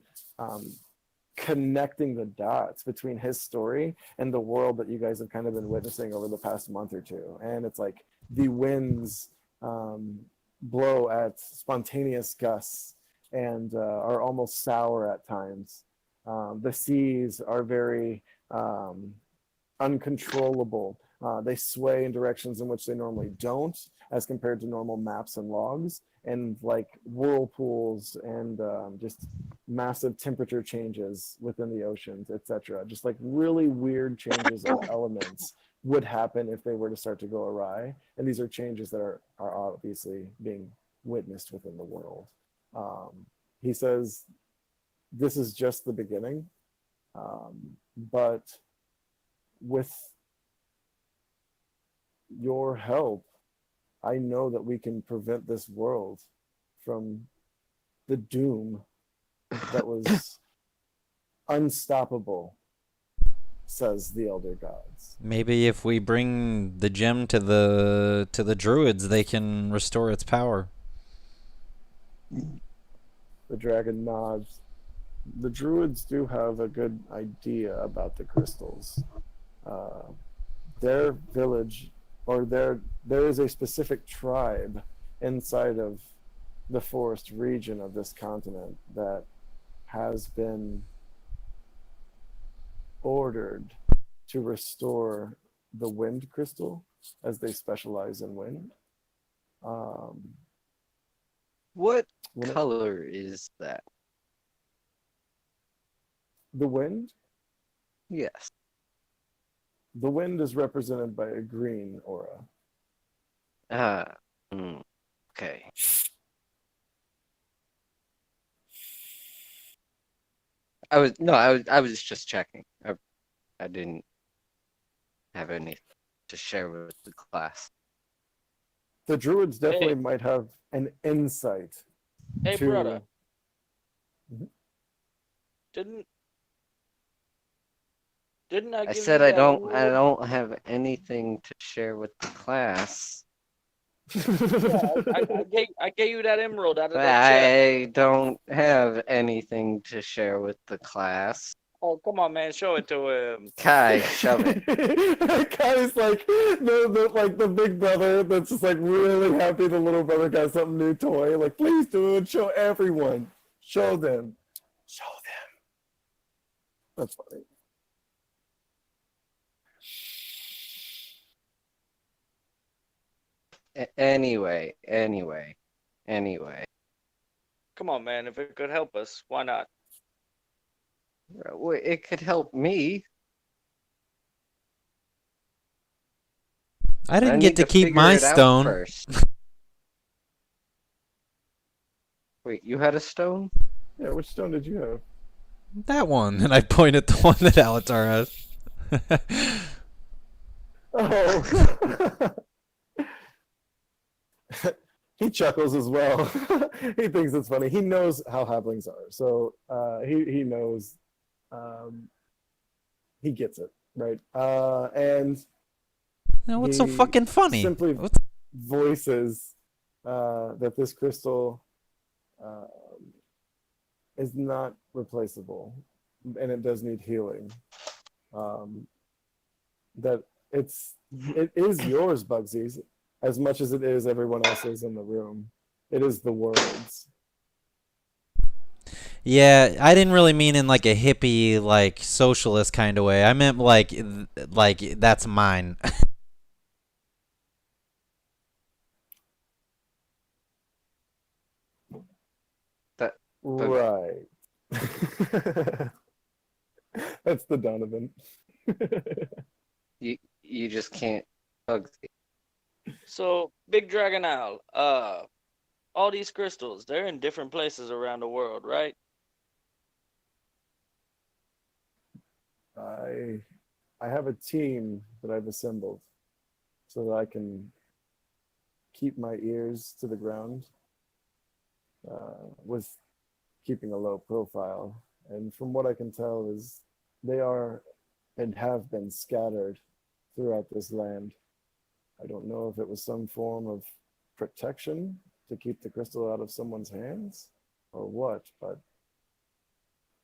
A: connecting the dots between his story and the world that you guys have kind of been witnessing over the past month or two. And it's like the winds blow at spontaneous gusts and are almost sour at times. The seas are very uncontrollable. They sway in directions in which they normally don't, as compared to normal maps and logs, and like whirlpools and just massive temperature changes within the oceans, etc. Just like really weird changes of elements would happen if they were to start to go awry. And these are changes that are obviously being witnessed within the world. He says, this is just the beginning, but with your help, I know that we can prevent this world from the doom that was unstoppable, says the elder gods.
C: Maybe if we bring the gem to the druids, they can restore its power.
A: The dragon nods. The druids do have a good idea about the crystals. Their village, or there is a specific tribe inside of the forest region of this continent that has been ordered to restore the wind crystal, as they specialize in wind.
D: What color is that?
A: The wind?
D: Yes.
A: The wind is represented by a green aura.
D: Okay. I was just checking. I didn't have anything to share with the class.
A: The druids definitely might have an insight.
B: Hey,
A: to...
B: brother.
A: Mm-hmm.
B: Didn't I give
D: said
B: you
D: I
B: that
D: don't
B: emerald?
D: have anything to share with the class.
B: Yeah, I gave you that emerald out of that chest.
D: I don't have anything to share with the class.
B: Oh, come on, man, show it to him.
D: Kai, shove it.
A: Kai's like the big brother that's just like really happy the little brother got some new toy. Like, please do it, show everyone. Show them. Show them. That's funny.
D: Anyway.
B: Come on, man, if it could help us, why not?
D: It could help me.
C: I didn't
D: I
C: get
D: need
C: to keep
D: figure
C: my
D: it out
C: stone.
D: first. Wait, you had a stone?
A: Yeah, which stone did you have?
C: That one. And I point at the one that Alatar has.
A: Oh. He chuckles as well. He thinks it's funny. He knows how halflings are, so he knows. He gets it, right? And
C: Now, what's so
A: he
C: fucking funny?
A: simply
C: What's...
A: voices that this crystal uh, is not replaceable, and it does need healing. That it is yours, Bugsy, as much as it is everyone else's in the room. It is the world's.
C: Yeah, I didn't really mean in like a hippie, like socialist kind of way. I meant like that's mine.
D: That
A: Right. That's the Donovan.
D: you just can't bug.
B: So, Big Dragon Owl, all these crystals, they're in different places around the world, right?
A: I have a team that I've assembled so that I can keep my ears to the ground with keeping a low profile. And from what I can tell is they are and have been scattered throughout this land. I don't know if it was some form of protection to keep the crystal out of someone's hands or what, but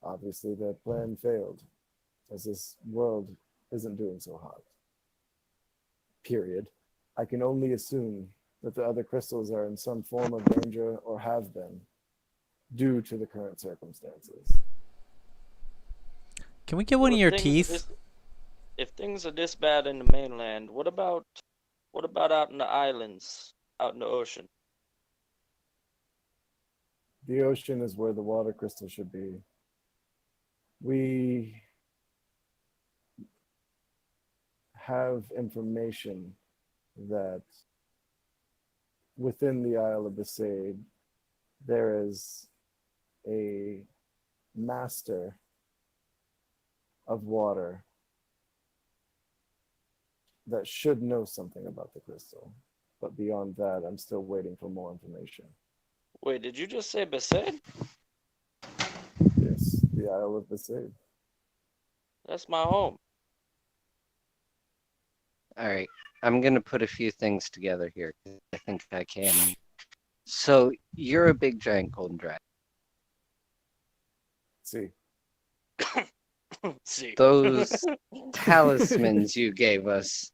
A: obviously their plan failed, as this world isn't doing so hot. Period. I can only assume that the other crystals are in some form of danger or have been due to the current circumstances.
C: Can we get one of your teeth?
B: If things are this bad in the mainland, what about out in the islands, out in the ocean?
A: The ocean is where the water crystal should be. We have information that within the Isle of Besaid, there is a master of water that should know something about the crystal. But beyond that, I'm still waiting for more information.
B: Wait, did you just say Besaid?
A: Yes, the Isle of Besaid.
B: That's my home.
D: All right, I'm gonna put a few things together here. I think I can. So you're a big giant golden dragon.
A: See,
B: See.
D: Those talismans you gave us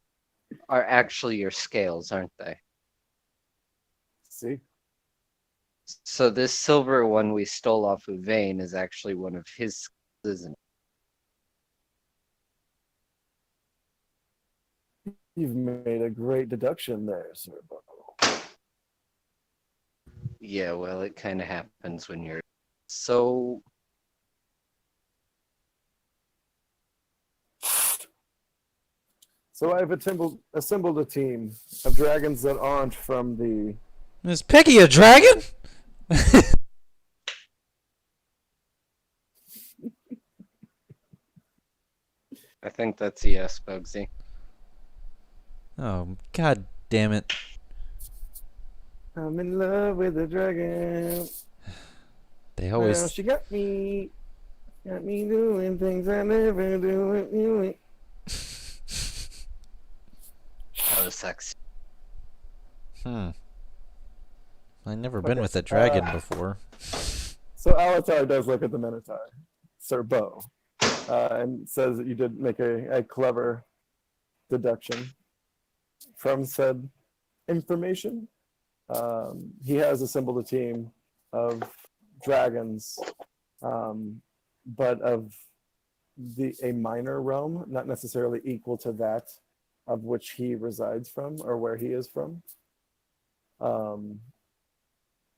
D: are actually your scales, aren't they?
A: see,
D: So this silver one we stole off of Vane is actually one of his scales, isn't it?
A: you've made a great deduction there, Sir Buckle.
D: Yeah, well, it kind of happens when you're so.
A: So I've assembled a team of dragons that aren't from the.
C: Is Peggy a dragon?
D: I think that's a yes, Bugsy.
C: Oh, god damn it.
A: I'm in love with a dragon.
C: They
A: Well,
C: always...
A: she got me doing things I never do with you.
D: That was sexy.
C: I've never been with a dragon before.
A: So Alatar does look at the Minotaur, Sir Bo, and says that you did make a clever deduction from said information. He has assembled a team of dragons, but of a minor realm, not necessarily equal to that of which he resides from or where he is from.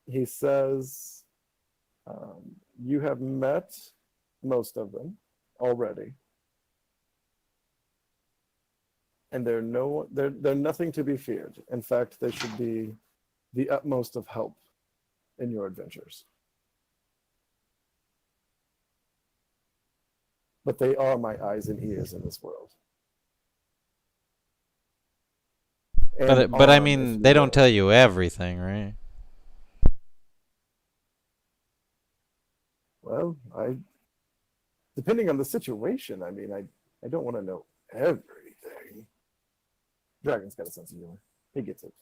A: He says you have met most of them already. and they're nothing to be feared. In fact, they should be the utmost of help in your adventures. But they are my eyes and ears in this world. And
C: But I
A: arm, if
C: mean,
A: you
C: they don't
A: will.
C: tell you everything, right?
A: Well, depending on the situation, I mean, I don't want to know everything. Dragon's got a sense of humor. He gets it.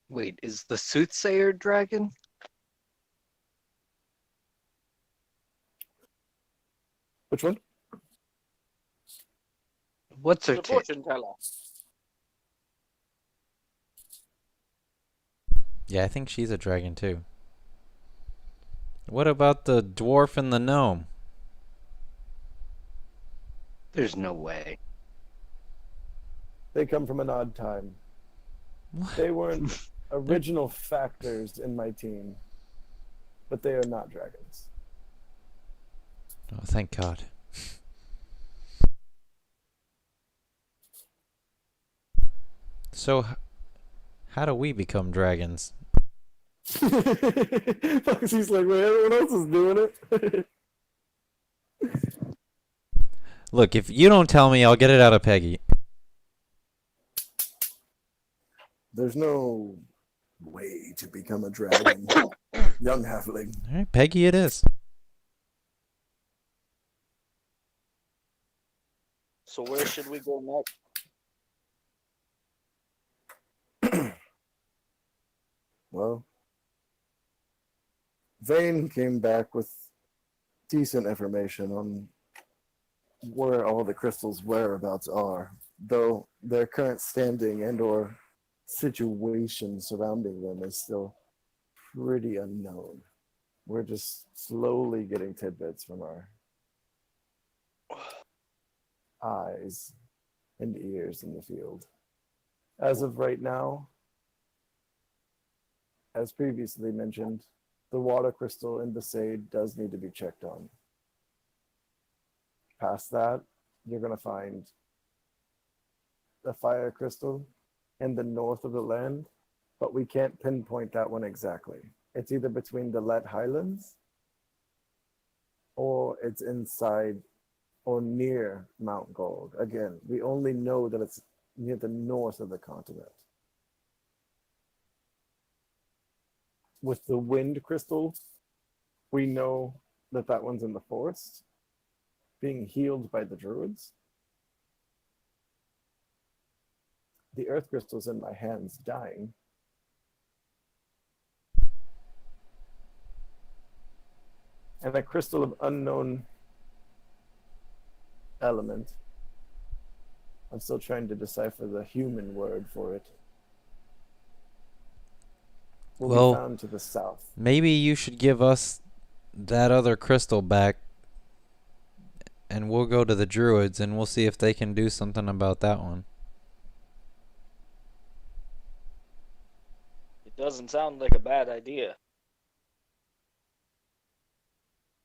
D: Wait, is the soothsayer dragon?
A: Which one?
D: What's her
B: The
D: tip?
B: fortune teller.
C: Yeah, I think she's a dragon too. What about the dwarf and the gnome?
D: There's no way.
A: They come from an odd time.
C: What?
A: They weren't original factors in my team, but they are not dragons.
C: Oh, thank God. So, how do we become dragons?
A: Foxy's like, wait, everyone else is doing it.
C: Look, if you don't tell me, I'll get it out of Peggy.
A: There's no way to become a dragon, young halfling.
C: All right, Peggy it is.
B: So where should we go next?
A: Well, Vane came back with decent information on where all the crystals' whereabouts are, though their current standing and or situation surrounding them is still pretty unknown. We're just slowly getting tidbits from our eyes and ears in the field. As of right now, as previously mentioned, the water crystal in Besaid does need to be checked on. Past that, you're going to find the fire crystal in the north of the land, but we can't pinpoint that one exactly. It's either between the Let Highlands or it's inside or near Mount Gold. Again, we only know that it's near the north of the continent. With the wind crystal, we know that that one's in the forest, being healed by the druids. The earth crystal's in my hands, dying. And a crystal of unknown element. I'm still trying to decipher the human word for it. Will
C: Well,
A: be found to the south.
C: Maybe you should give us that other crystal back, and we'll go to the druids and we'll see if they can do something about that one.
B: It doesn't sound like a bad idea.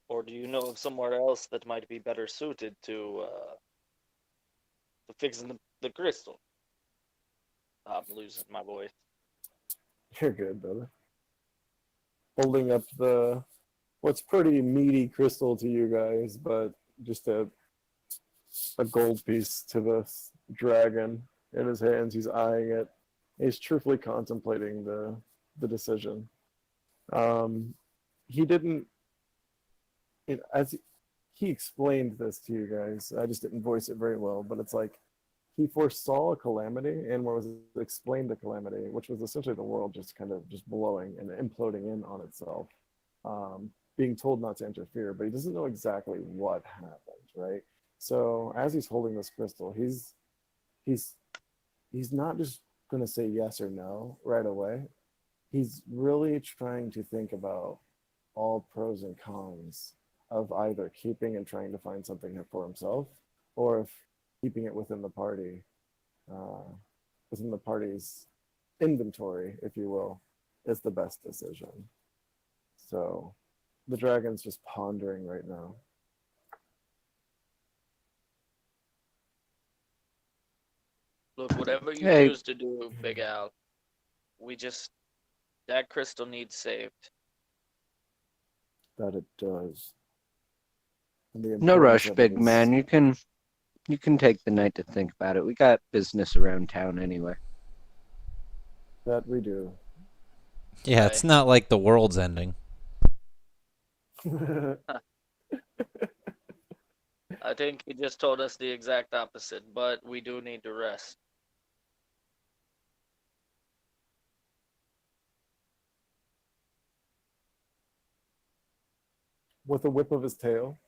B: Or do you know of somewhere else that might be better suited to fixing the crystal? I'm losing my voice.
A: You're good, brother. Holding up the what's pretty meaty crystal to you guys, but just a gold piece to the dragon in his hands. He's eyeing it. He's truthfully contemplating the decision. He didn't, as he explained this to you guys. I just didn't voice it very well, but it's like he foresaw a calamity and was explained the calamity, which was essentially the world just kind of just blowing and imploding in on itself, being told not to interfere, but he doesn't know exactly what happened, right? So as he's holding this crystal, he's not just going to say yes or no right away. He's really trying to think about all pros and cons of either keeping and trying to find something for himself, or if keeping it within the party, within the party's inventory, if you will, is the best decision. So the dragon's just pondering right now.
B: Look, whatever you
D: Hey.
B: choose to do, Big Al, that crystal needs saved.
A: That it does. And the
D: No
A: importance
D: rush,
A: of it
D: big
A: is
D: man. You can take the night to think about it. We got business around town anyway.
A: that we do.
C: Yeah, it's not like the world's ending.
B: I think he just told us the exact opposite, but we do need to rest.
A: With a whip of his tail,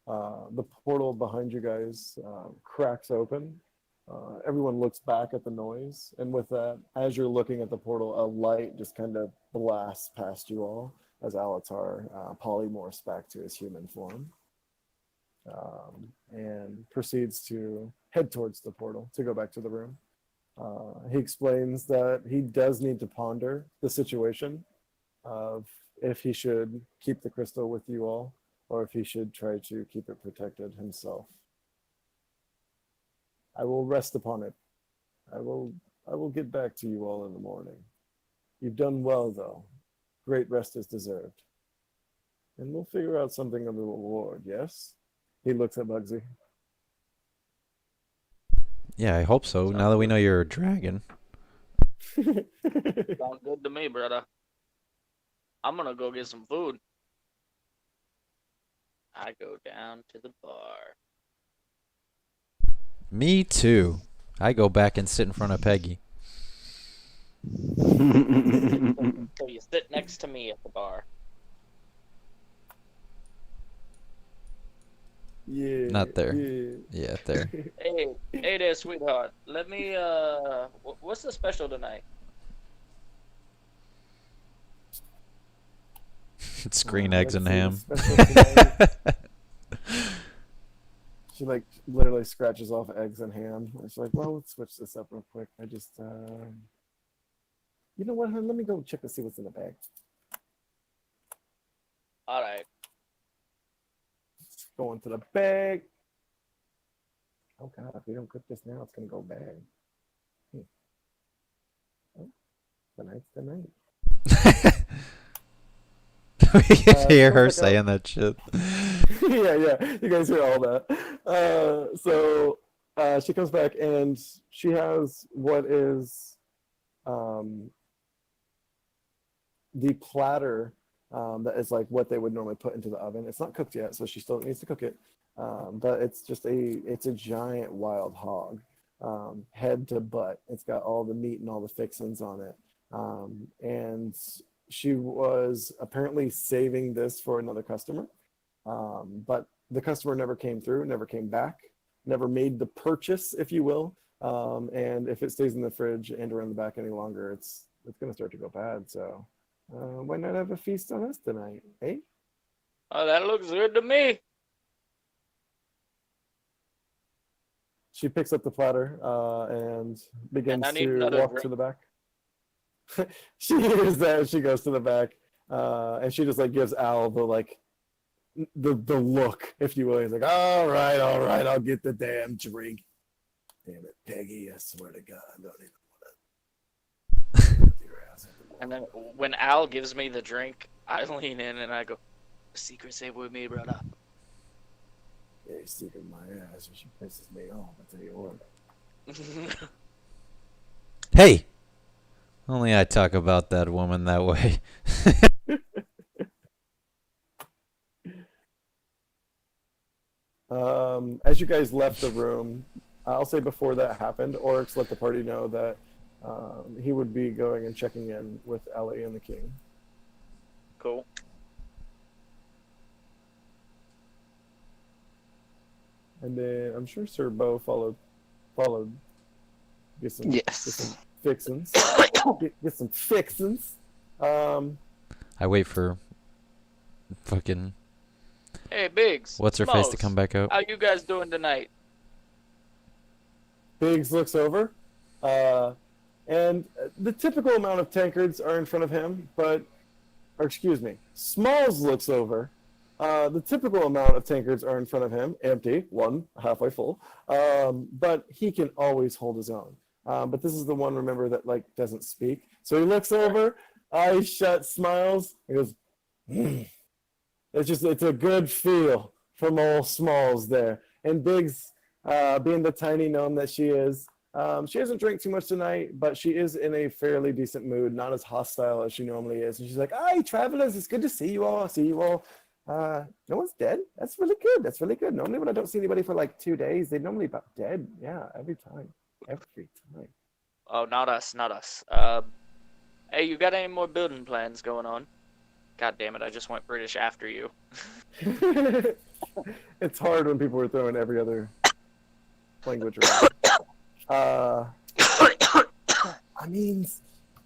A: the portal behind you guys cracks open. Everyone looks back at the noise, and with that, as you're looking at the portal, a light just kind of blasts past you all as Alatar polymorphs back to his human form and proceeds to head towards the portal to go back to the room. He explains that he does need to ponder the situation of if he should keep the crystal with you all or if he should try to keep it protected himself. I will rest upon it. I will get back to you all in the morning. You've done well, though. Great rest is deserved. And we'll figure out something of the reward, yes? He looks at Bugsy.
C: Yeah, I hope so. Now that we know you're a dragon.
B: Sounds good to me, brother. I'm gonna go get some food. I go down to the bar.
C: Me too. I go back and sit in front of Peggy.
B: So you sit next to me at the bar.
A: Yeah.
C: Not there.
A: Yeah.
C: Yeah, there.
B: Hey there, sweetheart. Let me, what's the special tonight?
C: It's green eggs and ham.
A: She like literally scratches off eggs and ham. And she's like, well, let's switch this up real quick. I just, you know what, hon? Let me go check to see what's in the bag.
B: All right.
A: Go into the bag. Oh God, if we don't cook this now, it's gonna go bad. Oh, tonight's the night.
C: We can hear her
A: check out-
C: saying that shit.
A: yeah, you guys hear all that. So she comes back and she has what is the platter that is like what they would normally put into the oven. It's not cooked yet, so she still needs to cook it. But it's just a giant wild hog, head to butt. It's got all the meat and all the fixings on it. And she was apparently saving this for another customer. But the customer never came through, never came back, never made the purchase, if you will. And if it stays in the fridge and around the back any longer, it's going to start to go bad. So why not have a feast on us tonight, eh?
B: Oh, that looks good to me.
A: She picks up the platter and begins
B: I need
A: to
B: another
A: walk
B: drink.
A: to the back. She hears that. She goes to the back and she just like gives Al the like the look, if you will. He's like, all right, I'll get the damn drink. Damn it, Peggy, I swear to God, I don't even want to your ass.
B: And then when Al gives me the drink, I lean in and I go, "The secret safe with me, brother."
A: Yeah, you're sticking my ass, and she pisses me off. I tell you what.
C: Hey! Only I talk about that woman that way.
A: As you guys left the room, I'll say before that happened, Oryx let the party know that he would be going and checking in with Ellie and the king.
B: Cool.
A: And then I'm sure Sir Bo followed. Get some,
D: Yes.
A: Get some fixins. Get some fixins.
C: I wait for fucking
B: Hey, Biggs.
C: what's her face to
B: Smokes,
C: come back out.
B: How you guys doing tonight?
A: Biggs looks over, and the typical amount of tankards are in front of him, but or excuse me, Smalls looks over. The typical amount of tankards are in front of him, empty, one halfway full. But he can always hold his own. But this is the one, remember, that like doesn't speak. So he looks over, eyes shut, smiles. He goes, it's a good feel from old Smalls there. And Biggs, being the tiny gnome that she is, she hasn't drank too much tonight, but she is in a fairly decent mood, not as hostile as she normally is. And she's like, "Hi, travelers! It's good to see you all. No one's dead. That's really good. That's really good. Normally, when I don't see anybody for like 2 days, they're normally about dead. Yeah, every time.
B: Oh, not us, not us. Hey, you got any more building plans going on? God damn it, I just went British after you.
A: It's hard when people are throwing every other language around. I mean,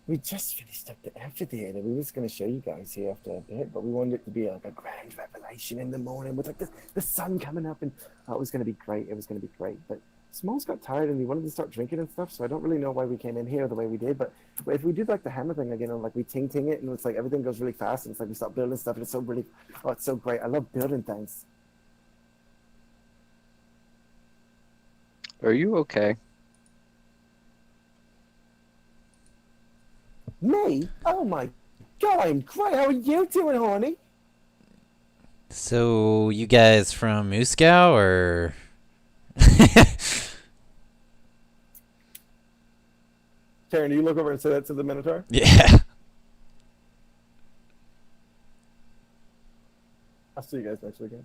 A: we just finished up the amphitheater. We were just going to show you guys here after a bit, but we wanted it to be like a grand revelation in the morning with like the sun coming up, and it was going to be great. It was going to be great, but Smalls got tired and he wanted to start drinking and stuff, so I don't really know why we came in here the way we did, but if we did like the hammer thing again, and like we ting it, and it's like everything goes really fast, and it's like we start building stuff, and it's so great. I love building things.
D: Are you okay?
A: Me? Oh my god, I'm great. How are you doing, honey?
C: So, you guys from Moscow, or?
A: Karen, do you look over and say that to the Minotaur?
C: Yeah.
A: I'll see you guys next weekend.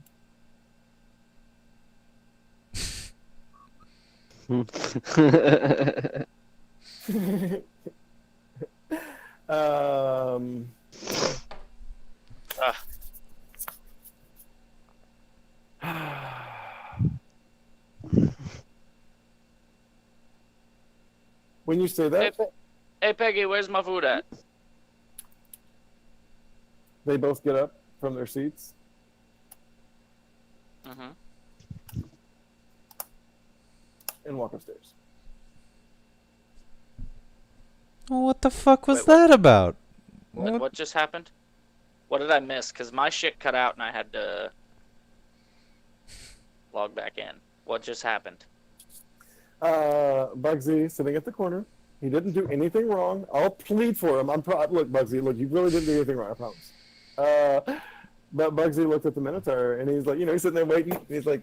A: When you say that,
B: Hey, Peggy, where's my food at?
A: they both get up from their seats.
B: Mm-hmm.
A: And walk upstairs.
C: What the fuck was
B: Wait,
C: that about?
B: What just happened? What did I miss? Because my shit cut out and I had to log back in. What just happened?
A: Bugsy sitting at the corner. He didn't do anything wrong. I'll plead for him. Look, Bugsy, look, you really didn't do anything wrong, I promise. But Bugsy looked at the Minotaur and he's like, he's sitting there waiting. And he's like,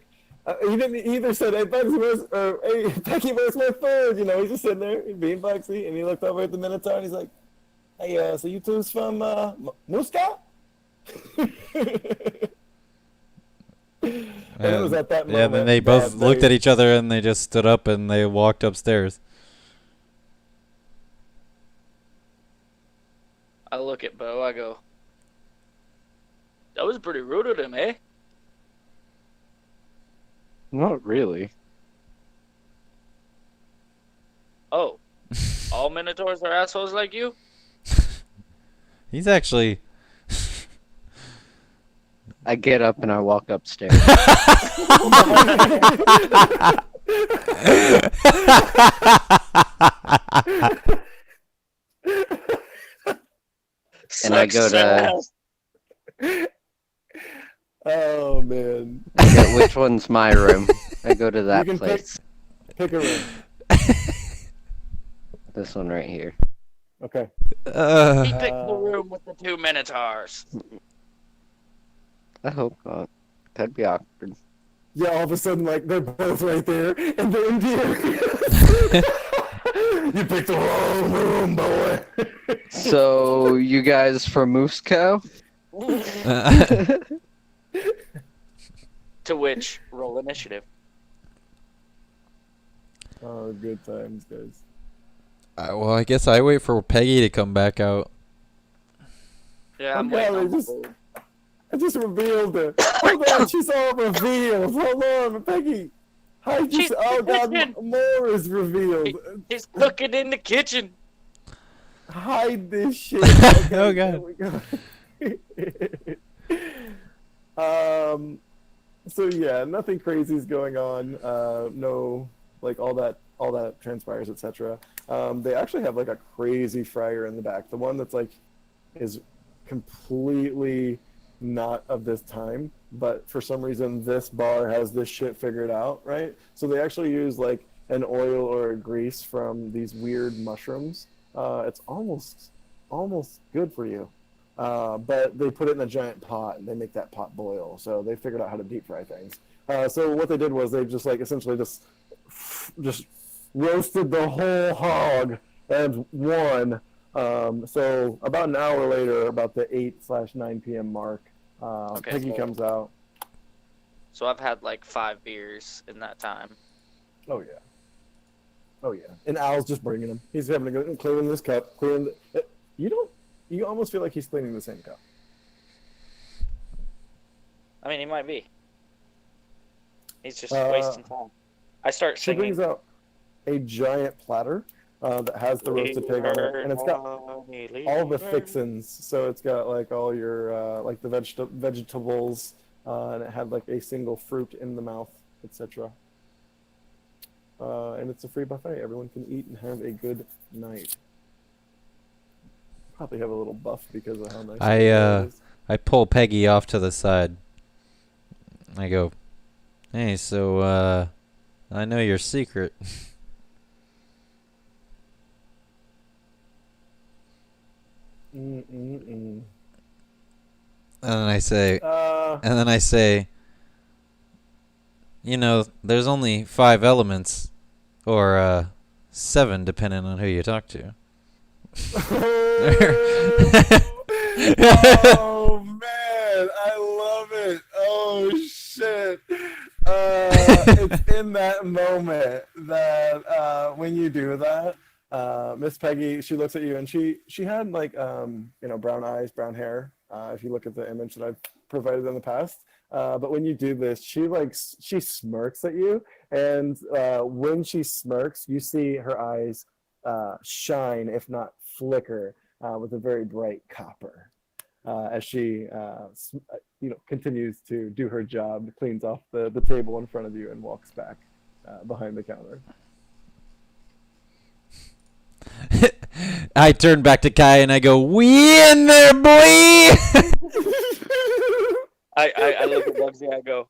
A: he didn't either said, "Hey, Bugsy, hey, Becky, where's my food?" He's just sitting there being Bugsy, and he looked over at the Minotaur and he's like, "Hey, so you two's from Moscow?" And it was at that moment.
C: Yeah, then they both looked at each other and they just stood up and they walked upstairs.
B: I look at Bo, I go, that was pretty rude of him, eh?
D: Not really.
B: Oh, all Minotaurs are assholes like you?
C: He's actually...
D: I get up and I walk upstairs. And I go to...
A: Oh, man.
D: Which one's my room? I go to that
A: You can
D: place.
A: Pick a room.
D: This one right here.
A: Okay.
B: He picked the room with the two Minotaurs.
D: I hope not. That'd be awkward.
A: Yeah, all of a sudden, like, they're both right there, and they're in the You picked the wrong room, boy.
D: So, you guys from Moscow?
B: To which, roll initiative.
A: Oh, good times, guys.
C: Well, I guess I wait for Peggy to come back out.
B: Yeah, I'm
A: Yeah,
B: waiting.
A: I just revealed her. Hold on, she's all revealed. Hold on, Peggy.
B: She's
A: Oh, God,
B: kitchen.
A: more is revealed.
B: He's cooking in the kitchen.
A: Hide this shit. Okay,
C: Oh, God.
A: there we go. So yeah, nothing crazy is going on. No, like all that transpires, etc. They actually have like a crazy fryer in the back. The one that's like is completely not of this time, but for some reason this bar has this shit figured out, right? So they actually use like an oil or a grease from these weird mushrooms. It's almost good for you. But they put it in a giant pot and they make that pot boil. So they figured out how to deep fry things. So what they did was they just like essentially just roasted the whole hog as one. So about an hour later, about the 8/9 p.m. mark,
B: Okay,
A: Peggy
B: so-
A: comes out.
B: So I've had like 5 beers in that time.
A: Oh yeah. Oh yeah. And Al's just bringing him. He's having to go and cleaning this cup, cleaning. You almost feel like he's cleaning the same cup.
B: I mean, he might be. He's just wasting time. I start
A: She
B: singing.
A: brings out a giant platter that has the roasted pig on it, and it's got all the fixins. So it's got like all your like the vegetables, and it had like a single fruit in the mouth, etc. And it's a free buffet. Everyone can eat and have a good night. Probably have a little buff because of how nice it is.
C: I pull Peggy off to the side. I go, hey, so I know your secret.
A: Mm-mm-mm.
C: And then I say, you know, there's only 5 elements, or 7 depending on who you talk to.
A: Oh man, I love it. Oh shit. It's in that moment that when you do that, Miss Peggy, she looks at you and she had like brown eyes, brown hair. If you look at the image that I've provided in the past. But when you do this, she smirks at you, and when she smirks, you see her eyes shine, if not flicker, with a very bright copper as she continues to do her job, cleans off the table in front of you, and walks back behind the counter.
C: I turn back to Kai and I go, "We in there, boy!"
B: I look at Bugsy. I go,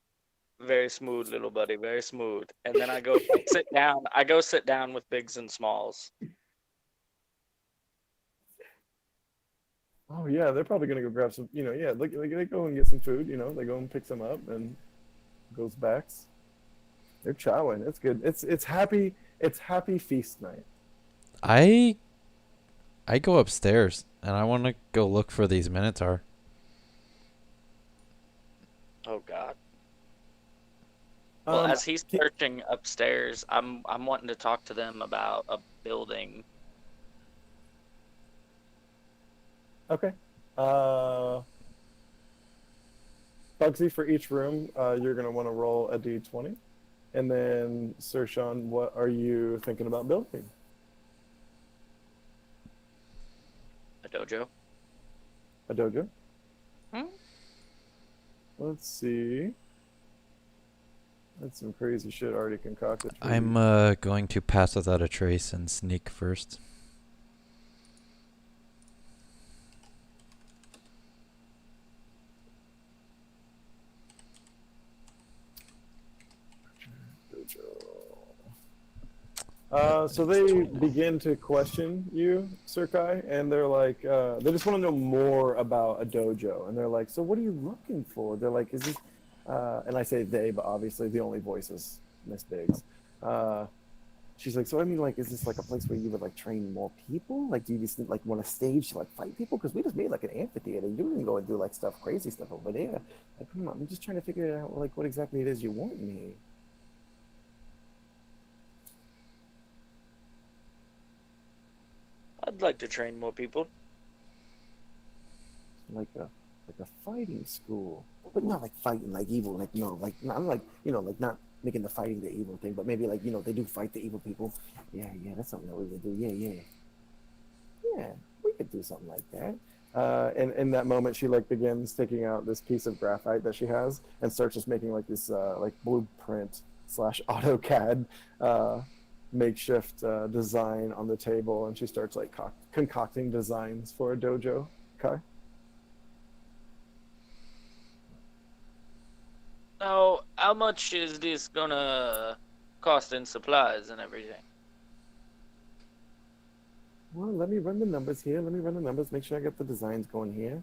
B: very smooth, little buddy, very smooth. And then I go sit down. I go sit down with Bigs and Smalls.
A: Oh yeah, they're probably gonna go grab some. They go and get some food. They go and pick some up and goes back. They're chowing. It's good. It's happy. It's happy feast night.
C: I go upstairs and I want to go look for these Minotaur.
B: Oh God. Well, as he's searching upstairs, I'm wanting to talk to them about a building.
A: Okay. Bugsy, for each room, you're gonna want to roll a d20, and then Sir Sean, what are you thinking about building?
B: A dojo.
A: A dojo?
B: Hmm?
A: Let's see. That's some crazy shit already concocted. For
C: I'm
A: you.
C: going to pass without a trace and sneak first.
A: So they begin to question you, Sir Kai, and they're like, they just want to know more about a dojo. And they're like, so what are you looking for? They're like, is this, and I say they, but obviously the only voice is Miss Biggs. She's like, so I mean, like, is this like a place where you would like train more people? Like, do you just like want a stage to like fight people? Because we just made like an amphitheater. You can go and do like crazy stuff over there. Like, come on, I'm just trying to figure out like what exactly it is you want me.
B: I'd like to train more people.
A: Like a fighting school, but not like fighting like evil, like not like like not making the fighting the evil thing, but maybe like they do fight the evil people. Yeah, that's something that we would do. Yeah, we could do something like that. And in that moment, she like begins taking out this piece of graphite that she has and starts just making like this like blueprint / AutoCAD makeshift design on the table, and she starts like concocting designs for a dojo. Okay.
B: how much is this gonna cost in supplies and everything?
A: Well, let me run the numbers here. Let me run the numbers. Make sure I get the designs going here.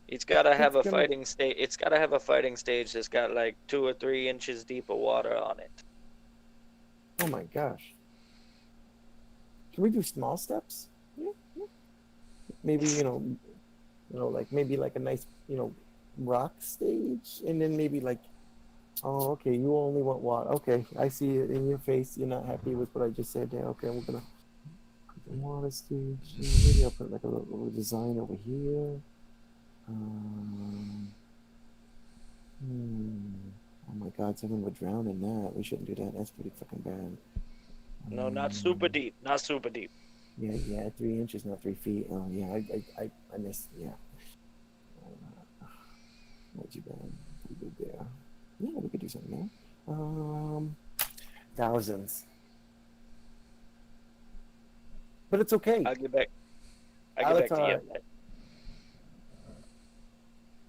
B: It's gotta have
A: It's
B: a
A: gonna-
B: fighting stage. It's gotta have a fighting stage that's got like 2 or 3 inches deep of water on it.
A: Oh my gosh. Can we do small steps? Yeah, yeah. Maybe, like maybe like a nice, rock stage, and then maybe like, oh, okay, you only want water. Okay, I see it in your face. You're not happy with what I just said there. Okay, we're gonna put the water stage. Maybe I'll put like a little design over here. Oh my God, someone would drown in that. We shouldn't do that. That's pretty fucking bad.
B: No, not super deep. Not super deep.
A: Yeah, 3 inches, not 3 feet. Oh yeah, I missed. Yeah. Not too bad. Pretty good there. Yeah, we could do something there. Thousands. But it's okay.
B: I'll get back. I'll get back to you.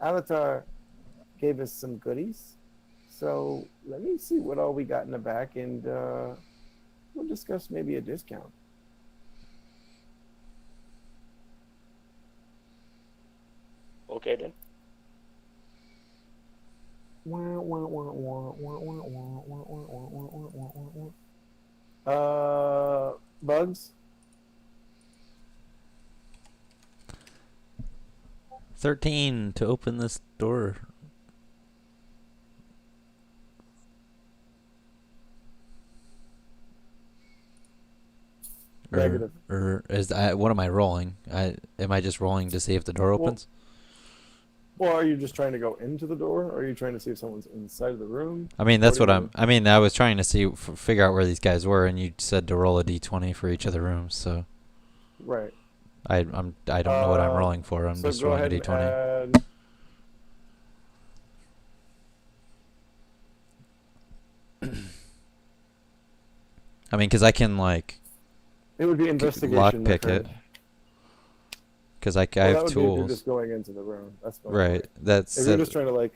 A: Alatar gave us some goodies. So let me see what all we got in the back, and we'll discuss maybe a discount.
B: Okay then.
A: Bugs?
C: 13 to open this door.
A: Negative.
C: Or what am I rolling? Am I just rolling to see if the door opens?
A: Well, are you just trying to go into the door, or are you trying to see if someone's inside of the room?
C: I mean, that's
A: What
C: what
A: do you
C: I mean, I was trying to figure out where these guys were, and you said to roll a d20 for each of the rooms, so
A: Right.
C: I don't know what I'm rolling for. I'm
A: So
C: just
A: go
C: rolling a
A: ahead and
C: d20.
A: add.
C: I mean, because I can like
A: It would be investigation.
C: lockpick
A: my
C: it.
A: friend.
C: Because I
A: Well, that
C: have
A: would be if you're
C: tools.
A: just going into the room. That's fine.
C: Right. That's
A: If you're just trying to like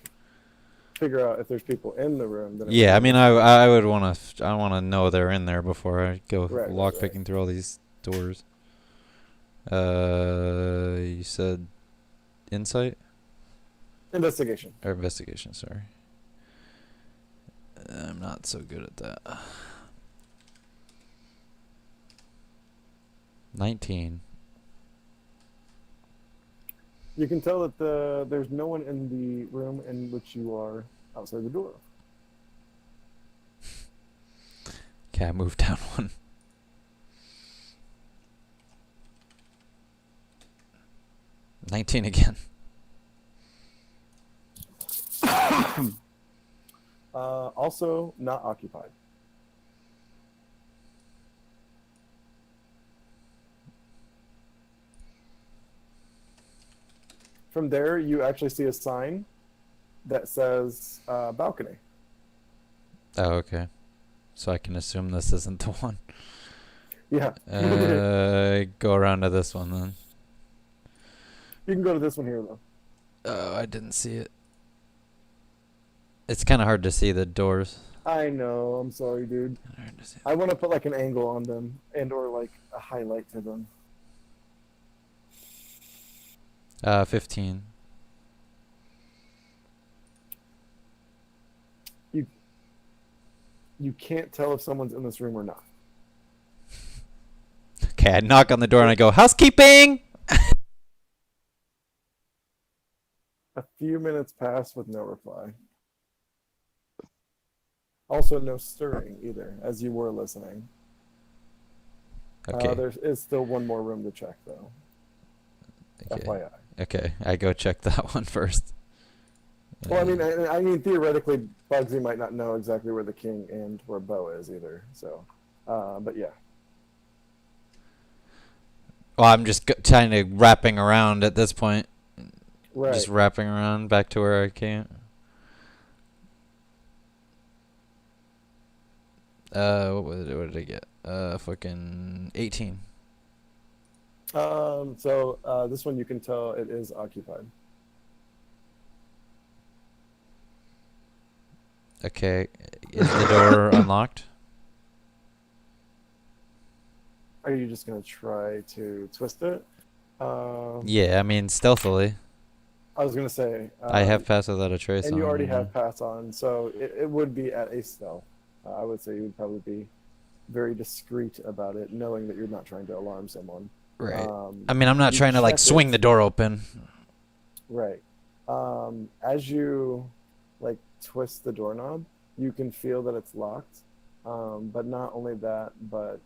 A: figure out if there's people in the room, then it
C: yeah. I
A: would be
C: mean, I would want to. I want to know they're in there before I go
A: Right,
C: lockpicking through all these doors. You said insight
A: investigation.
C: or investigation. Sorry. I'm not so good at that. 19.
A: You can tell that there's no one in the room in which you are outside the door.
C: Okay, I moved down one. $19 again.
A: Also not occupied. From there, you actually see a sign that says balcony.
C: Oh, okay. So I can assume this isn't the one.
A: Yeah.
C: Go around to this one then.
A: You can go to this one here, though.
C: Oh, I didn't see it. It's kind of hard to see the doors.
A: I know. I'm sorry, dude.
C: Hard to see.
A: I want to put like an angle on them and or like a highlight to them.
C: 15.
A: You can't tell if someone's in this room or not.
C: Okay, I knock on the door and I go, housekeeping!
A: A few minutes pass with no reply. Also, no stirring either, as you were listening.
C: Okay.
A: There is still one more room to check, though.
C: Okay.
A: FYI.
C: Okay, I go check that one first.
A: Well, I mean, theoretically, Bugsy might not know exactly where the king and where Bo is either. So, but yeah.
C: Well, I'm just kind of wrapping around at this point.
A: Right.
C: Just wrapping around back to where I came. What did I get? Fucking 18.
A: So this one you can tell it is occupied.
C: Okay. Is the door unlocked?
A: Are you just gonna try to twist it?
C: Yeah, I mean stealthily.
A: I was gonna say.
C: I have pass without a trace
A: And
C: on.
A: you already
C: yeah.
A: have pass on, so it would be at a stealth. I would say you would probably be very discreet about it, knowing that you're not trying to alarm someone.
C: Right. I mean, I'm not
A: you
C: trying to like
A: check
C: swing
A: it.
C: the door open.
A: Right. As you like twist the doorknob, you can feel that it's locked. But not only that, but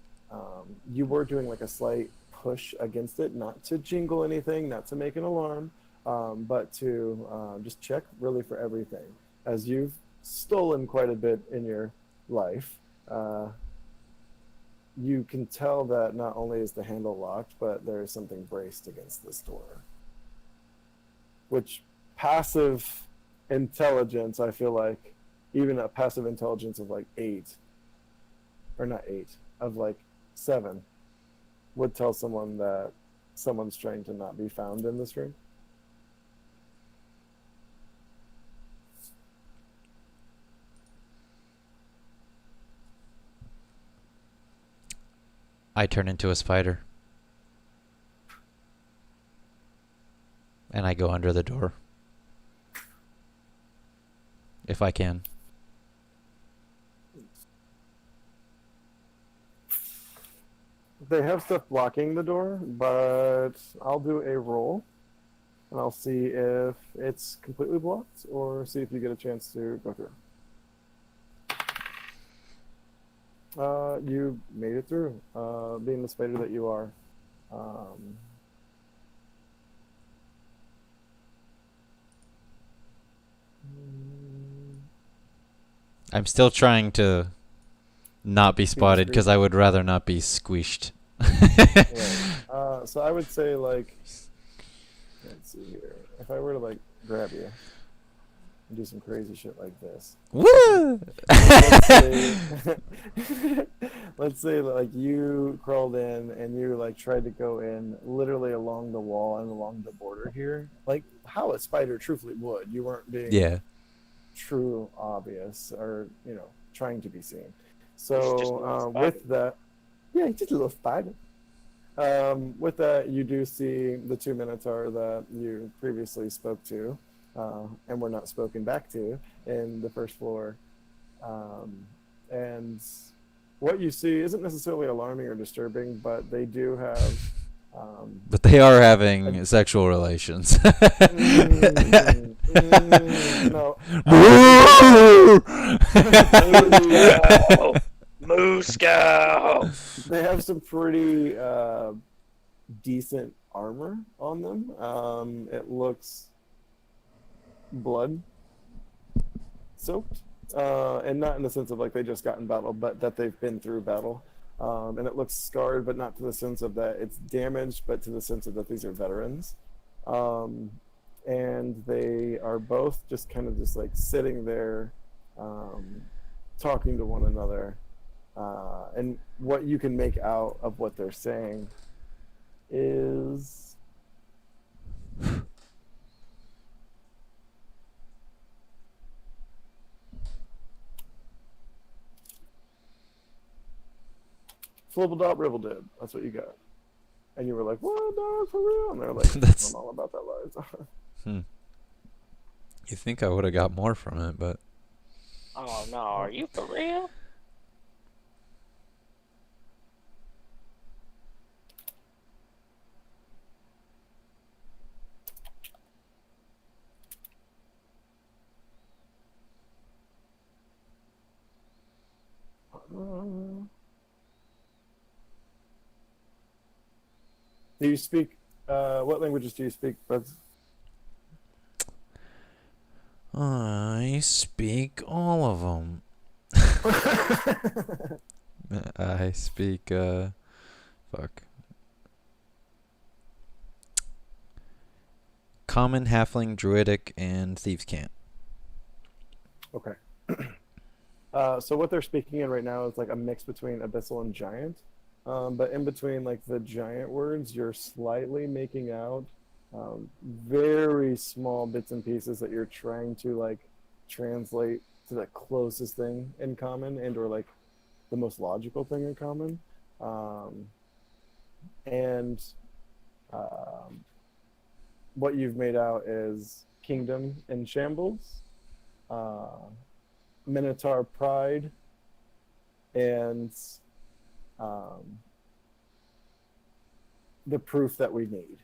A: you were doing like a slight push against it, not to jingle anything, not to make an alarm, but to just check really for everything. As you've stolen quite a bit in your life, you can tell that not only is the handle locked, but there is something braced against this door. Which passive intelligence, I feel like, even a passive intelligence of like 8, or not 8, of like 7, would tell someone that someone's trying to not be found in this room.
C: I turn into a spider. And I go under the door. If I can.
A: They have stuff blocking the door, but I'll do a roll. And I'll see if it's completely blocked, or see if you get a chance to go through. You made it through, being the spider that you are.
C: I'm still trying to not be spotted because
A: discreet.
C: I would rather not be squished.
A: Right. So I would say, like, let's see here. If I were to, like, grab you and do some crazy shit like this.
C: Woo!
A: Let's say like you crawled in and you like tried to go in literally along the wall and along the border here, like how a spider truthfully would. You weren't being
C: Yeah.
A: true obvious or trying to be seen.
B: It's just a little
A: So
B: spider.
A: with that, yeah, just a little spider. With that, you do see the 2 minotaur that you previously spoke to, and were not spoken back to in the first floor. And what you see isn't necessarily alarming or disturbing, but they do have.
C: But they are having sexual relations.
A: No.
B: Musco!
A: They have some pretty decent armor on them. It looks blood soaked, and not in the sense of like they just got in battle, but that they've been through battle. And it looks scarred, but not to the sense of that it's damaged, but to the sense of that these are veterans. And they are both just kind of just like sitting there, talking to one another. And what you can make out of what they're saying is Flibble-dop, ribble-dib. That's what you got. And you were like, what, dog, for real? And they're like,
C: That's-
A: I'm all about that lies.
C: You think I would have got more from it, but
B: Oh no, are you for real?
A: Do you speak, what languages do you speak, Buds?
C: I speak all of them. I speak, fuck. Common, Halfling, Druidic, and Thieves' Cant.
A: Okay. So what they're speaking in right now is like a mix between abyssal and giant. But in between like the giant words, you're slightly making out very small bits and pieces that you're trying to like translate to the closest thing in common, and or like the most logical thing in common. And what you've made out is Kingdom in Shambles, Minotaur Pride, and the proof that we need.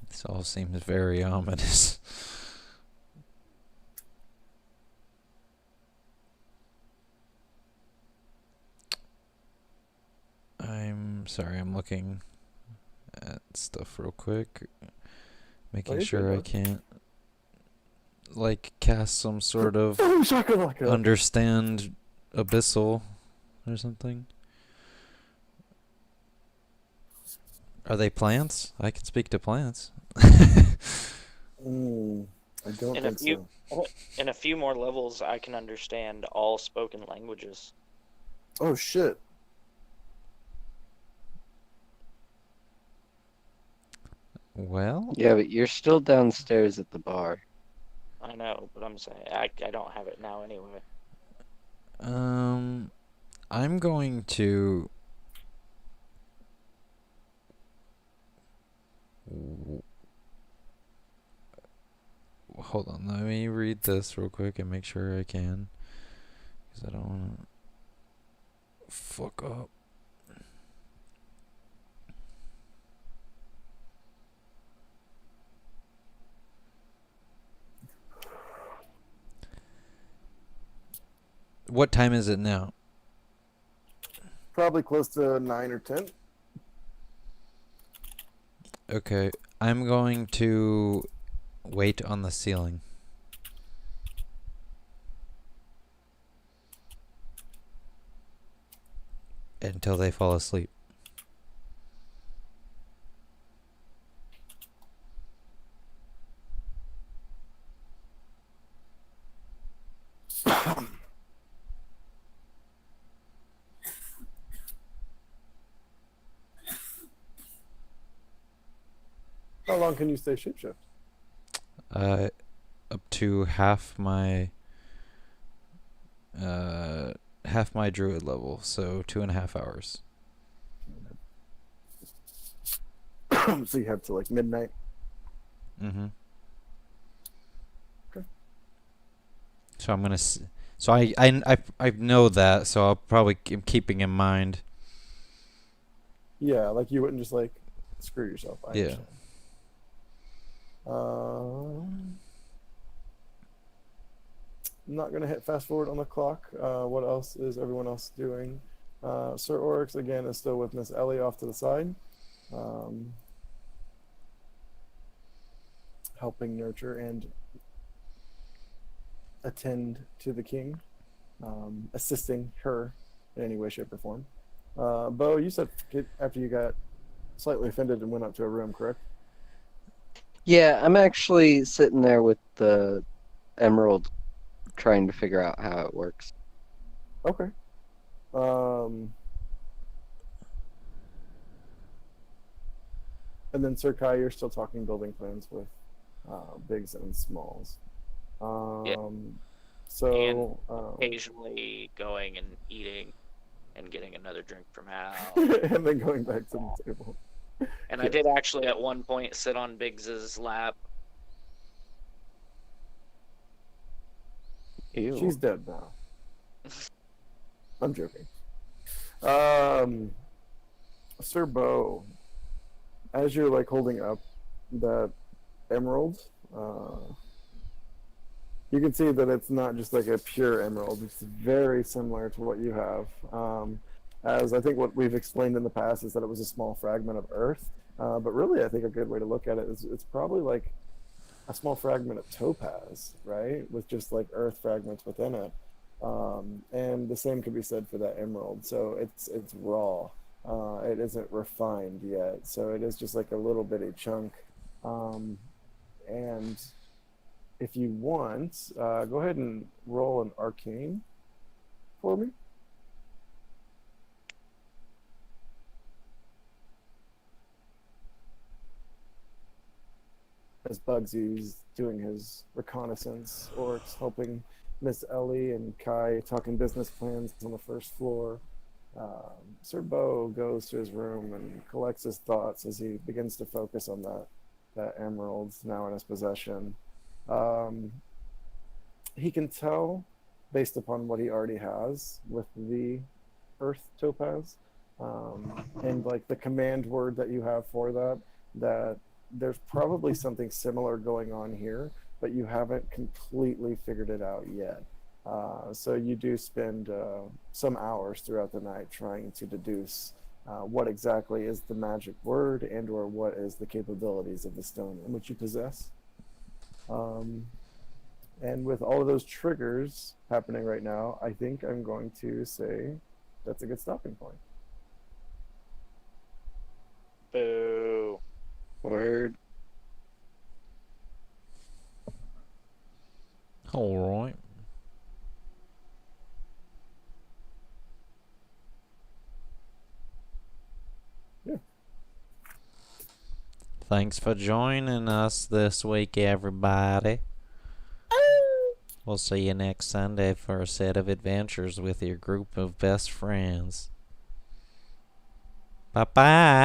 C: This all seems very ominous. I'm sorry, I'm looking at stuff real quick, making sure I can't like cast some sort of understand abyssal or something. Are they plants? I can speak to plants.
A: I don't think so.
B: In a few more levels, I can understand all spoken languages.
A: Oh shit.
C: Well,
D: Yeah, but you're still downstairs at the bar.
B: I know, but I'm saying I don't have it now anyway.
C: I'm going to hold on. Let me read this real quick and make sure I can, because I don't want to fuck up. What time is it now?
A: Probably close to 9 or 10.
C: Okay, I'm going to wait on the ceiling until they fall asleep.
A: How long can you stay shapeshift?
C: Up to half my druid level, so 2.5 hours.
A: So you have to like midnight.
C: Mm-hmm.
A: Okay.
C: So I'm gonna. So I know that, so I'll probably keep keeping in mind.
A: Yeah, like you wouldn't just like screw yourself. I
C: Yeah.
A: understand. I'm not gonna hit fast forward on the clock. What else is everyone else doing? Sir Oryx again is still with Miss Ellie off to the side, helping nurture and attend to the king, assisting her in any way, shape, or form. Bo, you said after you got slightly offended and went up to a room, correct?
D: Yeah, I'm actually sitting there with the emerald trying to figure out how it works.
A: Okay. And then Sir Kai, you're still talking building plans with bigs and smalls. So
B: Occasionally going and eating and getting another drink from Hal.
A: and then going back to the table.
B: And I did actually at one point sit on Biggs's lap.
D: Ew.
A: She's dead now. I'm joking. Sir Bo, as you're like holding up that emerald, you can see that it's not just like a pure emerald. It's very similar to what you have. As I think what we've explained in the past is that it was a small fragment of earth. But really, I think a good way to look at it is it's probably like a small fragment of topaz, right? With just like earth fragments within it. And the same could be said for that emerald. So it's raw. It isn't refined yet. So it is just like a little bitty chunk. And if you want, go ahead and roll an arcane for me. as Bugsy's doing his reconnaissance, Orcs helping Miss Ellie, and Kai talking business plans on the first floor. Sir Bo goes to his room and collects his thoughts as he begins to focus on that emerald now in his possession. He can tell, based upon what he already has with the Earth Topaz, and like the command word that you have for that, that there's probably something similar going on here, but you haven't completely figured it out yet. So you do spend some hours throughout the night trying to deduce what exactly is the magic word and or what is the capabilities of the stone in which you possess. And with all of those triggers happening right now, I think I'm going to say that's a good stopping point.
B: Boo.
D: Word.
C: All right.
A: Yeah.
C: Thanks for joining us this week, everybody. We'll see you next Sunday for a set of adventures with your group of best friends. Bye-bye.